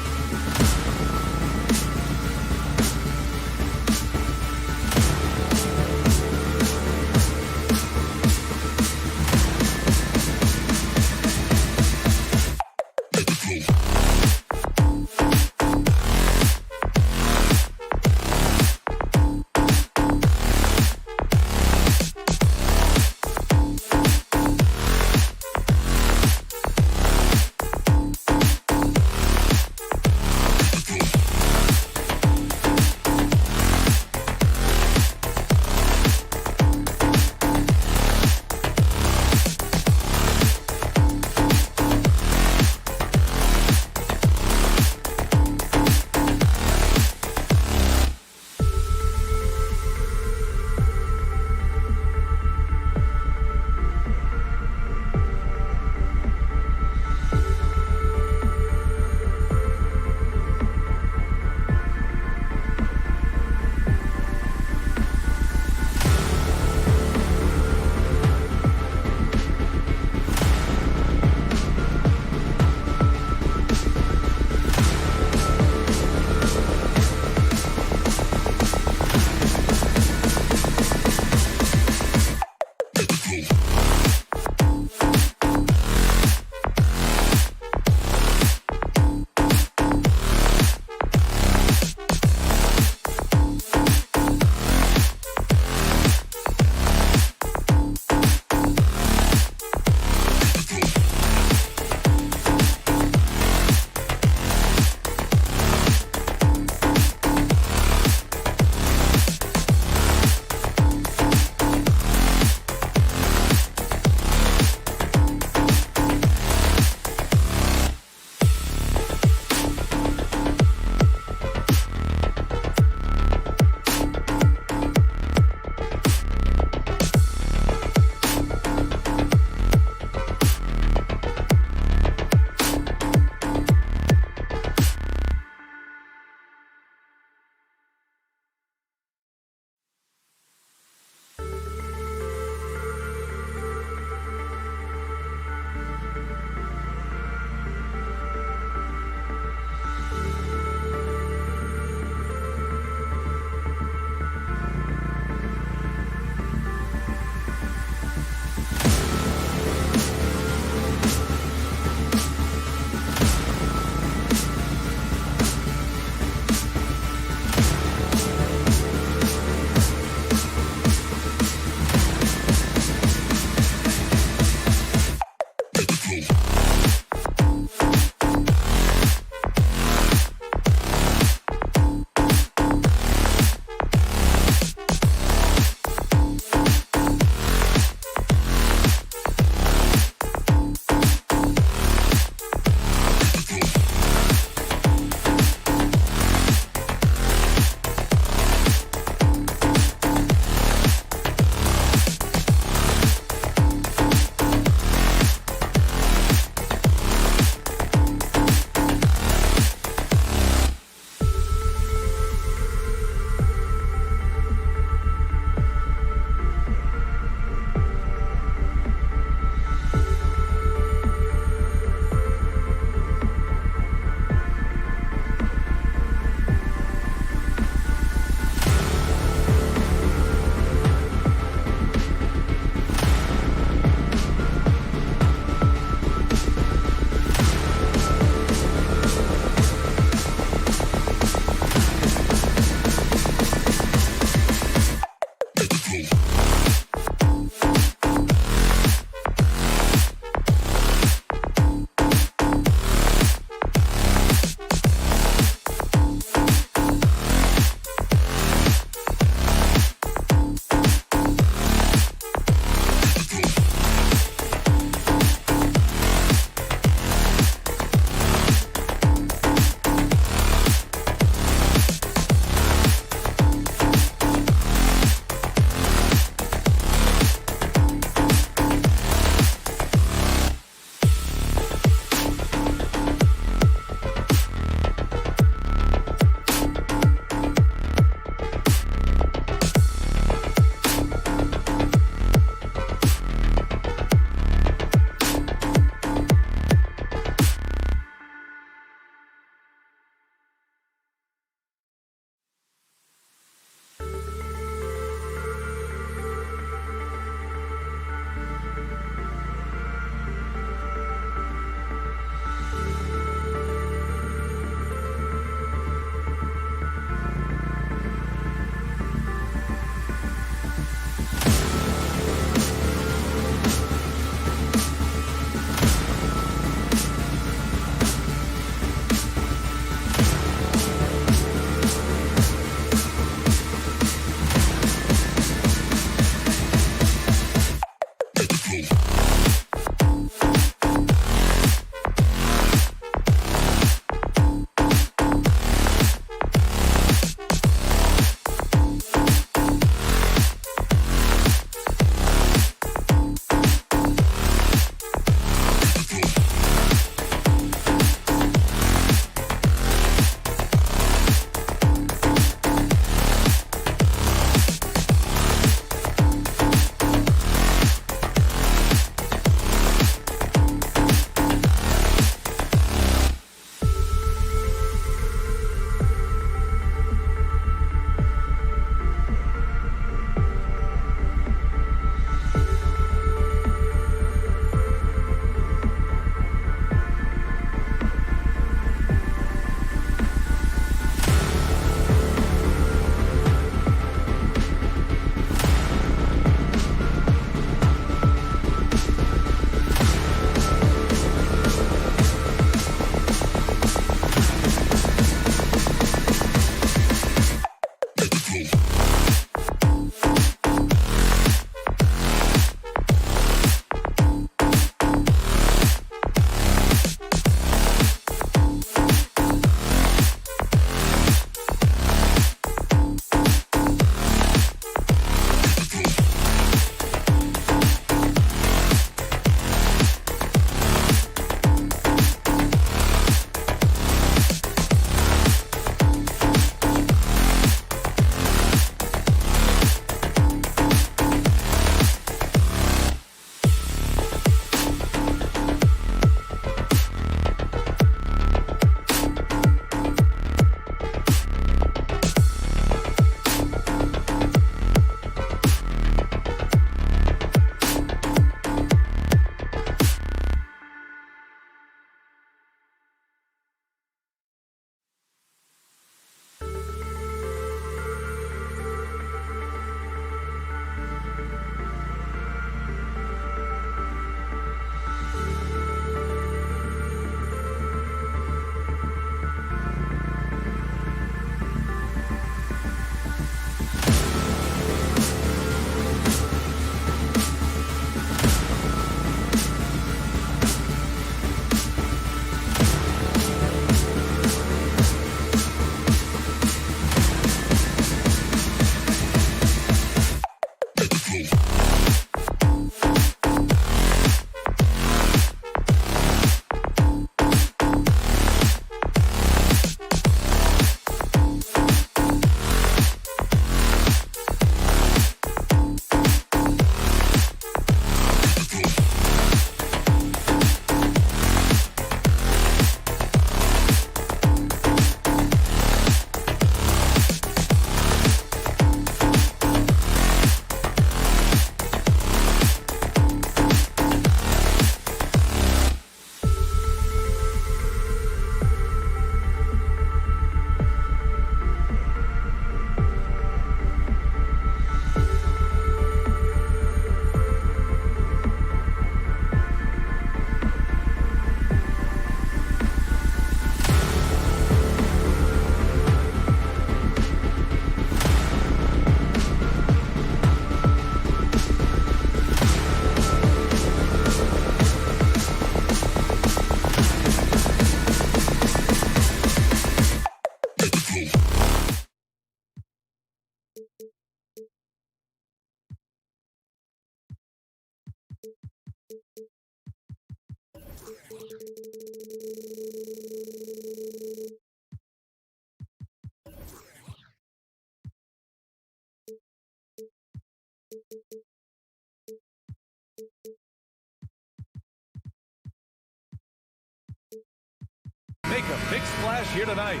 [SPEAKER 1] a big splash here tonight.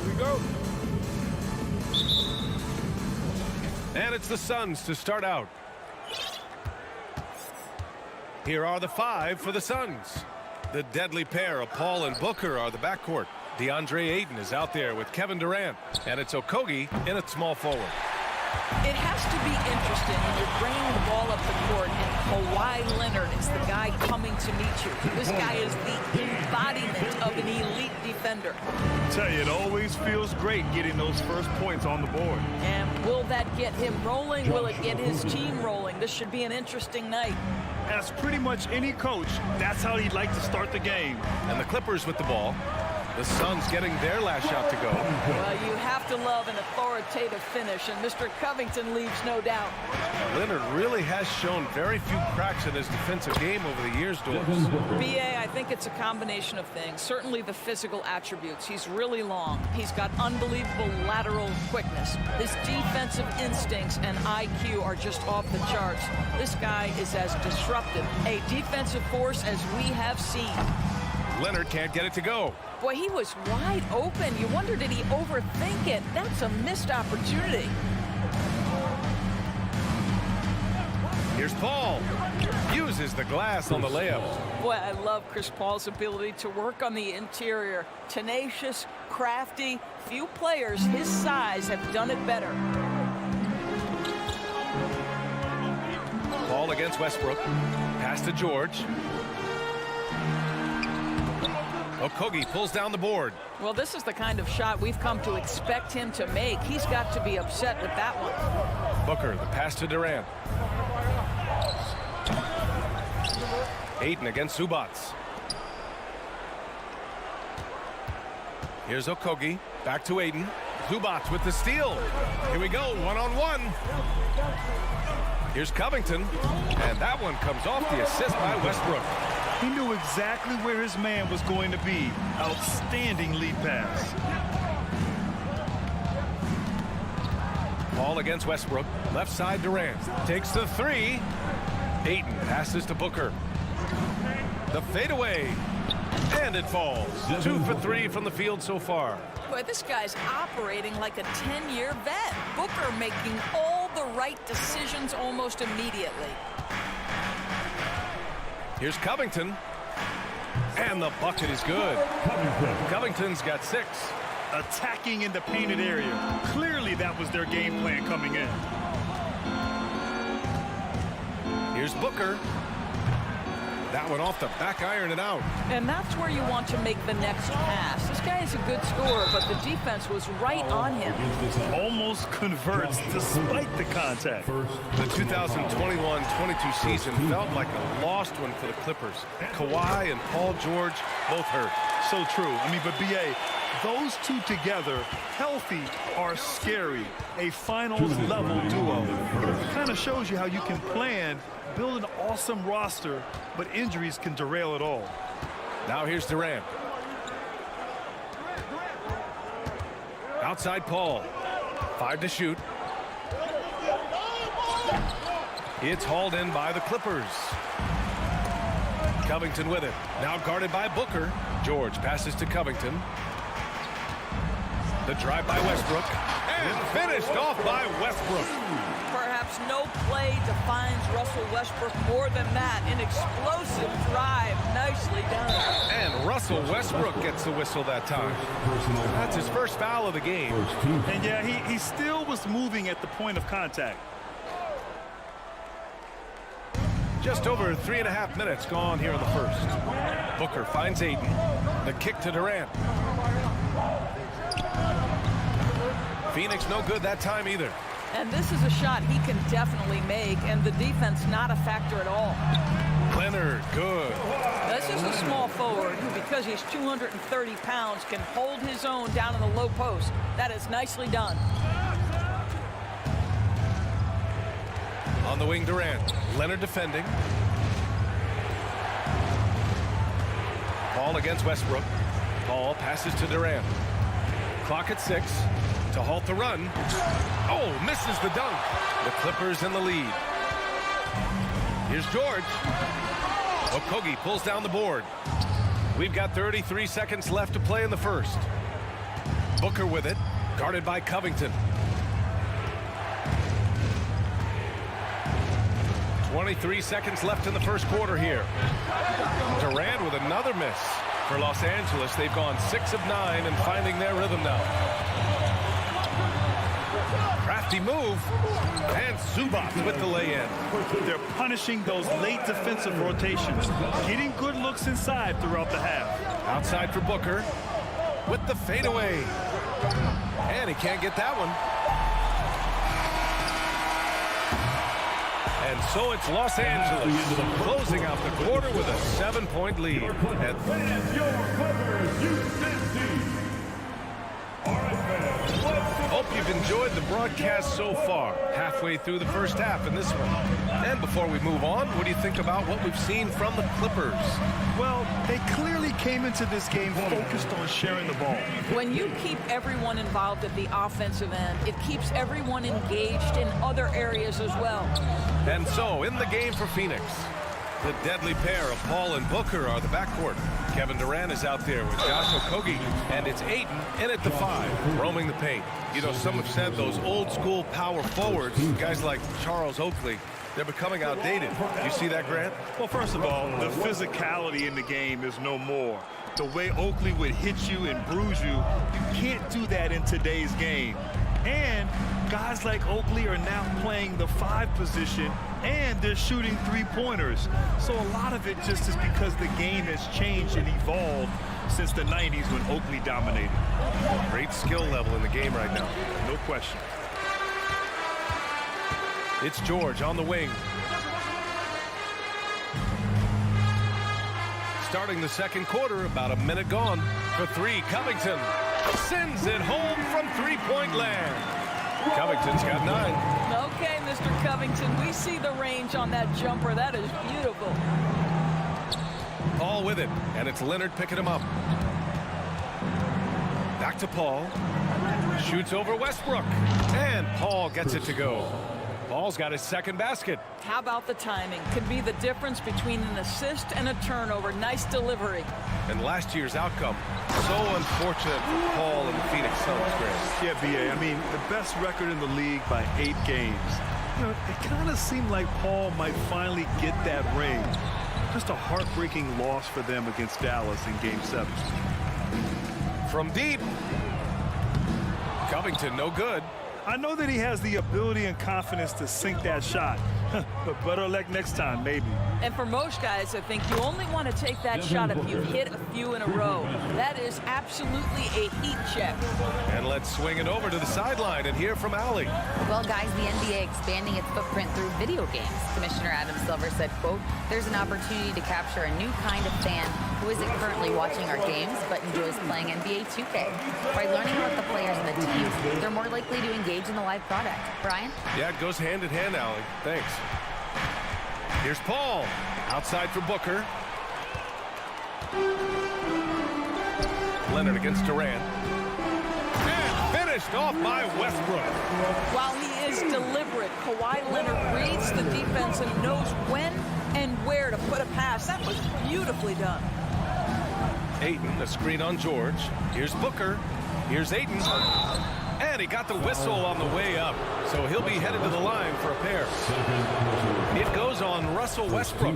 [SPEAKER 8] Here we go.
[SPEAKER 1] And it's the Suns to start out. Here are the 5 for the Suns. The deadly pair of Paul and Booker are the backcourt. DeAndre Ayton is out there with Kevin Durant. And it's Okogie in at small forward.
[SPEAKER 13] It has to be interesting when you're bringing the ball up the court and Kawhi Leonard is the guy coming to meet you. This guy is the embodiment of an elite defender.
[SPEAKER 2] I tell you, it always feels great getting those first points on the board.
[SPEAKER 13] And will that get him rolling? Will it get his team rolling? This should be an interesting night.
[SPEAKER 2] As pretty much any coach, that's how he'd like to start the game.
[SPEAKER 1] And the Clippers with the ball. The Suns getting their last shot to go.
[SPEAKER 13] Well, you have to love an authoritative finish, and Mr. Covington leaves no doubt.
[SPEAKER 1] Leonard really has shown very few cracks in his defensive game over the years, Doris.
[SPEAKER 13] B.A., I think it's a combination of things. Certainly the physical attributes. He's really long. He's got unbelievable lateral quickness. His defensive instincts and IQ are just off the charts. This guy is as disruptive a defensive force as we have seen.
[SPEAKER 1] Leonard can't get it to go.
[SPEAKER 13] Boy, he was wide open. You wonder, did he overthink it? That's a missed opportunity.
[SPEAKER 1] Here's Paul. Uses the glass on the layup.
[SPEAKER 13] Boy, I love Chris Paul's ability to work on the interior. Tenacious, crafty. Few players his size have done it better.
[SPEAKER 1] Paul against Westbrook. Pass to George. Okogie pulls down the board.
[SPEAKER 13] Well, this is the kind of shot we've come to expect him to make. He's got to be upset with that one.
[SPEAKER 1] Booker, the pass to Durant. Ayton against Zubats. Here's Okogie. Back to Ayton. Zubats with the steal. Here we go, one-on-one. Here's Covington. And that one comes off the assist by Westbrook.
[SPEAKER 2] He knew exactly where his man was going to be. Outstanding lead pass.
[SPEAKER 1] Paul against Westbrook. Left side Durant. Takes the 3. Ayton passes to Booker. The fadeaway. And it falls. 2 for 3 from the field so far.
[SPEAKER 13] Boy, this guy's operating like a 10-year vet. Booker making all the right decisions almost immediately.
[SPEAKER 1] Here's Covington. And the bucket is good. Covington's got 6.
[SPEAKER 2] Attacking in the painted area. Clearly that was their game plan coming in.
[SPEAKER 1] Here's Booker. That one off the back iron and out.
[SPEAKER 13] And that's where you want to make the next pass. This guy is a good scorer, but the defense was right on him.
[SPEAKER 2] Almost converts despite the contact.
[SPEAKER 1] The 2021-22 season felt like a lost one for the Clippers. Kawhi and Paul George both hurt.
[SPEAKER 2] So true. I mean, but B.A., those two together, healthy, are scary. A finals-level duo. It kind of shows you how you can plan, build an awesome roster, but injuries can derail it all.
[SPEAKER 1] Now here's Durant. Outside Paul. 5 to shoot. It's hauled in by the Clippers. Covington with it. Now guarded by Booker. George passes to Covington. The drive by Westbrook. And finished off by Westbrook.
[SPEAKER 13] Perhaps no play defines Russell Westbrook more than that. An explosive drive. Nicely done.
[SPEAKER 1] And Russell Westbrook gets the whistle that time. That's his first foul of the game.
[SPEAKER 2] And yeah, he still was moving at the point of contact.
[SPEAKER 1] Just over 3.5 minutes gone here in the first. Booker finds Ayton. The kick to Durant. Phoenix no good that time either.
[SPEAKER 13] And this is a shot he can definitely make, and the defense not a factor at all.
[SPEAKER 1] Leonard, good.
[SPEAKER 13] This is a small forward who, because he's 230 pounds, can hold his own down in the low post. That is nicely done.
[SPEAKER 1] On the wing, Durant. Leonard defending. Paul against Westbrook. Paul passes to Durant. Clock at 6 to halt the run. Oh, misses the dunk. The Clippers in the lead. Here's George. Okogie pulls down the board. We've got 33 seconds left to play in the first. Booker with it, guarded by Covington. 23 seconds left in the first quarter here. Durant with another miss. For Los Angeles, they've gone 6 of 9 and finding their rhythm now. Crafty move, and Zubac with the lay-in.
[SPEAKER 2] They're punishing those late defensive rotations, getting good looks inside throughout the half.
[SPEAKER 1] Outside for Booker with the fadeaway. And he can't get that one. And so it's Los Angeles closing out the quarter with a 7-point lead. Hope you've enjoyed the broadcast so far. Halfway through the first half in this one. And before we move on, what do you think about what we've seen from the Clippers?
[SPEAKER 2] Well, they clearly came into this game focused on sharing the ball.
[SPEAKER 13] When you keep everyone involved at the offensive end, it keeps everyone engaged in other areas as well.
[SPEAKER 1] And so, in the game for Phoenix, the deadly pair of Paul and Booker are the backcourt. Kevin Durant is out there with Josh Okogie, and it's Ayton in at the 5, roaming the paint. You know, some have said those old-school power forwards, guys like Charles Oakley, they're becoming outdated. You see that, Grant?
[SPEAKER 2] Well, first of all, the physicality in the game is no more. The way Oakley would hit you and bruise you, you can't do that in today's game. And guys like Oakley are now playing the 5 position, and they're shooting 3-pointers. So a lot of it just is because the game has changed and evolved since the 90s when Oakley dominated.
[SPEAKER 1] Great skill level in the game right now.
[SPEAKER 2] No question.
[SPEAKER 1] It's George on the wing. Starting the second quarter, about a minute gone. For 3, Covington sends it home from 3-point land. Covington's got 9.
[SPEAKER 13] Okay, Mr. Covington, we see the range on that jumper. That is beautiful.
[SPEAKER 1] Paul with it, and it's Leonard picking him up. Back to Paul. Shoots over Westbrook, and Paul gets it to go. Paul's got his second basket.
[SPEAKER 13] How about the timing? Could be the difference between an assist and a turnover. Nice delivery.
[SPEAKER 1] And last year's outcome, so unfortunate for Paul and the Phoenix Suns, Grant.
[SPEAKER 2] Yeah, B.A., I mean, the best record in the league by 8 games. You know, it kind of seemed like Paul might finally get that ring. Just a heartbreaking loss for them against Dallas in Game 7.
[SPEAKER 1] From deep. Covington, no good.
[SPEAKER 2] I know that he has the ability and confidence to sink that shot, but better luck next time, maybe.
[SPEAKER 13] And for most guys, I think you only want to take that shot if you hit a few in a row. That is absolutely a heat check.
[SPEAKER 1] And let's swing it over to the sideline and hear from Allie.
[SPEAKER 6] Well, guys, the NBA expanding its footprint through video games. Commissioner Adam Silver said, quote, there's an opportunity to capture a new kind of fan who isn't currently watching our games but enjoys playing NBA 2K. By learning about the players and the teams, they're more likely to engage in the live product. Brian?
[SPEAKER 1] Yeah, it goes hand in hand, Allie. Thanks. Here's Paul. Outside for Booker. Leonard against Durant. And finished off by Westbrook.
[SPEAKER 13] While he is deliberate, Kawhi Leonard reads the defense and knows when and where to put a pass. That was beautifully done.
[SPEAKER 1] Ayton, a screen on George. Here's Booker. Here's Ayton. And he got the whistle on the way up. So he'll be headed to the line for a pair. It goes on Russell Westbrook.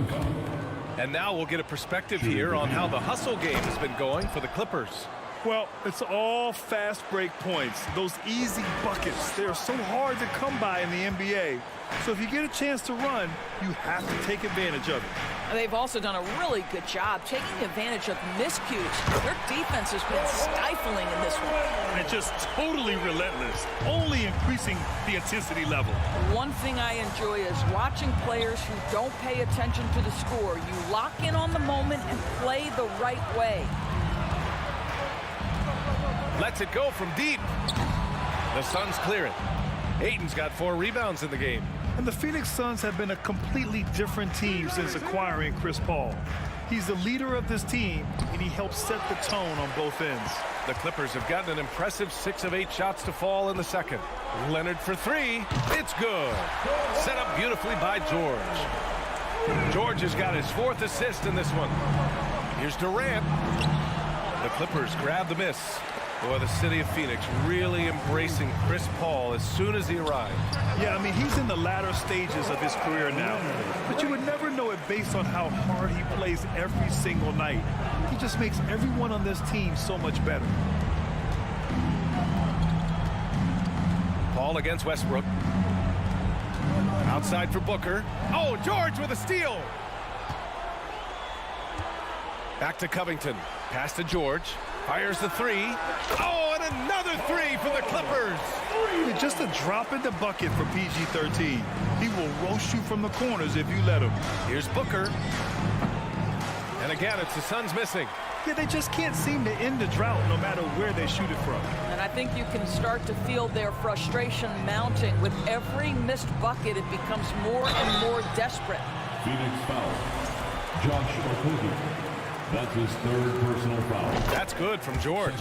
[SPEAKER 1] And now we'll get a perspective here on how the hustle game has been going for the Clippers.
[SPEAKER 2] Well, it's all fast break points. Those easy buckets, they're so hard to come by in the NBA. So if you get a chance to run, you have to take advantage of it.
[SPEAKER 13] They've also done a really good job taking advantage of miscues. Their defense has been stifling in this one.
[SPEAKER 2] And it's just totally relentless, only increasing the intensity level.
[SPEAKER 13] One thing I enjoy is watching players who don't pay attention to the score. You lock in on the moment and play the right way.
[SPEAKER 1] Lets it go from deep. The Suns clear it. Ayton's got 4 rebounds in the game.
[SPEAKER 2] And the Phoenix Suns have been a completely different team since acquiring Chris Paul. He's the leader of this team, and he helps set the tone on both ends.
[SPEAKER 1] The Clippers have gotten an impressive 6 of 8 shots to fall in the second. Leonard for 3. It's good. Set up beautifully by George. George has got his 4th assist in this one. Here's Durant. The Clippers grab the miss. Boy, the city of Phoenix really embracing Chris Paul as soon as he arrived.
[SPEAKER 2] Yeah, I mean, he's in the latter stages of his career now. But you would never know it based on how hard he plays every single night. He just makes everyone on this team so much better.
[SPEAKER 1] Paul against Westbrook. Outside for Booker. Oh, George with a steal. Back to Covington. Pass to George. Fires the three. Oh, and another three for the Clippers.
[SPEAKER 2] Just a drop in the bucket for PG-13. He will roast you from the corners if you let him.
[SPEAKER 1] Here's Booker. And again, it's the Suns missing.
[SPEAKER 2] Yeah, they just can't seem to end the drought no matter where they shoot it from.
[SPEAKER 13] And I think you can start to feel their frustration mounting. With every missed bucket, it becomes more and more desperate.
[SPEAKER 5] Phoenix foul. Josh Okogie. That's his third personal foul.
[SPEAKER 1] That's good from George.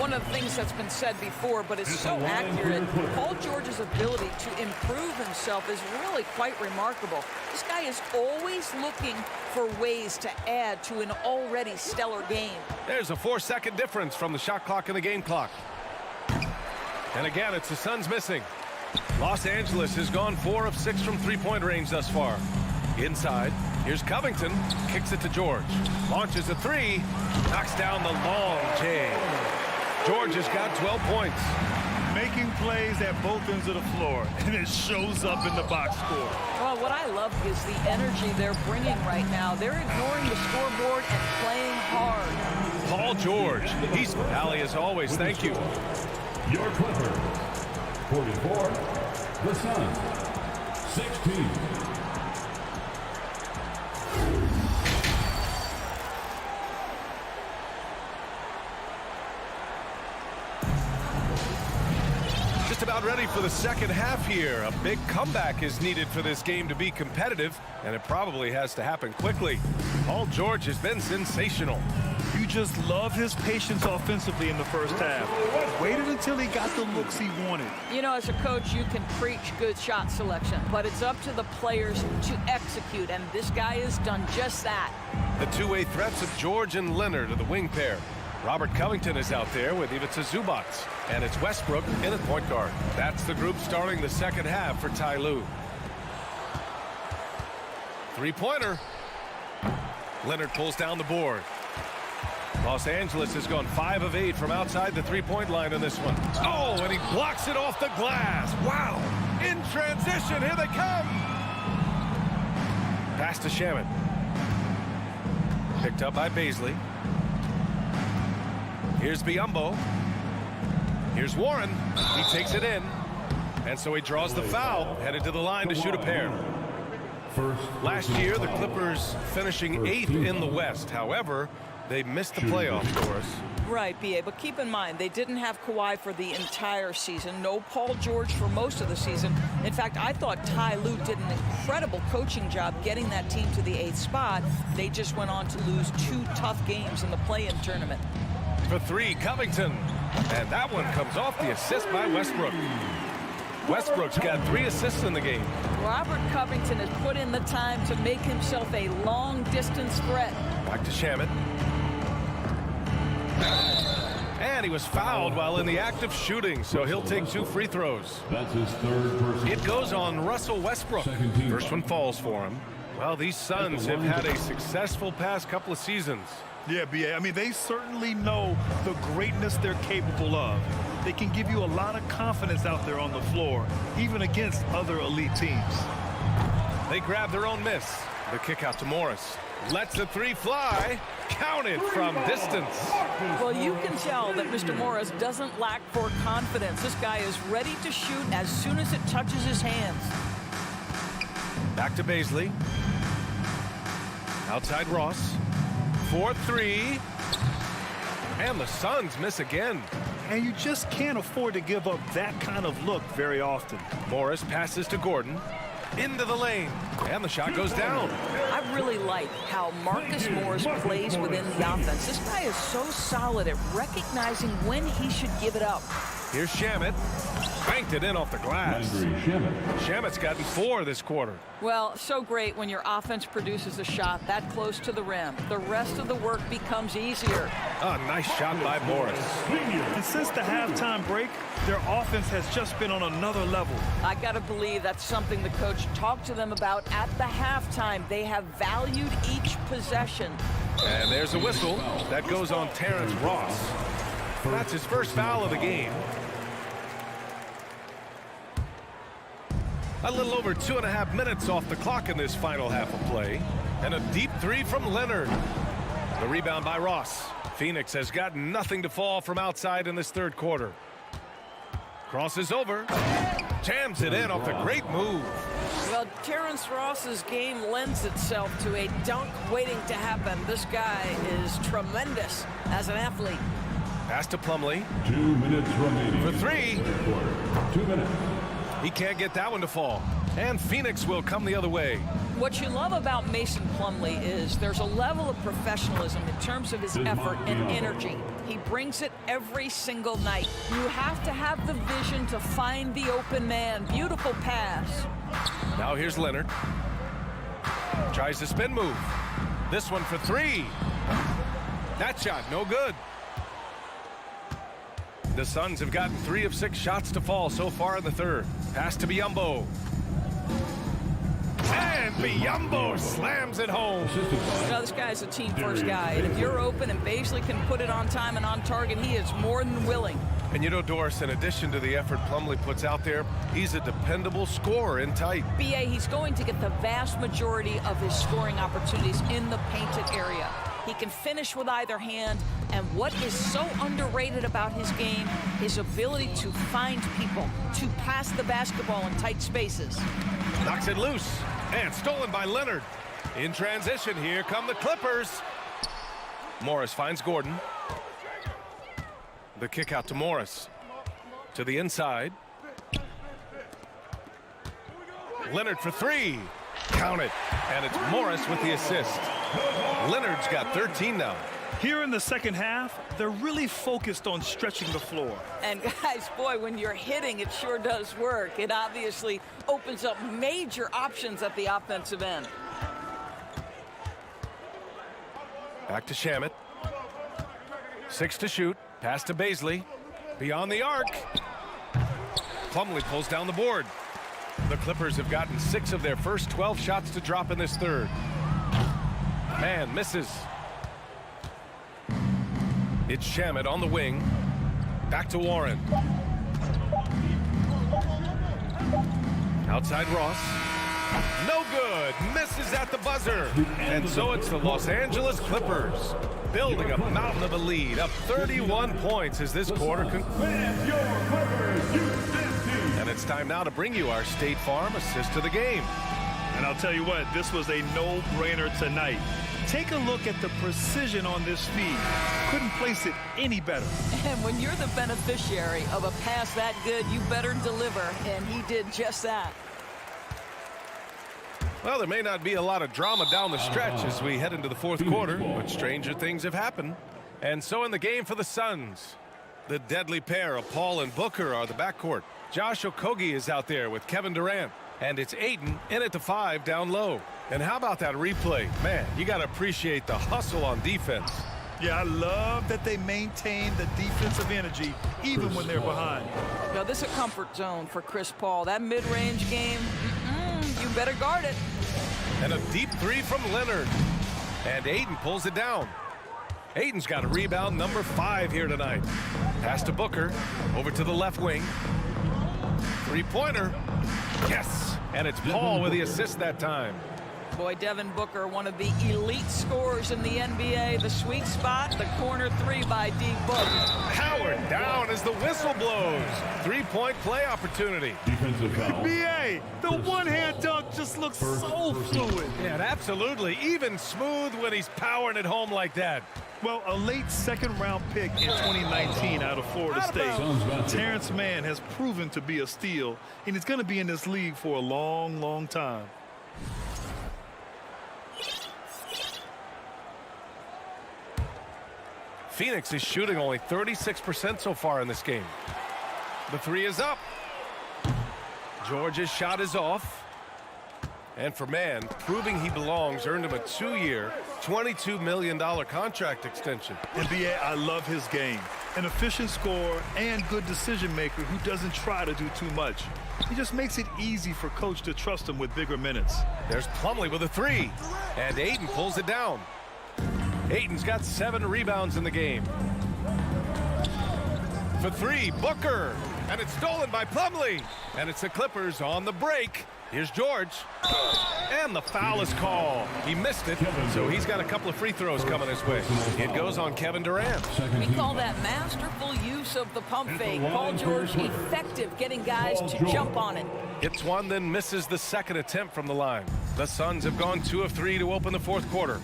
[SPEAKER 13] One of the things that's been said before, but it's so accurate, Paul George's ability to improve himself is really quite remarkable. This guy is always looking for ways to add to an already stellar game.
[SPEAKER 1] There's a 4-second difference from the shot clock and the game clock. And again, it's the Suns missing. Los Angeles has gone 4 of 6 from three-point range thus far. Inside, here's Covington, kicks it to George. Launches a three, knocks down the long J. George has got 12 points.
[SPEAKER 2] Making plays at both ends of the floor, and it shows up in the box score.
[SPEAKER 13] Well, what I love is the energy they're bringing right now. They're ignoring the scoreboard and playing hard.
[SPEAKER 1] Paul George, he's Allie as always. Thank you.
[SPEAKER 5] Your Clippers. 44. The Suns. 16.
[SPEAKER 1] Just about ready for the second half here. A big comeback is needed for this game to be competitive, and it probably has to happen quickly. Paul George has been sensational.
[SPEAKER 2] You just love his patience offensively in the first half. Waited until he got the looks he wanted.
[SPEAKER 13] You know, as a coach, you can preach good shot selection, but it's up to the players to execute, and this guy has done just that.
[SPEAKER 1] The two-way threats of George and Leonard are the wing pair. Robert Covington is out there with Ivica Zubac, and it's Westbrook in at point guard. That's the group starting the second half for Ty Lue. Three-pointer. Leonard pulls down the board. Los Angeles has gone 5 of 8 from outside the three-point line in this one. Oh, and he blocks it off the glass. Wow. In transition, here they come. Pass to Shaman. Picked up by Baisley. Here's Biyombo. Here's Warren. He takes it in. And so he draws the foul, headed to the line to shoot a pair. Last year, the Clippers finishing 8th in the West. However, they missed the playoffs, Doris.
[SPEAKER 13] Right, B.A., but keep in mind, they didn't have Kawhi for the entire season. No Paul George for most of the season. In fact, I thought Ty Lue did an incredible coaching job getting that team to the 8th spot. They just went on to lose 2 tough games in the play-in tournament.
[SPEAKER 1] For 3, Covington. And that one comes off the assist by Westbrook. Westbrook's got 3 assists in the game.
[SPEAKER 13] Robert Covington has put in the time to make himself a long-distance threat.
[SPEAKER 1] Back to Shaman. And he was fouled while in the act of shooting, so he'll take 2 free throws.
[SPEAKER 5] That's his third personal.
[SPEAKER 1] It goes on Russell Westbrook. First one falls for him. Well, these Suns have had a successful past couple of seasons.
[SPEAKER 2] Yeah, B.A., I mean, they certainly know the greatness they're capable of. They can give you a lot of confidence out there on the floor, even against other elite teams.
[SPEAKER 1] They grab their own miss. The kick out to Morris. Lets the 3 fly. Counted from distance.
[SPEAKER 13] Well, you can tell that Mr. Morris doesn't lack for confidence. This guy is ready to shoot as soon as it touches his hands.
[SPEAKER 1] Back to Baisley. Outside Ross. 4-3. And the Suns miss again.
[SPEAKER 2] And you just can't afford to give up that kind of look very often.
[SPEAKER 1] Morris passes to Gordon. Into the lane. And the shot goes down.
[SPEAKER 13] I really like how Marcus Morris plays within the offense. This guy is so solid at recognizing when he should give it up.
[SPEAKER 1] Here's Shamet. Banked it in off the glass. Shamet's gotten 4 this quarter.
[SPEAKER 13] Well, so great when your offense produces a shot that close to the rim. The rest of the work becomes easier.
[SPEAKER 1] A nice shot by Morris.
[SPEAKER 2] And since the halftime break, their offense has just been on another level.
[SPEAKER 13] I got to believe that's something the coach talked to them about at the halftime. They have valued each possession.
[SPEAKER 1] And there's a whistle. That goes on Terrence Ross. That's his first foul of the game. A little over 2.5 minutes off the clock in this final half of play. And a deep 3 from Leonard. The rebound by Ross. Phoenix has got nothing to fall from outside in this third quarter. Crosses over. Jams it in off the great move.
[SPEAKER 13] Well, Terrence Ross's game lends itself to a dunk waiting to happen. This guy is tremendous as an athlete.
[SPEAKER 1] Pass to Plumlee.
[SPEAKER 5] 2 minutes remaining.
[SPEAKER 1] For 3.
[SPEAKER 5] 2 minutes.
[SPEAKER 1] He can't get that one to fall. And Phoenix will come the other way.
[SPEAKER 13] What you love about Mason Plumlee is there's a level of professionalism in terms of his effort and energy. He brings it every single night. You have to have the vision to find the open man. Beautiful pass.
[SPEAKER 1] Now here's Leonard. Tries the spin move. This one for 3. That shot, no good. The Suns have gotten 3 of 6 shots to fall so far in the third. Pass to Biyombo. And Biyombo slams it home.
[SPEAKER 13] You know, this guy's a team-first guy. And if you're open and Baisley can put it on time and on target, he is more than willing.
[SPEAKER 1] And you know, Doris, in addition to the effort Plumlee puts out there, he's a dependable scorer in tight.
[SPEAKER 13] B.A., he's going to get the vast majority of his scoring opportunities in the painted area. He can finish with either hand, and what is so underrated about his game, his ability to find people, to pass the basketball in tight spaces.
[SPEAKER 1] Knocks it loose, and stolen by Leonard. In transition, here come the Clippers. Morris finds Gordon. The kick out to Morris. To the inside. Leonard for 3. Count it. And it's Morris with the assist. Leonard's got 13 now.
[SPEAKER 2] Here in the second half, they're really focused on stretching the floor.
[SPEAKER 13] And guys, boy, when you're hitting, it sure does work. It obviously opens up major options at the offensive end.
[SPEAKER 1] Back to Shamet. 6 to shoot. Pass to Baisley. Beyond the arc. Plumlee pulls down the board. The Clippers have gotten 6 of their first 12 shots to drop in this third. Man misses. It's Shamet on the wing. Back to Warren. Outside Ross. No good. Misses at the buzzer. And so it's the Los Angeles Clippers building a mountain of a lead, up 31 points as this quarter concludes. And it's time now to bring you our State Farm assist to the game.
[SPEAKER 2] And I'll tell you what, this was a no-brainer tonight. Take a look at the precision on this feed. Couldn't place it any better.
[SPEAKER 13] And when you're the beneficiary of a pass that good, you better deliver, and he did just that.
[SPEAKER 1] Well, there may not be a lot of drama down the stretch as we head into the fourth quarter, but stranger things have happened. And so in the game for the Suns, the deadly pair of Paul and Booker are the backcourt. Josh Okogie is out there with Kevin Durant. And it's Ayton in at the 5 down low. And how about that replay? Man, you got to appreciate the hustle on defense.
[SPEAKER 2] Yeah, I love that they maintain the defensive energy even when they're behind.
[SPEAKER 13] Now, this is a comfort zone for Chris Paul. That mid-range game, you better guard it.
[SPEAKER 1] And a deep 3 from Leonard. And Ayton pulls it down. Ayton's got a rebound number 5 here tonight. Pass to Booker. Over to the left wing. 3-pointer. Yes. And it's Paul with the assist that time.
[SPEAKER 13] Boy, Devin Booker, one of the elite scorers in the NBA. The sweet spot, the corner 3 by D. Book.
[SPEAKER 1] Howard down as the whistle blows. 3-point play opportunity.
[SPEAKER 5] Defensive foul.
[SPEAKER 2] B.A., the one-hand dunk just looks so fluid.
[SPEAKER 1] Yeah, absolutely. Even smooth when he's powering it home like that.
[SPEAKER 2] Well, a late second-round pick in 2019 out of Florida State. Terrence Mann has proven to be a steal, and he's going to be in this league for a long, long time.
[SPEAKER 1] Phoenix is shooting only 36% so far in this game. The three is up. George's shot is off. And for Mann, proving he belongs earned him a 2-year, $22 million contract extension.
[SPEAKER 2] NBA, I love his game. An efficient scorer and good decision maker who doesn't try to do too much. He just makes it easy for coach to trust him with bigger minutes.
[SPEAKER 1] There's Plumlee with a three. And Ayton pulls it down. Ayton's got 7 rebounds in the game. For three, Booker. And it's stolen by Plumlee. And it's the Clippers on the break. Here's George. And the foul is called. He missed it, so he's got a couple of free throws coming his way. It goes on Kevin Durant.
[SPEAKER 13] We call that masterful use of the pump fake. Paul George effective getting guys to jump on it.
[SPEAKER 1] Hits one, then misses the second attempt from the line. The Suns have gone 2 of 3 to open the fourth quarter.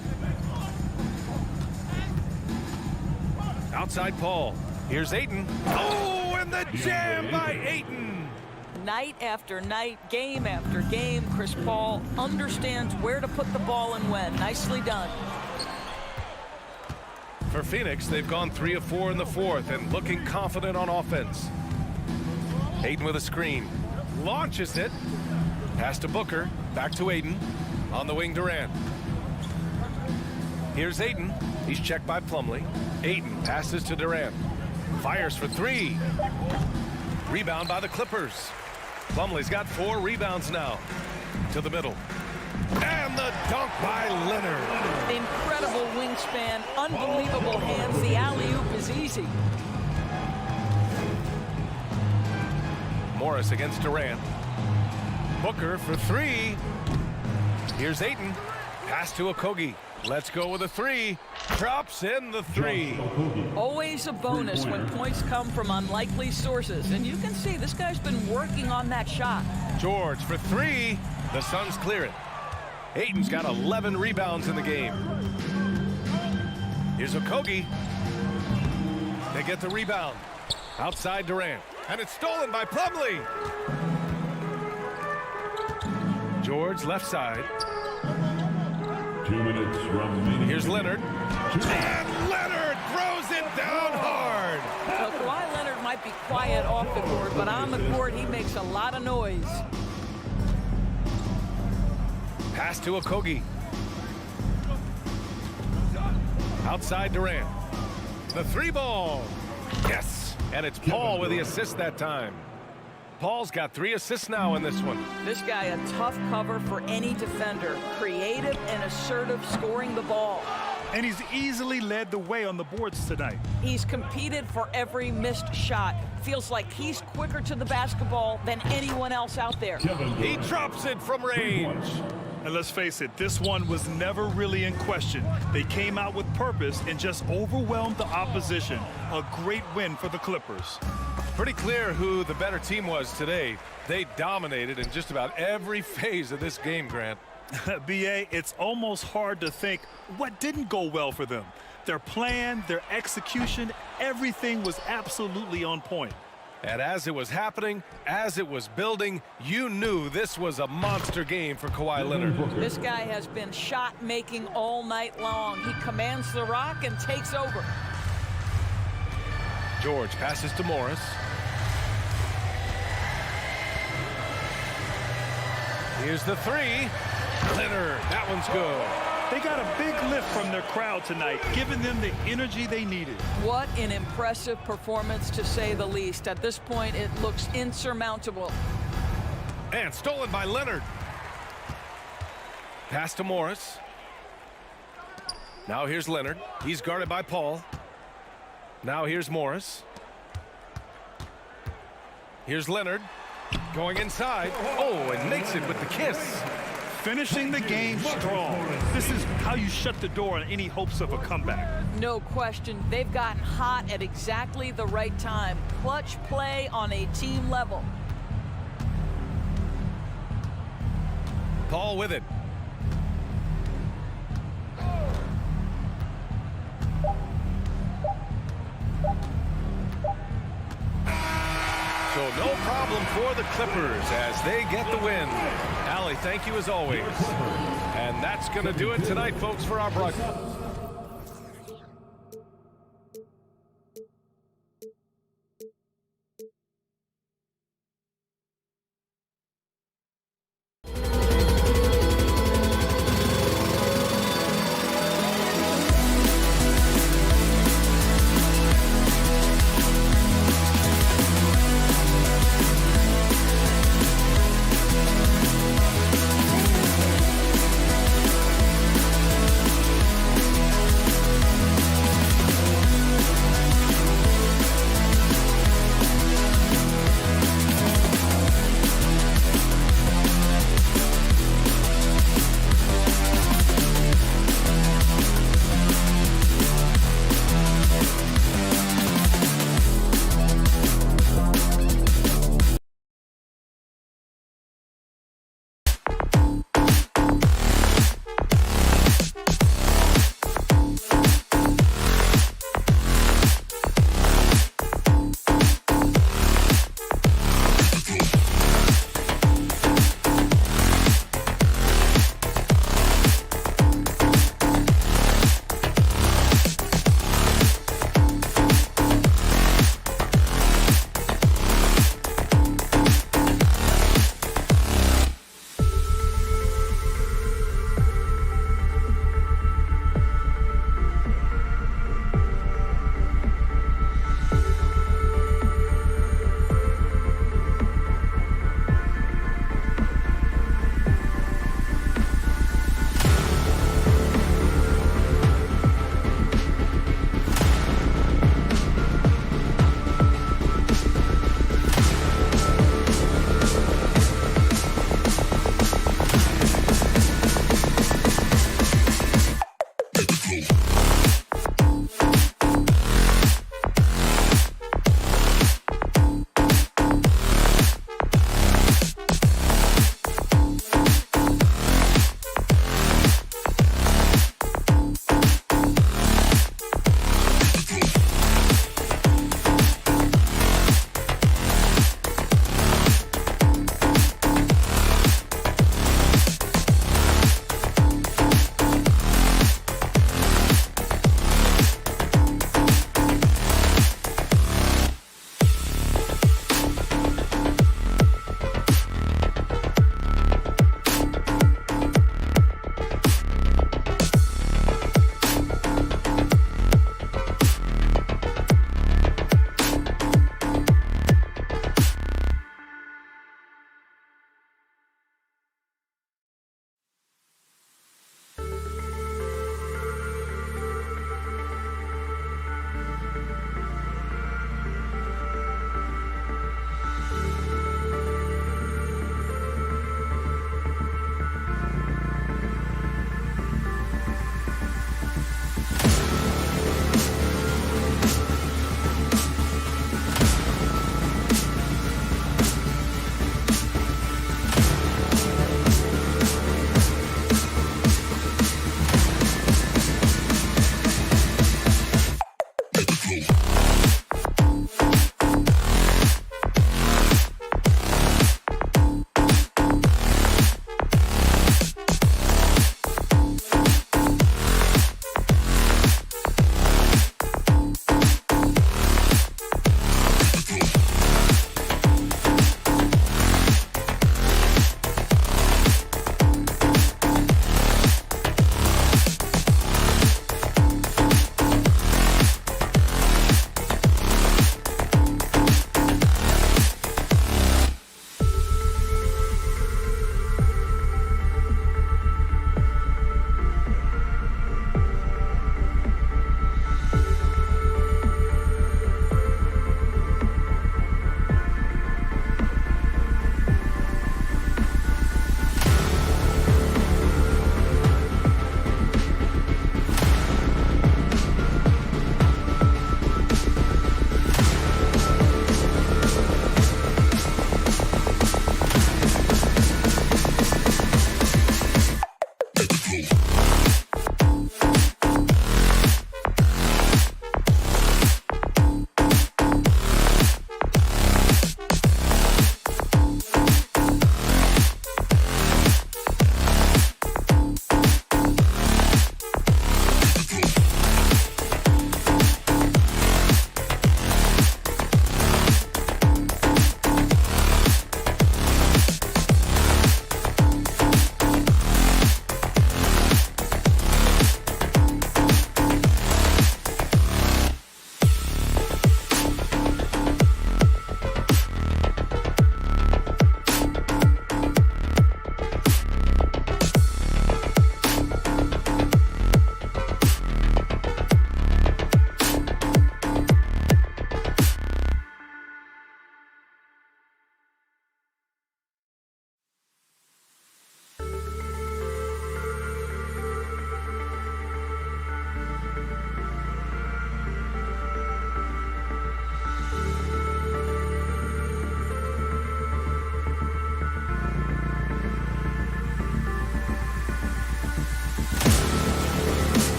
[SPEAKER 1] Outside Paul. Here's Ayton. Oh, and the jam by Ayton.
[SPEAKER 13] Night after night, game after game, Chris Paul understands where to put the ball and when. Nicely done.
[SPEAKER 1] For Phoenix, they've gone 3 of 4 in the fourth and looking confident on offense. Ayton with a screen. Launches it. Pass to Booker. Back to Ayton. On the wing, Durant. Here's Ayton. He's checked by Plumlee. Ayton passes to Durant. Fires for 3. Rebound by the Clippers. Plumlee's got 4 rebounds now. To the middle. And the dunk by Leonard.
[SPEAKER 13] Incredible wingspan, unbelievable hands. The alley-oop is easy.
[SPEAKER 1] Morris against Durant. Booker for 3. Here's Ayton. Pass to Okogie. Let's go with a 3. Drops in the 3.
[SPEAKER 13] Always a bonus when points come from unlikely sources. And you can see this guy's been working on that shot.
[SPEAKER 1] George for 3. The Suns clear it. Ayton's got 11 rebounds in the game. Here's Okogie. They get the rebound. Outside Durant. And it's stolen by Plumlee. George left side.
[SPEAKER 5] 2 minutes remaining.
[SPEAKER 1] Here's Leonard. And Leonard throws it down hard.
[SPEAKER 13] Well, Kawhi Leonard might be quiet off the court, but on the court, he makes a lot of noise.
[SPEAKER 1] Pass to Okogie. Outside Durant. The 3 ball. Yes. And it's Paul with the assist that time. Paul's got 3 assists now in this one.
[SPEAKER 13] This guy a tough cover for any defender. Creative and assertive scoring the ball.
[SPEAKER 2] And he's easily led the way on the boards tonight.
[SPEAKER 13] He's competed for every missed shot. Feels like he's quicker to the basketball than anyone else out there.
[SPEAKER 1] He drops it from range.
[SPEAKER 2] And let's face it, this one was never really in question. They came out with purpose and just overwhelmed the opposition. A great win for the Clippers.
[SPEAKER 1] Pretty clear who the better team was today. They dominated in just about every phase of this game, Grant.
[SPEAKER 2] BA, it's almost hard to think what didn't go well for them. Their plan, their execution, everything was absolutely on point.
[SPEAKER 1] And as it was happening, as it was building, you knew this was a monster game for Kawhi Leonard.
[SPEAKER 13] This guy has been shot-making all night long. He commands the rock and takes over.
[SPEAKER 1] George passes to Morris. Here's the 3. Leonard, that one's good.
[SPEAKER 2] They got a big lift from their crowd tonight, giving them the energy they needed.
[SPEAKER 13] What an impressive performance, to say the least. At this point, it looks insurmountable.
[SPEAKER 1] And stolen by Leonard. Pass to Morris. Now here's Leonard. He's guarded by Paul. Now here's Morris. Here's Leonard. Going inside. Oh, and makes it with the kiss.
[SPEAKER 2] Finishing the game strong. This is how you shut the door on any hopes of a comeback.
[SPEAKER 13] No question. They've gotten hot at exactly the right time. Clutch play on a team level.
[SPEAKER 1] Paul with it. So no problem for the Clippers as they get the win. Allie, thank you as always. And that's going to do it tonight, folks, for our broadcast.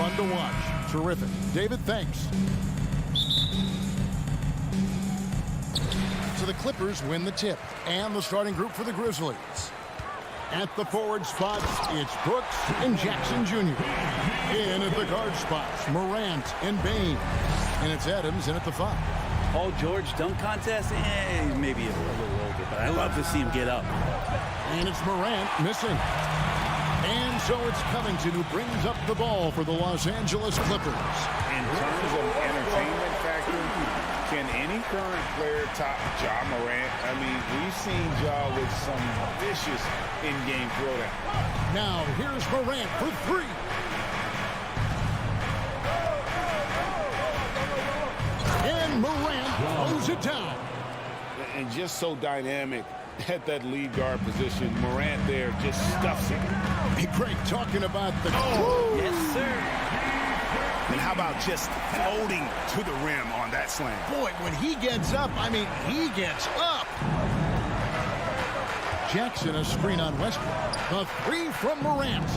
[SPEAKER 7] fun to watch. Terrific. David, thanks. So the Clippers win the tip. And the starting group for the Grizzlies. At the forward spots, it's Brooks and Jackson Jr. In at the guard spots, Morant and Bane. And it's Adams in at the 5.
[SPEAKER 9] Paul George dunk contest? Maybe a little older, but I love to see him get up.
[SPEAKER 7] And it's Morant missing. And so it's Covington who brings up the ball for the Los Angeles Clippers.
[SPEAKER 8] In terms of entertainment factor, can any current player top Ja Morant? I mean, we've seen Ja with some vicious in-game throwdown.
[SPEAKER 7] Now here's Morant for 3. And Morant throws it down.
[SPEAKER 8] And just so dynamic at that lead guard position. Morant there just stuffs it.
[SPEAKER 7] Hey, Craig, talking about the...
[SPEAKER 9] Yes, sir.
[SPEAKER 12] And how about just floating to the rim on that slam?
[SPEAKER 7] Boy, when he gets up, I mean, he gets up. Jackson, a screen on Westbrook. The 3 from Morant.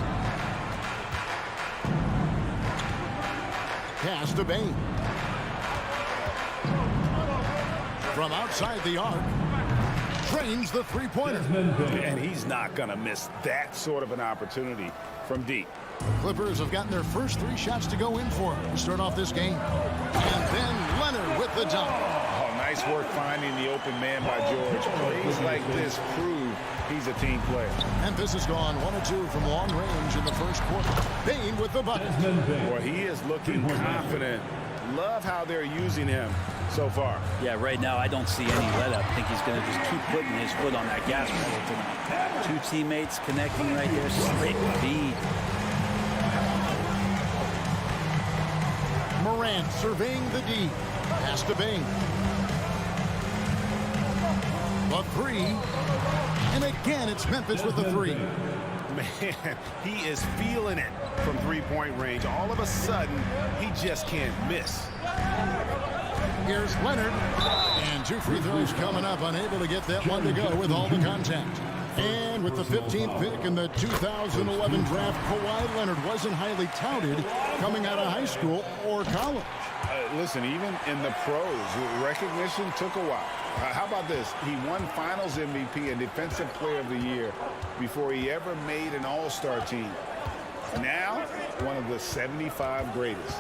[SPEAKER 7] Pass to Bane. From outside the arc. Drains the three-pointer.
[SPEAKER 8] And he's not going to miss that sort of an opportunity from deep.
[SPEAKER 7] Clippers have gotten their first 3 shots to go in for to start off this game. And then Leonard with the dunk.
[SPEAKER 8] Oh, nice work finding the open man by George. Plays like this prove he's a team player.
[SPEAKER 7] Memphis has gone 1 of 2 from long range in the first quarter. Bane with the bucket.
[SPEAKER 8] Boy, he is looking confident. Love how they're using him so far.
[SPEAKER 9] Yeah, right now I don't see any let-up. I think he's going to just keep putting his foot on that gas pedal tonight. 2 teammates connecting right there. Slick feed.
[SPEAKER 7] Morant surveying the D. Pass to Bane. The 3. And again, it's Memphis with the 3.
[SPEAKER 12] Man, he is feeling it from three-point range. All of a sudden, he just can't miss.
[SPEAKER 7] Here's Leonard. And 2 free throws coming up. Unable to get that one to go with all the contact. And with the 15th pick in the 2011 draft, Kawhi Leonard wasn't highly touted coming out of high school or college.
[SPEAKER 8] Listen, even in the pros, recognition took a while. How about this? He won Finals MVP and Defensive Player of the Year before he ever made an All-Star team. Now, one of the 75 greatest.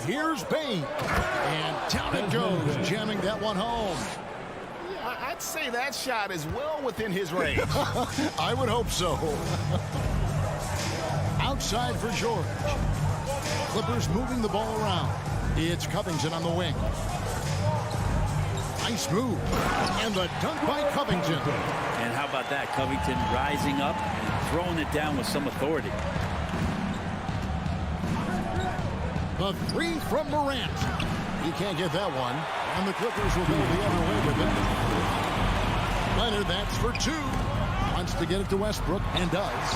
[SPEAKER 7] Here's Bane. And down it goes, jamming that one home.
[SPEAKER 12] I'd say that shot is well within his range.
[SPEAKER 7] I would hope so. Outside for George. Clippers moving the ball around. It's Covington on the wing. Nice move. And the dunk by Covington.
[SPEAKER 9] And how about that? Covington rising up and throwing it down with some authority.
[SPEAKER 7] The 3 from Morant. He can't get that one. And the Clippers will go the other way with it. Leonard, that's for 2. Wants to get it to Westbrook and does.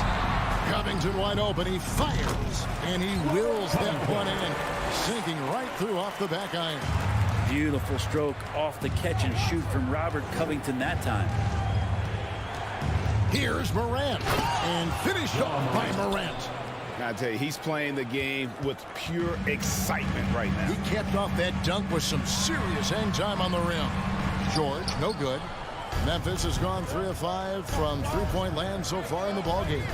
[SPEAKER 7] Covington wide open. He fires. And he wills that one in. Sinking right through off the back iron.
[SPEAKER 9] Beautiful stroke off the catch and shoot from Robert Covington that time.
[SPEAKER 7] Here's Morant. And finished off by Morant.
[SPEAKER 8] I tell you, he's playing the game with pure excitement right now.
[SPEAKER 7] He kept off that dunk with some serious hang time on the rim. George, no good. Memphis has gone 3 of 5 from three-point land so far in the ballgame.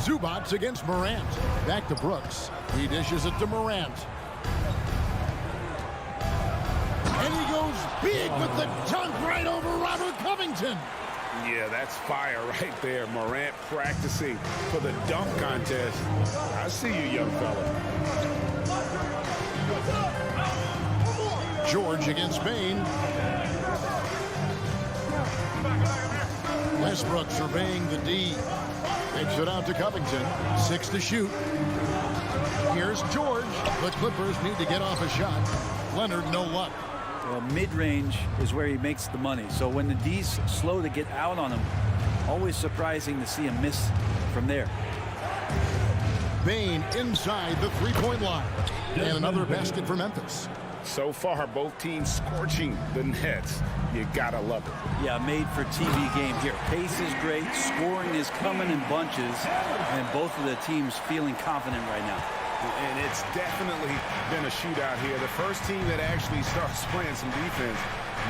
[SPEAKER 7] Zubats against Morant. Back to Brooks. He dishes it to Morant. And he goes big with the dunk right over Robert Covington.
[SPEAKER 8] Yeah, that's fire right there. Morant practicing for the dunk contest. I see you, young fella.
[SPEAKER 7] George against Bane. Westbrook surveying the D. Takes it out to Covington. 6 to shoot. Here's George. The Clippers need to get off a shot. Leonard, no luck.
[SPEAKER 9] Well, mid-range is where he makes the money. So when the D's slow to get out on him, always surprising to see him miss from there.
[SPEAKER 7] Bane inside the three-point line. And another basket for Memphis.
[SPEAKER 8] So far, both teams scorching the nets. You gotta love it.
[SPEAKER 9] Yeah, made for TV game here. Pace is great, scoring is coming in bunches, and both of the teams feeling confident right now.
[SPEAKER 12] And it's definitely been a shootout here. The first team that actually starts playing some defense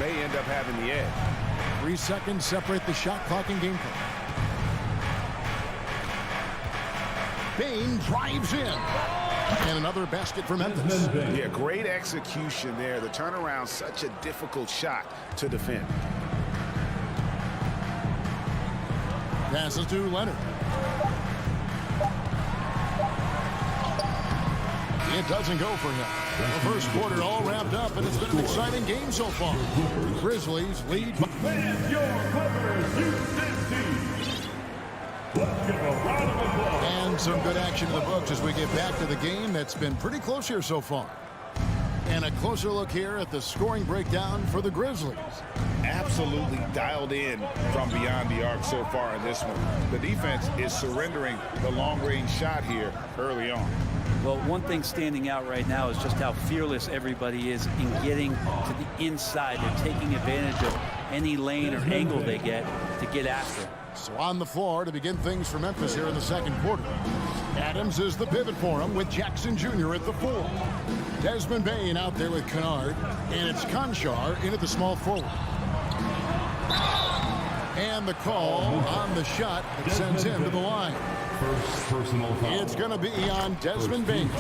[SPEAKER 12] may end up having the edge.
[SPEAKER 7] 3 seconds separate the shot clock and game clock. Bane drives in. And another basket for Memphis.
[SPEAKER 12] Yeah, great execution there. The turnaround, such a difficult shot to defend.
[SPEAKER 7] Passes to Leonard. It doesn't go for him. The first quarter all wrapped up, and it's been an exciting game so far. Grizzlies lead.
[SPEAKER 5] And your Clippers Houston team. Let's give a round of applause.
[SPEAKER 7] And some good action in the books as we get back to the game that's been pretty close here so far. And a closer look here at the scoring breakdown for the Grizzlies.
[SPEAKER 8] Absolutely dialed in from beyond the arc so far in this one. The defense is surrendering the long-range shot here early on.
[SPEAKER 9] Well, one thing standing out right now is just how fearless everybody is in getting to the inside. They're taking advantage of any lane or angle they get to get after.
[SPEAKER 7] So on the floor to begin things for Memphis here in the second quarter. Adams is the pivot for him with Jackson Jr. at the 4. Desmond Bane out there with Kennard. And it's Conchar in at the small forward. And the call on the shot that sends him to the line.
[SPEAKER 5] First personal foul.
[SPEAKER 7] It's going to be on Desmond Bane.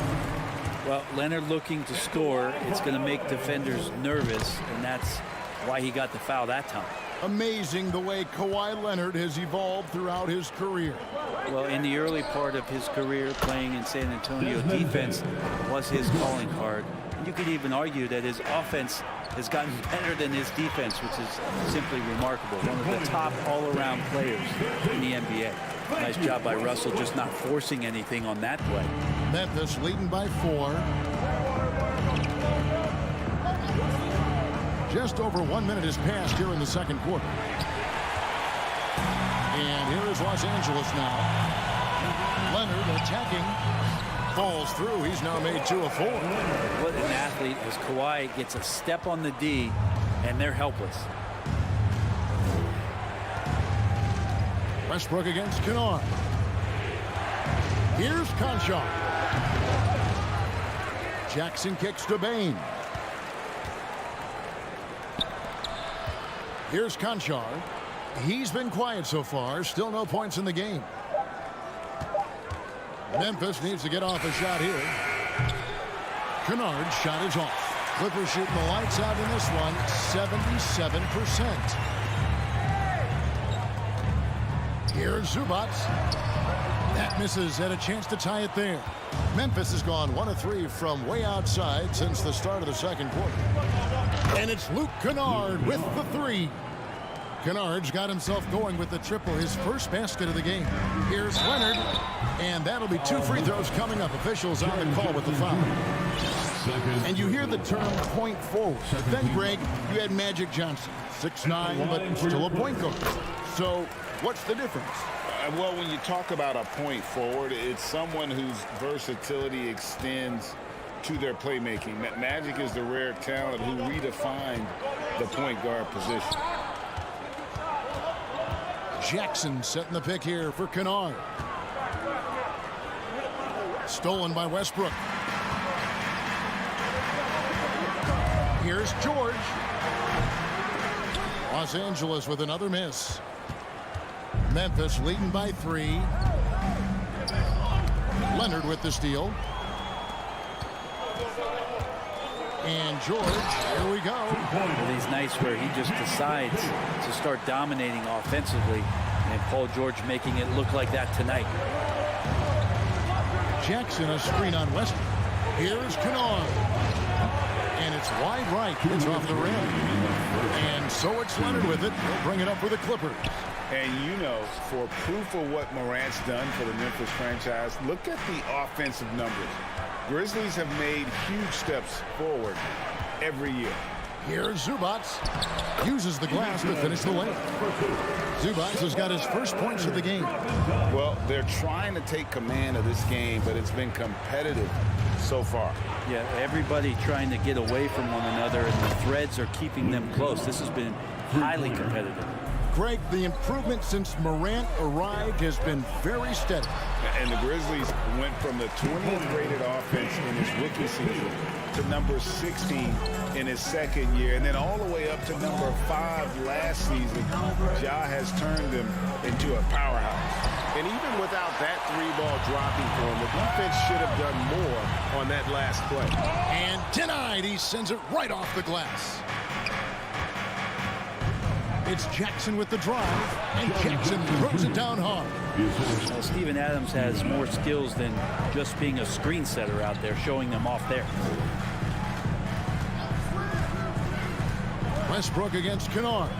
[SPEAKER 9] Well, Leonard looking to score. It's going to make defenders nervous, and that's why he got the foul that time.
[SPEAKER 7] Amazing the way Kawhi Leonard has evolved throughout his career.
[SPEAKER 9] Well, in the early part of his career playing in San Antonio, defense was his calling card. And you could even argue that his offense has gotten better than his defense, which is simply remarkable. One of the top all-around players in the NBA. Nice job by Russell just not forcing anything on that play.
[SPEAKER 7] Memphis leading by 4. Just over 1 minute has passed here in the second quarter. And here is Los Angeles now. Leonard attacking. Falls through. He's now made 2 of 4.
[SPEAKER 9] What an athlete as Kawhi gets a step on the D, and they're helpless.
[SPEAKER 7] Westbrook against Kennard. Here's Conchar. Jackson kicks to Bane. Here's Conchar. He's been quiet so far. Still no points in the game. Memphis needs to get off a shot here. Kennard's shot is off. Clippers shooting the lights out in this one. 77%. Here's Zubats. That misses. Had a chance to tie it there. Memphis has gone 1 of 3 from way outside since the start of the second quarter. And it's Luke Kennard with the 3. Kennard's got himself going with the triple, his first basket of the game. Here's Leonard, and that'll be 2 free throws coming up. Officials on the call with the foul. And you hear the term point forward. But then, Greg, you had Magic Johnson, 6'9", but still a point guard. So what's the difference?
[SPEAKER 8] Well, when you talk about a point forward, it's someone whose versatility extends to their playmaking. Magic is the rare talent who redefined the point guard position.
[SPEAKER 7] Jackson setting the pick here for Kennard. Stolen by Westbrook. Here's George. Los Angeles with another miss. Memphis leading by 3. Leonard with the steal. And George, here we go.
[SPEAKER 9] Well, he's nice where he just decides to start dominating offensively, and Paul George making it look like that tonight.
[SPEAKER 7] Jackson a screen on Westbrook. Here's Kennard. And it's wide right. It's off the rim. And so it's Leonard with it. He'll bring it up for the Clippers.
[SPEAKER 8] And you know, for proof of what Morant's done for the Memphis franchise, look at the offensive numbers. Grizzlies have made huge steps forward every year.
[SPEAKER 7] Here's Zubats. Uses the glass to finish the layup. Zubats has got his first points of the game.
[SPEAKER 8] Well, they're trying to take command of this game, but it's been competitive so far.
[SPEAKER 9] Yeah, everybody trying to get away from one another, and the threads are keeping them close. This has been highly competitive.
[SPEAKER 7] Greg, the improvement since Morant arrived has been very steady.
[SPEAKER 8] And the Grizzlies went from the 20th rated offense in his rookie season to number 16 in his second year, and then all the way up to number 5 last season. Ja has turned them into a powerhouse.
[SPEAKER 12] And even without that 3-ball dropping for him, the defense should have done more on that last play.
[SPEAKER 7] And denied. He sends it right off the glass. It's Jackson with the drive, and Jackson throws it down hard.
[SPEAKER 9] Well, Steven Adams has more skills than just being a screen setter out there, showing them off there.
[SPEAKER 7] Westbrook against Kennard.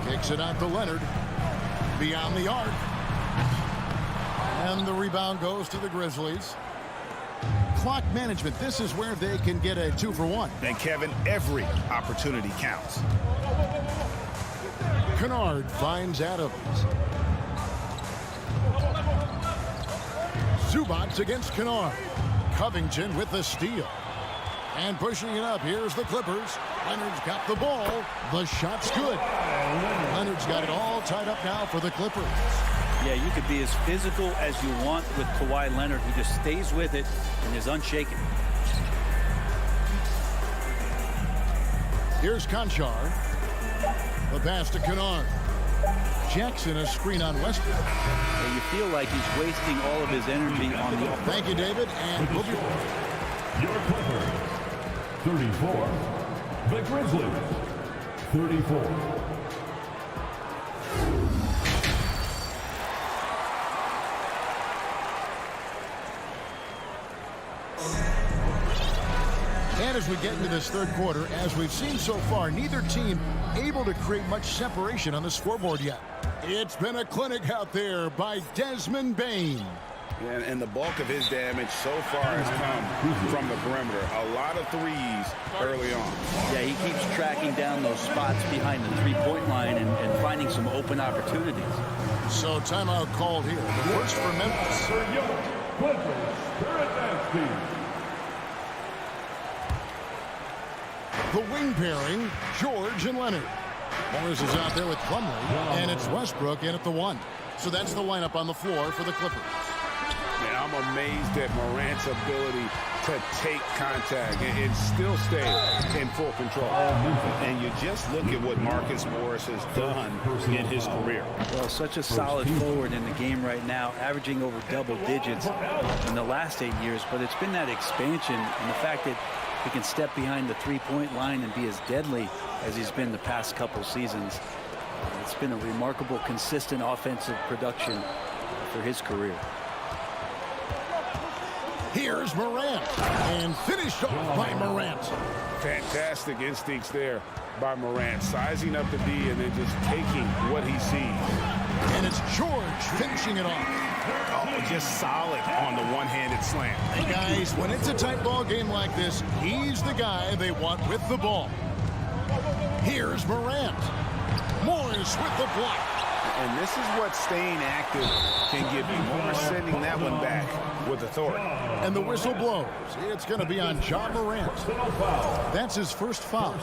[SPEAKER 7] Kicks it out to Leonard. Beyond the arc. And the rebound goes to the Grizzlies. Clock management. This is where they can get a 2-for-1.
[SPEAKER 8] And Kevin, every opportunity counts.
[SPEAKER 7] Kennard finds Adams. Zubac against Kennard. Covington with the steal. And pushing it up. Here's the Clippers. Leonard's got the ball. The shot's good. Leonard's got it all tied up now for the Clippers.
[SPEAKER 9] Yeah, you could be as physical as you want with Kawhi Leonard. He just stays with it and is unshaken.
[SPEAKER 7] Here's Conchar. The pass to Kennard. Jackson, a screen on Westbrook.
[SPEAKER 9] Yeah, you feel like he's wasting all of his energy on the...
[SPEAKER 7] Thank you, David. And we'll be...
[SPEAKER 5] Your Clippers, 34. The Grizzlies, 34.
[SPEAKER 7] And as we get into this third quarter, as we've seen so far, neither team able to create much separation on the scoreboard yet. It's been a clinic out there by Desmond Bane.
[SPEAKER 8] And the bulk of his damage so far has come from the perimeter. A lot of threes early on.
[SPEAKER 9] Yeah, he keeps tracking down those spots behind the three-point line and finding some open opportunities.
[SPEAKER 7] So timeout called here. The first for Memphis. The wing pairing, George and Leonard. Morris is out there with Plumlee, and it's Westbrook in at the 1. So that's the lineup on the floor for the Clippers.
[SPEAKER 8] Man, I'm amazed at Morant's ability to take contact and still stay in full control. And you just look at what Marcus Morris has done in his career.
[SPEAKER 9] Well, such a solid forward in the game right now, averaging over double digits in the last 8 years. But it's been that expansion and the fact that he can step behind the three-point line and be as deadly as he's been the past couple seasons. It's been a remarkable, consistent offensive production for his career.
[SPEAKER 7] Here's Morant, and finished off by Morant.
[SPEAKER 8] Fantastic instincts there by Morant, sizing up the D and then just taking what he sees.
[SPEAKER 7] And it's George finishing it off.
[SPEAKER 8] Oh, just solid on the one-handed slam.
[SPEAKER 7] Hey guys, when it's a tight ball game like this, he's the guy they want with the ball. Here's Morant. Morris with the block.
[SPEAKER 8] And this is what staying active can give you. Morris sending that one back with authority.
[SPEAKER 7] And the whistle blows. It's going to be on Ja Morant. That's his first foul.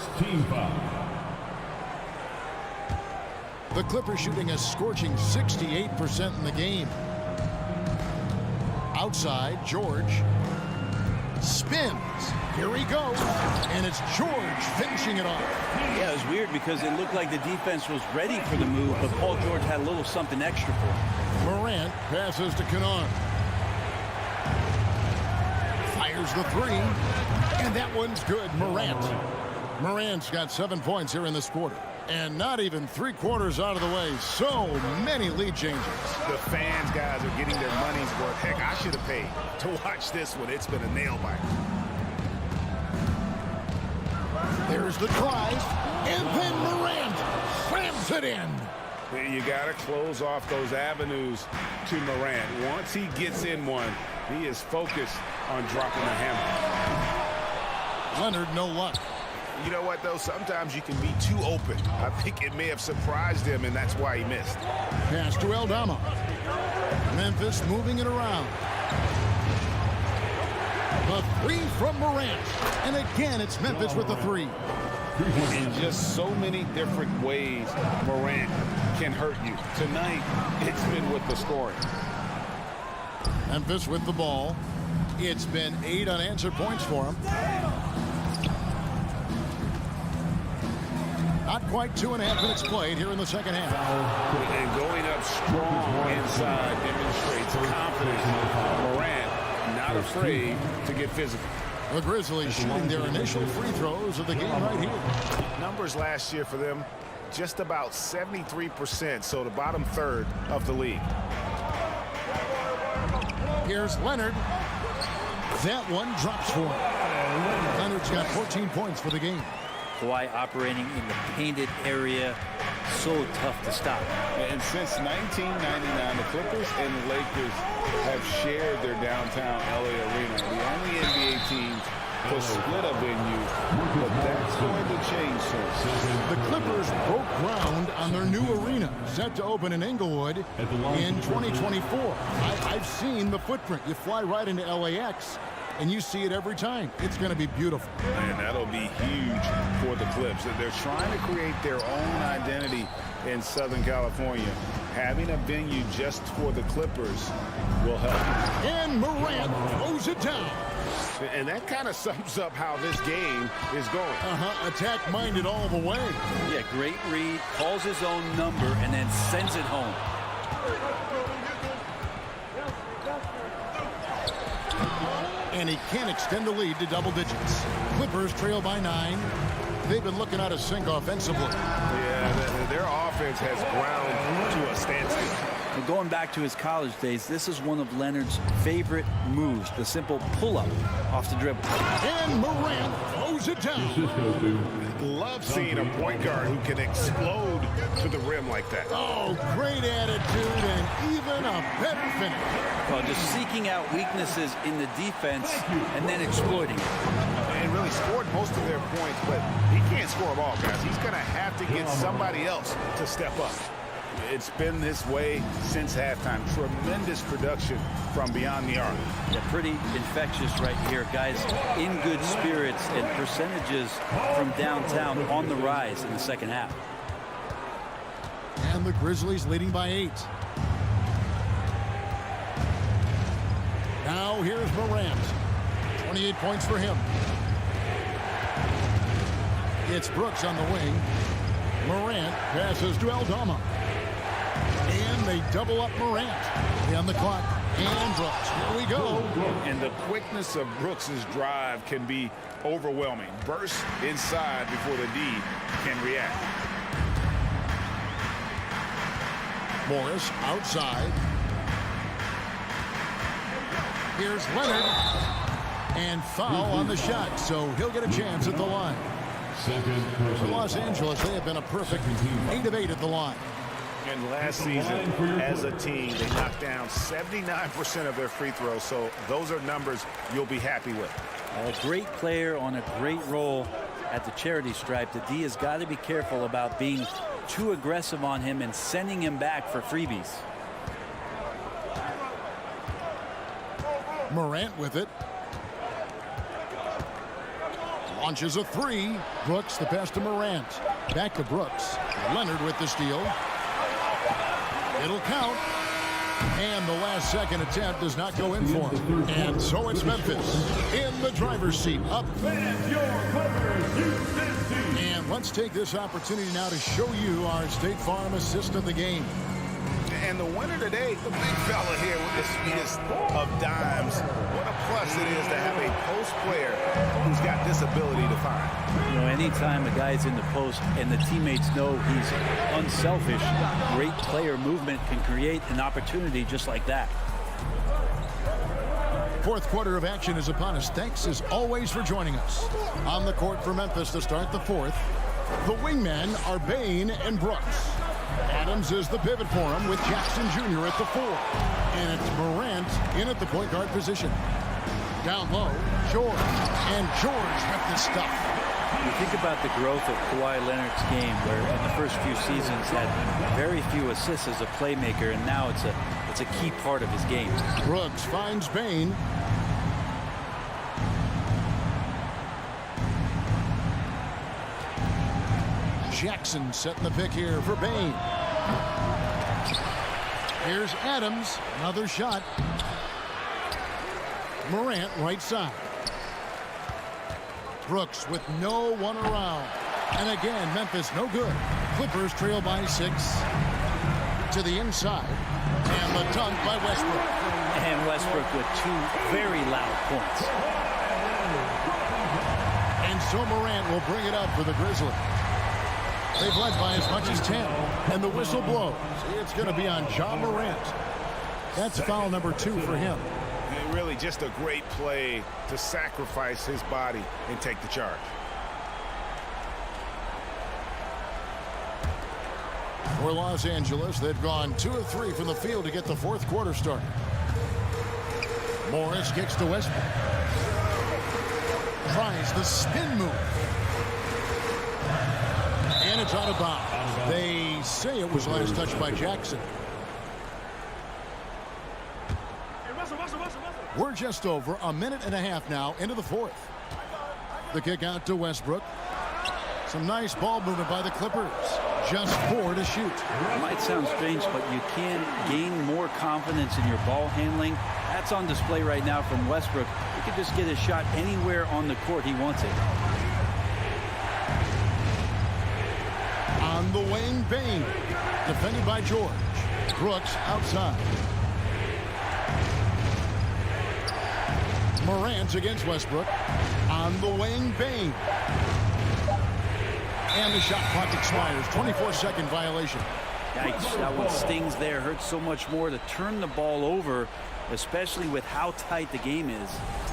[SPEAKER 7] The Clippers shooting a scorching 68% in the game. Outside, George spins. Here he goes. And it's George finishing it off.
[SPEAKER 9] Yeah, it was weird because it looked like the defense was ready for the move, but Paul George had a little something extra for him.
[SPEAKER 7] Morant passes to Kennard. Fires the 3. And that one's good. Morant's got 7 points here in this quarter. And not even 3 quarters out of the way. So many lead changes.
[SPEAKER 8] The fans, guys, are getting their money's worth. Heck, I should have paid to watch this one. It's been a nail biter.
[SPEAKER 7] There's the drive. And then Morant slams it in.
[SPEAKER 8] You got to close off those avenues to Morant. Once he gets in one, he is focused on dropping the hammer.
[SPEAKER 7] Leonard, no luck.
[SPEAKER 8] You know what, though? Sometimes you can be too open. I think it may have surprised him, and that's why he missed.
[SPEAKER 7] Pass to Aldama. Memphis moving it around. The three from Morant. And again, it's Memphis with the three.
[SPEAKER 8] In just so many different ways, Morant can hurt you. Tonight, it's been with the scoring.
[SPEAKER 7] Memphis with the ball. It's been 8 unanswered points for him. Not quite 2.5 minutes played here in the second half.
[SPEAKER 8] And going up strong inside demonstrates confidence. Morant not afraid to get physical.
[SPEAKER 7] The Grizzlies shooting their initial free throws of the game right here.
[SPEAKER 12] Numbers last year for them, just about 73%, so the bottom third of the league.
[SPEAKER 7] Here's Leonard. That one drops for him. Leonard's got 14 points for the game.
[SPEAKER 9] Kawhi operating in the painted area, so tough to stop.
[SPEAKER 8] And since 1999, the Clippers and the Lakers have shared their downtown LA arena. The only NBA teams to split a venue, but that's going to change soon.
[SPEAKER 7] The Clippers broke ground on their new arena, set to open in Inglewood in 2024. I've seen the footprint. You fly right into LAX, and you see it every time. It's going to be beautiful.
[SPEAKER 8] And that'll be huge for the Clips. They're trying to create their own identity in Southern California. Having a venue just for the Clippers will help.
[SPEAKER 7] And Morant throws it down.
[SPEAKER 12] And that kind of sums up how this game is going.
[SPEAKER 7] Attack-minded all the way.
[SPEAKER 9] Yeah, great read, calls his own number, and then sends it home.
[SPEAKER 7] And he can't extend the lead to double digits. Clippers trail by 9. They've been looking out of sync offensively.
[SPEAKER 12] Yeah, their offense has ground to a standstill.
[SPEAKER 9] And going back to his college days, this is one of Leonard's favorite moves, the simple pull-up off the dribble.
[SPEAKER 7] And Morant throws it down.
[SPEAKER 12] Love seeing a point guard who can explode to the rim like that.
[SPEAKER 7] Oh, great attitude and even a better finish.
[SPEAKER 9] Well, just seeking out weaknesses in the defense and then exploiting it.
[SPEAKER 12] And really scored most of their points, but he can't score them all, guys. He's going to have to get somebody else to step up.
[SPEAKER 8] It's been this way since halftime. Tremendous production from beyond the arc.
[SPEAKER 9] Yeah, pretty infectious right here. Guys in good spirits and percentages from downtown on the rise in the second half.
[SPEAKER 7] And the Grizzlies leading by 8. Now here's Morant. 28 points for him. It's Brooks on the wing. Morant passes to Aldama. And they double up Morant. On the clock. And Brooks. Here we go.
[SPEAKER 8] And the quickness of Brooks's drive can be overwhelming. Burst inside before the D can react.
[SPEAKER 7] Morris outside. Here's Leonard. And foul on the shot, so he'll get a chance at the line. For Los Angeles, they have been a perfect 8 of 8 at the line.
[SPEAKER 12] And last season, as a team, they knocked down 79% of their free throws, so those are numbers you'll be happy with.
[SPEAKER 9] A great player on a great role at the charity stripe. The D has got to be careful about being too aggressive on him and sending him back for freebies.
[SPEAKER 7] Morant with it. Launches a 3. Brooks the pass to Morant. Back to Brooks. Leonard with the steal. It'll count. And the last second attempt does not go in for him. And so it's Memphis in the driver's seat. Up. And let's take this opportunity now to show you our State Farm assist of the game.
[SPEAKER 12] And the winner today, the big fella here with the sweetest of dimes. What a plus it is to have a post player who's got this ability to find.
[SPEAKER 9] You know, anytime a guy's in the post and the teammates know he's unselfish, great player movement can create an opportunity just like that.
[SPEAKER 7] Fourth quarter of action is upon us. Thanks as always for joining us. On the court for Memphis to start the fourth, the wingmen are Bain and Brooks. Adams is the pivot for him with Jackson Jr. at the 4. And it's Morant in at the point guard position. Down low, George. And George with the stuff.
[SPEAKER 9] You think about the growth of Kawhi Leonard's game, where in the first few seasons had very few assists as a playmaker, and now it's a key part of his game.
[SPEAKER 7] Brooks finds Bain. Jackson setting the pick here for Bain. Here's Adams. Another shot. Morant right side. Brooks with no one around. And again, Memphis no good. Clippers trail by 6. To the inside. And the dunk by Westbrook.
[SPEAKER 9] And Westbrook with 2 very loud points.
[SPEAKER 7] And so Morant will bring it up for the Grizzlies. They've led by as much as 10. And the whistle blows. It's going to be on Ja Morant. That's foul number 2 for him.
[SPEAKER 12] And really just a great play to sacrifice his body and take the charge.
[SPEAKER 7] For Los Angeles, they've gone 2 of 3 from the field to get the fourth quarter started. Morris kicks to Westbrook. Tries the spin move. And it's out of bounds. They say it was last touched by Jackson. We're just over a minute and a half now into the fourth. The kick out to Westbrook. Some nice ball movement by the Clippers. Just 4 to shoot.
[SPEAKER 9] It might sound strange, but you can gain more confidence in your ball handling. That's on display right now from Westbrook. He could just get a shot anywhere on the court he wants it.
[SPEAKER 7] On the wing, Bain. Defended by George. Brooks outside. Morant against Westbrook. On the wing, Bain. And the shot clock expires. 24-second violation.
[SPEAKER 9] Yikes, that one stings there. Hurts so much more to turn the ball over, especially with how tight the game is.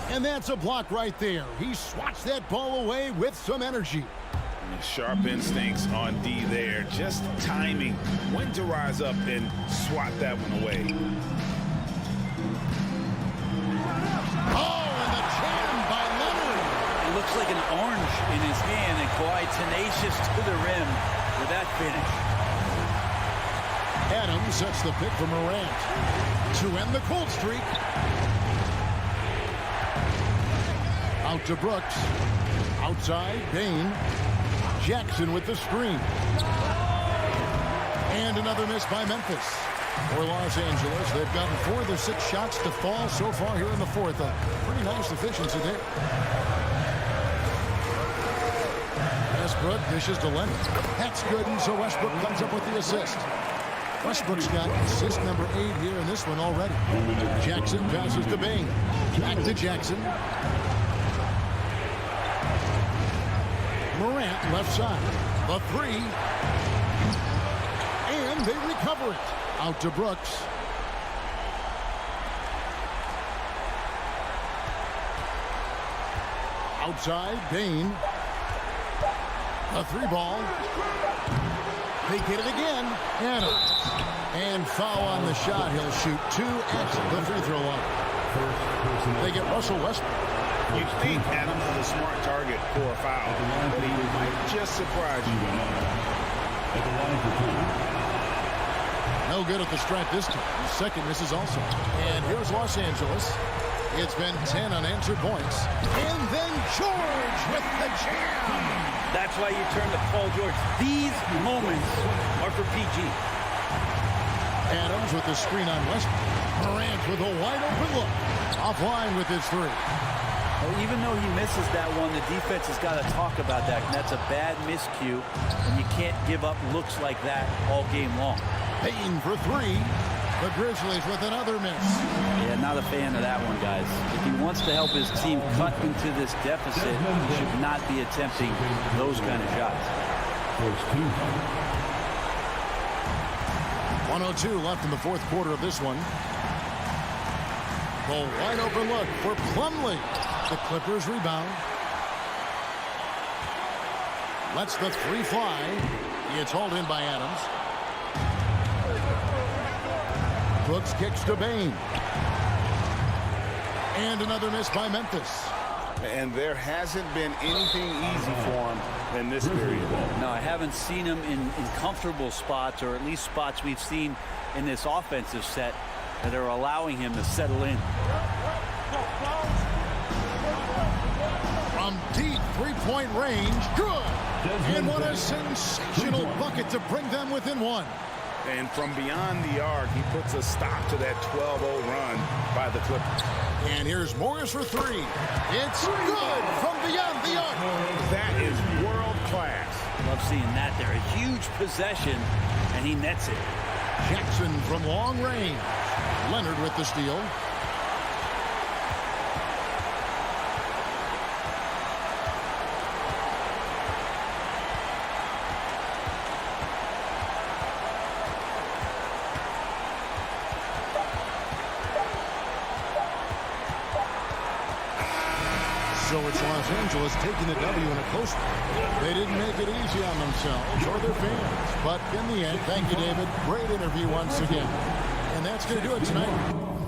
[SPEAKER 7] And that's a block right there. He swats that ball away with some energy.
[SPEAKER 12] Sharp instincts on D there. Just timing when to rise up and swat that one away.
[SPEAKER 7] Oh, and the jam by Leonard.
[SPEAKER 9] It looks like an orange in his hand, and Kawhi tenacious to the rim with that finish.
[SPEAKER 7] Adams sets the pick for Morant to end the cold streak. Out to Brooks. Outside, Bain. Jackson with the screen. And another miss by Memphis. For Los Angeles, they've gotten 4 of their 6 shots to fall so far here in the fourth. A pretty nice efficiency there. Westbrook dishes to Leonard. That's good, and so Westbrook comes up with the assist. Westbrook's got assist number 8 here in this one already. Jackson passes to Bain. Back to Jackson. Morant left side. The 3. And they recover it. Out to Brooks. Outside, Bain. A 3 ball. They get it again. And foul on the shot. He'll shoot 2 at the free throw line. They get Russell Westbrook.
[SPEAKER 12] You think Adams is a smart target for a foul, but he might just surprise you.
[SPEAKER 7] No good at the stripe this time. His second misses also. And here's Los Angeles. It's been 10 unanswered points. And then George with the jam.
[SPEAKER 9] That's why you turn to Paul George. These moments are for PG.
[SPEAKER 7] Adams with the screen on Westbrook. Morant with a wide open look. Offline with his 3.
[SPEAKER 9] Well, even though he misses that one, the defense has got to talk about that. And that's a bad miscue. And you can't give up looks like that all game long.
[SPEAKER 7] Payne for 3. The Grizzlies with another miss.
[SPEAKER 9] Yeah, not a fan of that one, guys. If he wants to help his team cut into this deficit, he should not be attempting those kind of shots.
[SPEAKER 7] 1:02 left in the fourth quarter of this one. The wide open look for Plumlee. The Clippers rebound. Lets the 3 fly. It's hauled in by Adams. Brooks kicks to Bain. And another miss by Memphis.
[SPEAKER 12] And there hasn't been anything easy for him in this period.
[SPEAKER 9] No, I haven't seen him in comfortable spots, or at least spots we've seen in this offensive set that are allowing him to settle in.
[SPEAKER 7] From deep 3-point range, good. And what a sensational bucket to bring them within one.
[SPEAKER 8] And from beyond the arc, he puts a stop to that 12-0 run by the Clippers.
[SPEAKER 7] And here's Morris for three. It's good from beyond the arc.
[SPEAKER 8] That is world class.
[SPEAKER 9] Love seeing that there. A huge possession, and he nets it.
[SPEAKER 7] Jackson from long range. Leonard with the steal. So it's Los Angeles taking the W in a close one. They didn't make it easy on themselves or their fans. But in the end, thank you, David. Great interview once again. And that's going to do it tonight.